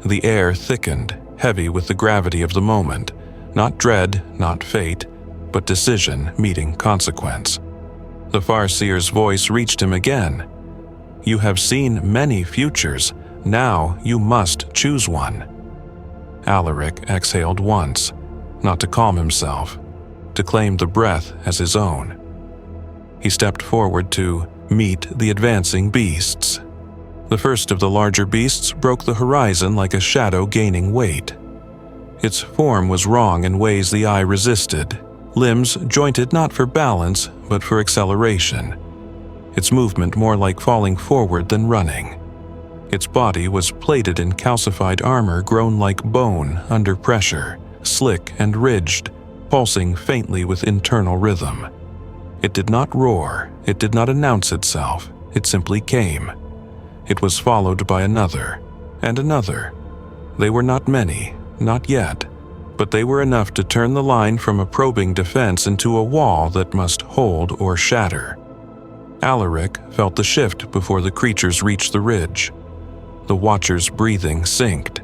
The air thickened, heavy with the gravity of the moment. Not dread, not fate, but decision meeting consequence. The Farseer's voice reached him again. "You have seen many futures. Now you must choose one." Alaric exhaled once, not to calm himself, to claim the breath as his own. He stepped forward to meet the advancing beasts. The first of the larger beasts broke the horizon like a shadow gaining weight. Its form was wrong in ways the eye resisted, limbs jointed not for balance but for acceleration. Its movement more like falling forward than running. Its body was plated in calcified armor grown like bone under pressure, slick and ridged, pulsing faintly with internal rhythm. It did not roar, it did not announce itself, it simply came. It was followed by another, and another. They were not many, not yet, but they were enough to turn the line from a probing defense into a wall that must hold or shatter. Alaric felt the shift before the creatures reached the ridge. The Watcher's breathing synced,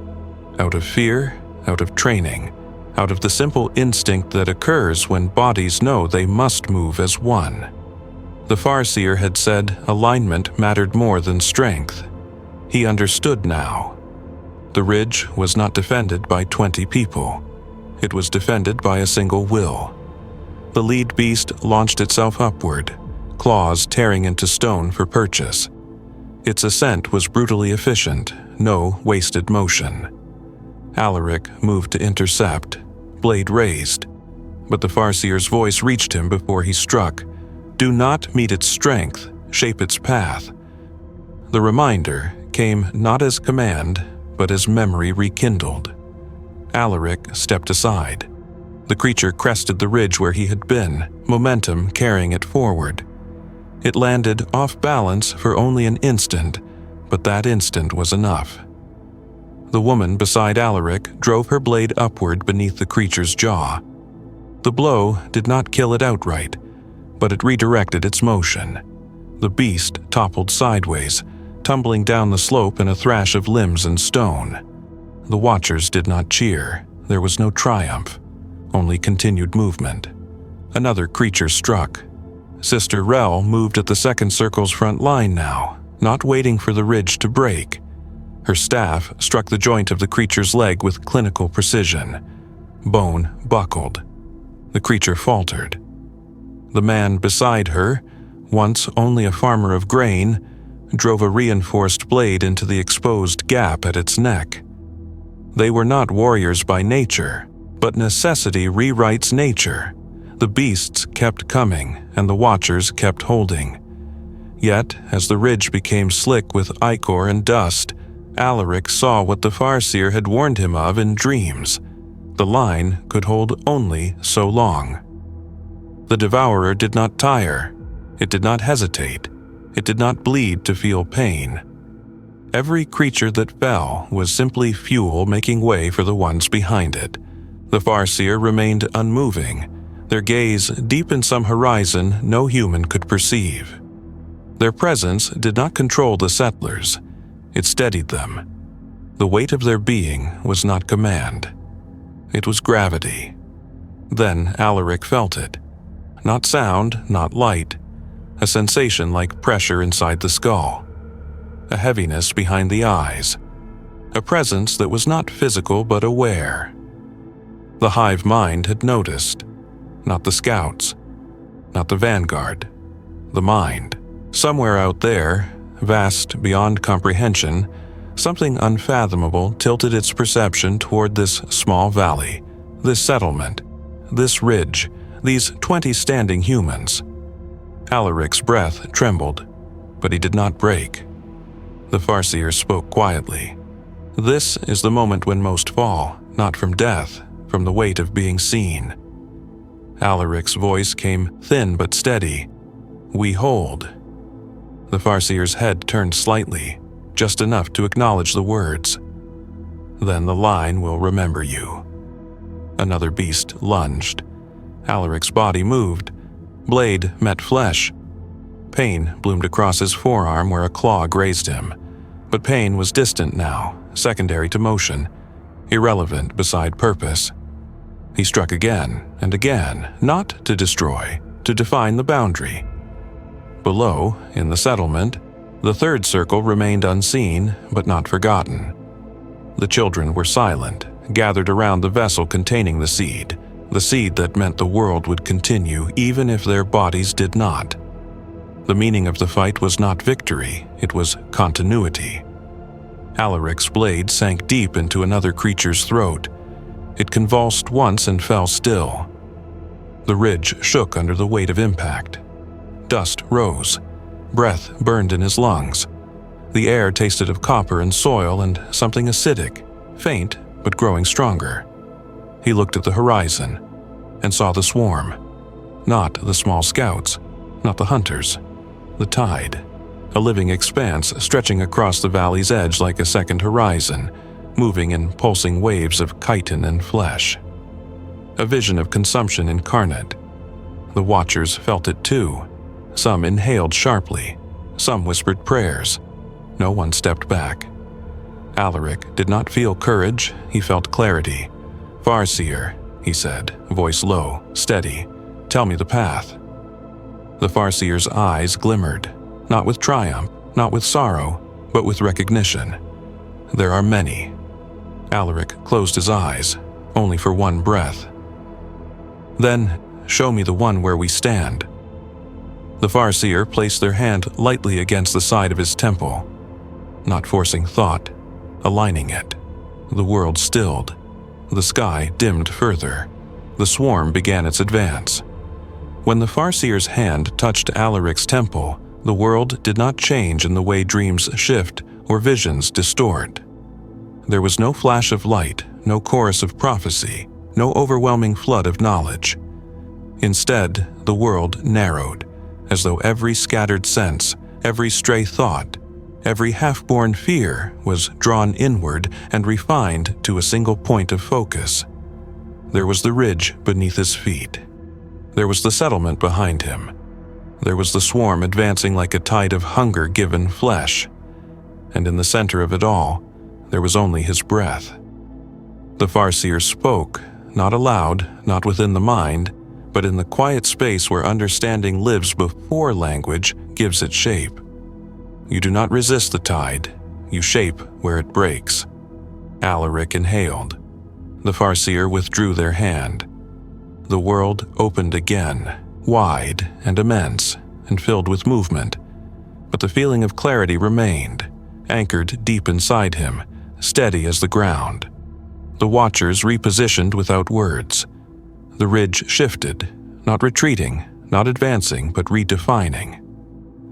out of fear, out of training, out of the simple instinct that occurs when bodies know they must move as one. The Farseer had said alignment mattered more than strength. He understood now. The ridge was not defended by 20 people. It was defended by a single will. The lead beast launched itself upward, claws tearing into stone for purchase. Its ascent was brutally efficient, no wasted motion. Alaric moved to intercept, blade raised, but the Farseer's voice reached him before he struck. Do not meet its strength, shape its path. The reminder came not as command, but as memory rekindled. Alaric stepped aside. The creature crested the ridge where he had been, momentum carrying it forward. It landed off balance for only an instant, but that instant was enough. The woman beside Alaric drove her blade upward beneath the creature's jaw. The blow did not kill it outright, but it redirected its motion. The beast toppled sideways, tumbling down the slope in a thrash of limbs and stone. The Watchers did not cheer. There was no triumph, only continued movement. Another creature struck. Sister Rel moved at the second circle's front line now, not waiting for the ridge to break. Her staff struck the joint of the creature's leg with clinical precision. Bone buckled. The creature faltered. The man beside her, once only a farmer of grain, drove a reinforced blade into the exposed gap at its neck. They were not warriors by nature, but necessity rewrites nature. The beasts kept coming, and the Watchers kept holding. Yet, as the ridge became slick with ichor and dust, Alaric saw what the Farseer had warned him of in dreams. The line could hold only so long. The Devourer did not tire. It did not hesitate. It did not bleed to feel pain. Every creature that fell was simply fuel making way for the ones behind it. The Farseer remained unmoving, their gaze deep in some horizon no human could perceive. Their presence did not control the settlers, it steadied them. The weight of their being was not command. It was gravity. Then Alaric felt it. Not sound, not light. A sensation like pressure inside the skull. A heaviness behind the eyes. A presence that was not physical but aware. The Hive mind had noticed. Not the scouts. Not the vanguard. The mind. Somewhere out there, vast beyond comprehension, something unfathomable tilted its perception toward this small valley, this settlement, this ridge, these 20 standing humans. Alaric's breath trembled, but he did not break. The Farseer spoke quietly. This is the moment when most fall, not from death, from the weight of being seen. Alaric's voice came thin but steady. We hold. The Farseer's head turned slightly, just enough to acknowledge the words. Then the line will remember you. Another beast lunged. Alaric's body moved. Blade met flesh. Pain bloomed across his forearm where a claw grazed him. But pain was distant now, secondary to motion, irrelevant beside purpose. He struck again and again, not to destroy, to define the boundary. Below, in the settlement, the third circle remained unseen but not forgotten. The children were silent, gathered around the vessel containing the seed that meant the world would continue even if their bodies did not. The meaning of the fight was not victory, it was continuity. Alaric's blade sank deep into another creature's throat. It convulsed once and fell still. The ridge shook under the weight of impact. Dust rose. Breath burned in his lungs. The air tasted of copper and soil and something acidic, faint but growing stronger. He looked at the horizon and saw the swarm. Not the small scouts, not the hunters. The tide, a living expanse stretching across the valley's edge like a second horizon, moving in pulsing waves of chitin and flesh. A vision of consumption incarnate. The watchers felt it too. Some inhaled sharply. Some whispered prayers. No one stepped back. Alaric did not feel courage, he felt clarity. Farseer, he said, voice low, steady. Tell me the path. The Farseer's eyes glimmered, not with triumph, not with sorrow, but with recognition. There are many. Alaric closed his eyes, only for one breath. Then, show me the one where we stand. The Farseer placed their hand lightly against the side of his temple, not forcing thought, aligning it. The world stilled. The sky dimmed further. The swarm began its advance. When the Farseer's hand touched Alaric's temple, the world did not change in the way dreams shift or visions distort. There was no flash of light, no chorus of prophecy, no overwhelming flood of knowledge. Instead, the world narrowed, as though every scattered sense, every stray thought, every half-born fear was drawn inward and refined to a single point of focus. There was the ridge beneath his feet. There was the settlement behind him. There was the swarm advancing like a tide of hunger-given flesh. And in the center of it all, there was only his breath. The Farseer spoke, not aloud, not within the mind, but in the quiet space where understanding lives before language gives it shape. You do not resist the tide, you shape where it breaks. Alaric inhaled. The Farseer withdrew their hand. The world opened again, wide and immense, and filled with movement. But the feeling of clarity remained, anchored deep inside him, steady as the ground. The watchers repositioned without words. The ridge shifted, not retreating, not advancing, but redefining.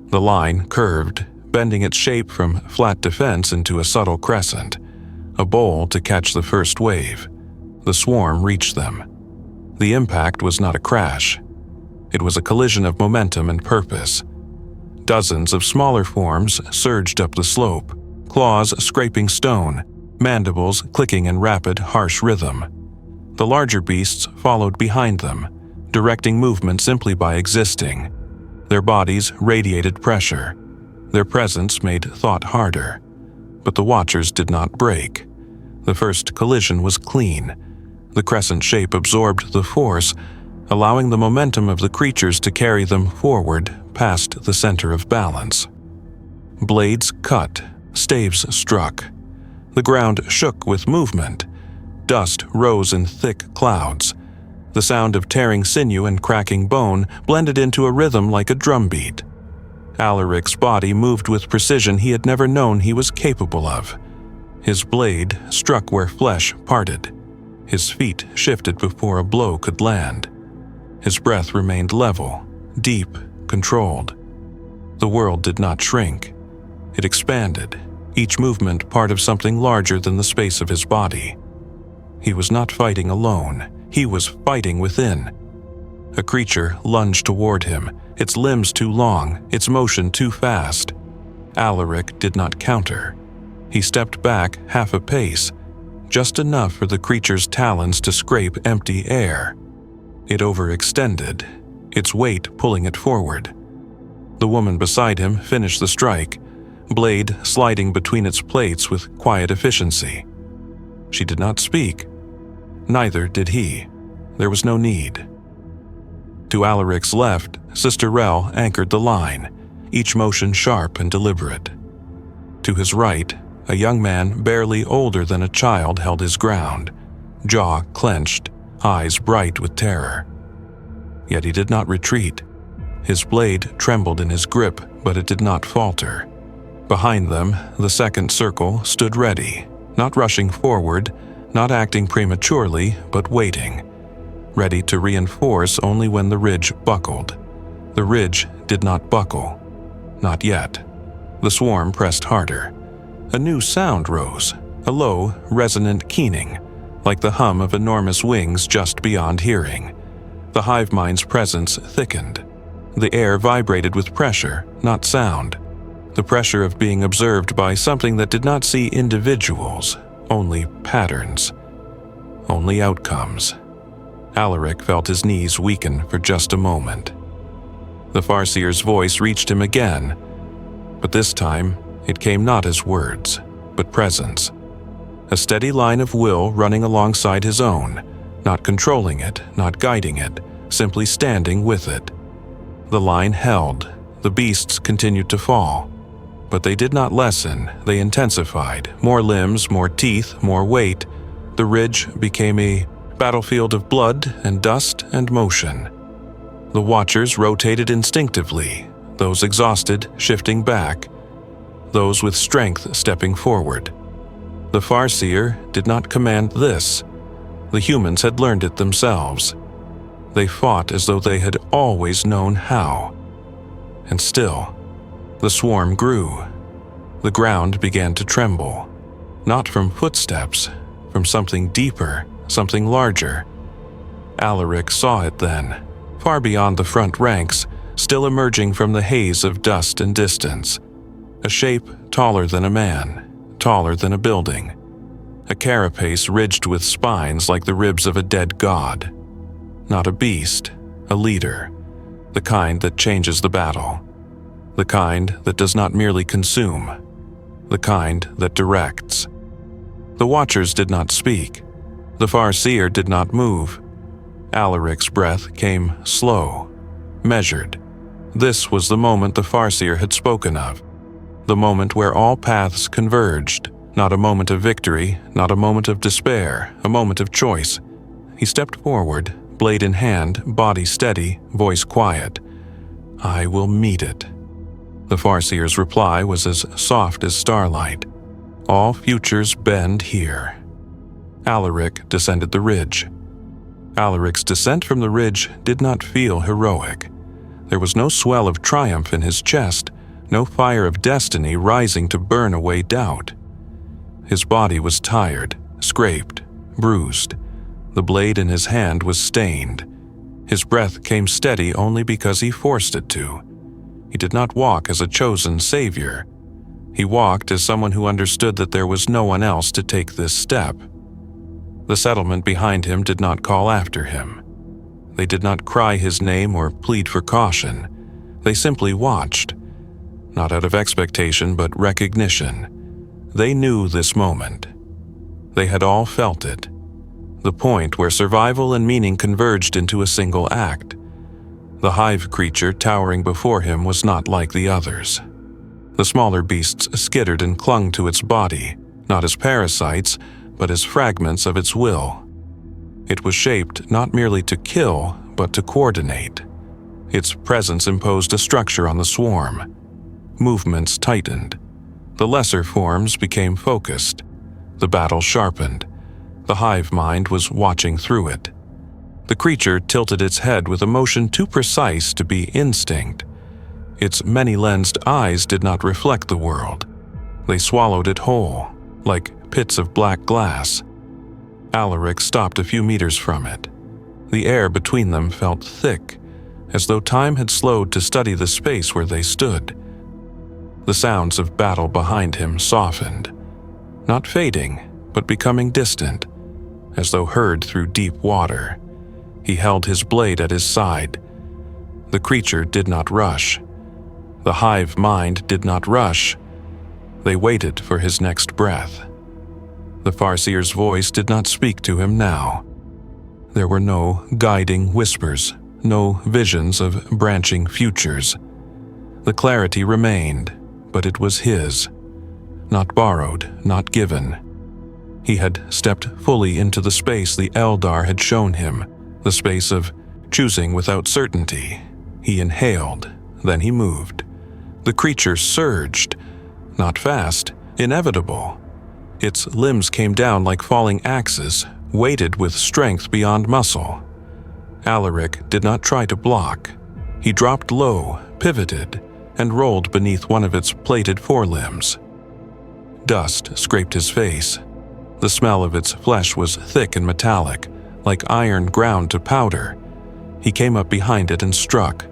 The line curved, bending its shape from flat defense into a subtle crescent, a bowl to catch the first wave. The swarm reached them. The impact was not a crash. It was a collision of momentum and purpose. Dozens of smaller forms surged up the slope, claws scraping stone, mandibles clicking in rapid, harsh rhythm. The larger beasts followed behind them, directing movement simply by existing. Their bodies radiated pressure. Their presence made thought harder. But the Watchers did not break. The first collision was clean. The crescent shape absorbed the force, allowing the momentum of the creatures to carry them forward past the center of balance. Blades cut, staves struck. The ground shook with movement. Dust rose in thick clouds. The sound of tearing sinew and cracking bone blended into a rhythm like a drumbeat. Alaric's body moved with precision he had never known he was capable of. His blade struck where flesh parted. His feet shifted before a blow could land. His breath remained level, deep, controlled. The world did not shrink. It expanded, each movement part of something larger than the space of his body. He was not fighting alone. He was fighting within. A creature lunged toward him, its limbs too long, its motion too fast. Alaric did not counter. He stepped back half a pace, just enough for the creature's talons to scrape empty air. It overextended, its weight pulling it forward. The woman beside him finished the strike, blade sliding between its plates with quiet efficiency. She did not speak. Neither did he. There was no need. To Alaric's left, Sister Rel anchored the line, each motion sharp and deliberate. To his right, a young man barely older than a child held his ground, jaw clenched, eyes bright with terror. Yet he did not retreat. His blade trembled in his grip, but it did not falter. Behind them, the second circle stood ready, not rushing forward, not acting prematurely, but waiting, ready to reinforce only when the ridge buckled. The ridge did not buckle. Not yet. The swarm pressed harder. A new sound rose, a low, resonant keening, like the hum of enormous wings just beyond hearing. The hive mind's presence thickened. The air vibrated with pressure, not sound. The pressure of being observed by something that did not see individuals, only patterns, only outcomes. Alaric felt his knees weaken for just a moment. The Farseer's voice reached him again, but this time it came not as words, but presence. A steady line of will running alongside his own, not controlling it, not guiding it, simply standing with it. The line held, the beasts continued to fall. But they did not lessen, they intensified. More limbs, more teeth, more weight. The ridge became a battlefield of blood and dust and motion. The Watchers rotated instinctively, those exhausted shifting back, those with strength stepping forward. The Farseer did not command this. The humans had learned it themselves. They fought as though they had always known how. And still, the swarm grew. The ground began to tremble, not from footsteps, from something deeper, something larger. Alaric saw it then, far beyond the front ranks, still emerging from the haze of dust and distance. A shape taller than a man, taller than a building. A carapace ridged with spines like the ribs of a dead god. Not a beast, a leader, the kind that changes the battle. The kind that does not merely consume, the kind that directs. The Watchers did not speak. The Farseer did not move. Alaric's breath came slow, measured. This was the moment the Farseer had spoken of, the moment where all paths converged, not a moment of victory, not a moment of despair, a moment of choice. He stepped forward, blade in hand, body steady, voice quiet. "I will meet it." The Farseer's reply was as soft as starlight. "All futures bend here." Alaric descended the ridge. Alaric's descent from the ridge did not feel heroic. There was no swell of triumph in his chest, no fire of destiny rising to burn away doubt. His body was tired, scraped, bruised. The blade in his hand was stained. His breath came steady only because he forced it to. He did not walk as a chosen savior. He walked as someone who understood that there was no one else to take this step. The settlement behind him did not call after him. They did not cry his name or plead for caution. They simply watched, not out of expectation but recognition. They knew this moment. They had all felt it. The point where survival and meaning converged into a single act. The hive creature towering before him was not like the others. The smaller beasts skittered and clung to its body, not as parasites, but as fragments of its will. It was shaped not merely to kill, but to coordinate. Its presence imposed a structure on the swarm. Movements tightened. The lesser forms became focused. The battle sharpened. The hive mind was watching through it. The creature tilted its head with a motion too precise to be instinct. Its many-lensed eyes did not reflect the world. They swallowed it whole, like pits of black glass. Alaric stopped a few meters from it. The air between them felt thick, as though time had slowed to study the space where they stood. The sounds of battle behind him softened, not fading, but becoming distant, as though heard through deep water. He held his blade at his side. The creature did not rush. The hive mind did not rush. They waited for his next breath. The Farseer's voice did not speak to him now. There were no guiding whispers, no visions of branching futures. The clarity remained, but it was his. Not borrowed, not given. He had stepped fully into the space the Eldar had shown him, the space of choosing without certainty. He inhaled, then he moved. The creature surged, not fast, inevitable. Its limbs came down like falling axes, weighted with strength beyond muscle. Alaric did not try to block. He dropped low, pivoted, and rolled beneath one of its plated forelimbs. Dust scraped his face. The smell of its flesh was thick and metallic, like iron ground to powder. He came up behind it and struck.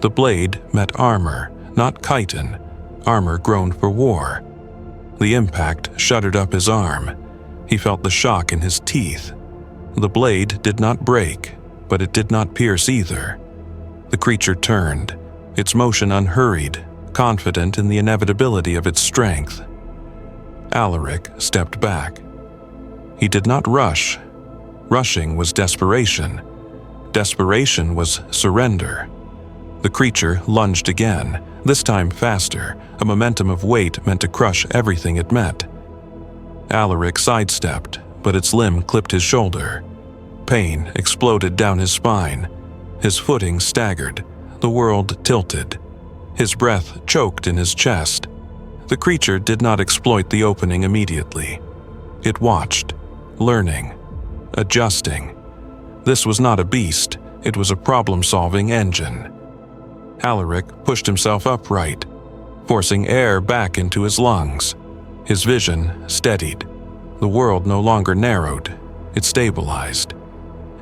The blade met armor, not chitin, armor grown for war. The impact shuddered up his arm. He felt the shock in his teeth. The blade did not break, but it did not pierce either. The creature turned, its motion unhurried, confident in the inevitability of its strength. Alaric stepped back. He did not rush. Rushing was desperation. Desperation was surrender. The creature lunged again, this time faster, a momentum of weight meant to crush everything it met. Alaric sidestepped, but its limb clipped his shoulder. Pain exploded down his spine. His footing staggered. The world tilted. His breath choked in his chest. The creature did not exploit the opening immediately. It watched, learning, adjusting. This was not a beast, it was a problem-solving engine. Alaric pushed himself upright, forcing air back into his lungs. His vision steadied. The world no longer narrowed, it stabilized.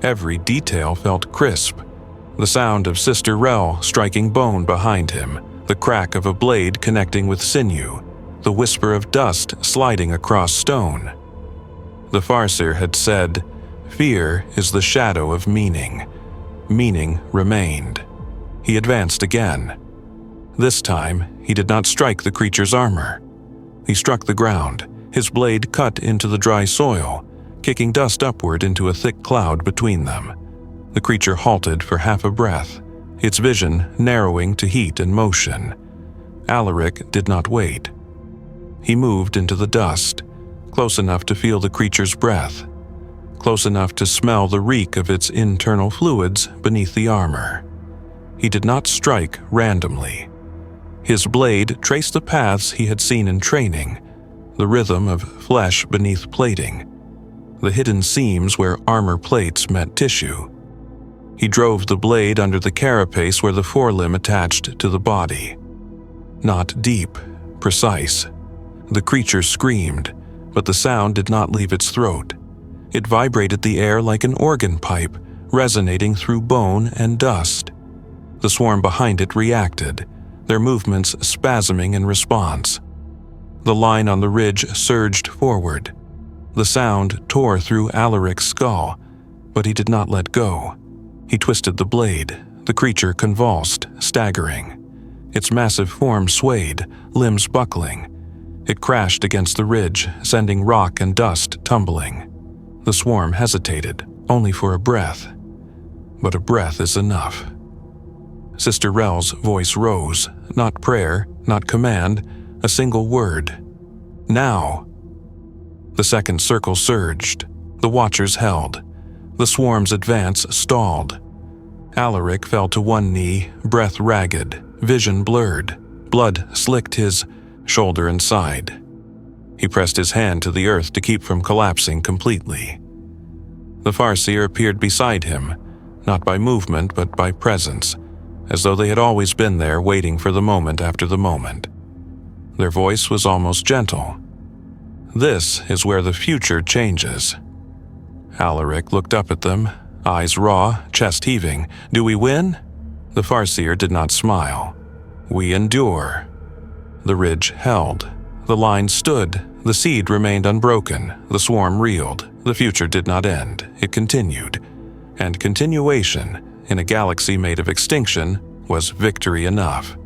Every detail felt crisp. The sound of Sister Rel striking bone behind him, the crack of a blade connecting with sinew, the whisper of dust sliding across stone. The Farseer had said, "Fear is the shadow of meaning." Meaning remained. He advanced again. This time, he did not strike the creature's armor. He struck the ground, his blade cut into the dry soil, kicking dust upward into a thick cloud between them. The creature halted for half a breath, its vision narrowing to heat and motion. Alaric did not wait. He moved into the dust, close enough to feel the creature's breath, close enough to smell the reek of its internal fluids beneath the armor. He did not strike randomly. His blade traced the paths he had seen in training, the rhythm of flesh beneath plating, the hidden seams where armor plates met tissue. He drove the blade under the carapace where the forelimb attached to the body. Not deep, precise. The creature screamed, but the sound did not leave its throat. It vibrated the air like an organ pipe, resonating through bone and dust. The swarm behind it reacted, their movements spasming in response. The line on the ridge surged forward. The sound tore through Alaric's skull, but he did not let go. He twisted the blade. The creature convulsed, staggering. Its massive form swayed, limbs buckling. It crashed against the ridge, sending rock and dust tumbling. The swarm hesitated, only for a breath. But a breath is enough. Sister Rel's voice rose, not prayer, not command, a single word. Now! The second circle surged. The watchers held. The swarm's advance stalled. Alaric fell to one knee, breath ragged, vision blurred. Blood slicked his shoulder and side. He pressed his hand to the earth to keep from collapsing completely. The Farseer appeared beside him, not by movement but by presence, as though they had always been there waiting for the moment after the moment. Their voice was almost gentle. This is where the future changes. Alaric looked up at them, eyes raw, chest heaving. Do we win? The Farseer did not smile. We endure. The ridge held. The line stood. The seed remained unbroken. The swarm reeled. The future did not end. It continued. And continuation, in a galaxy made of extinction, was victory enough.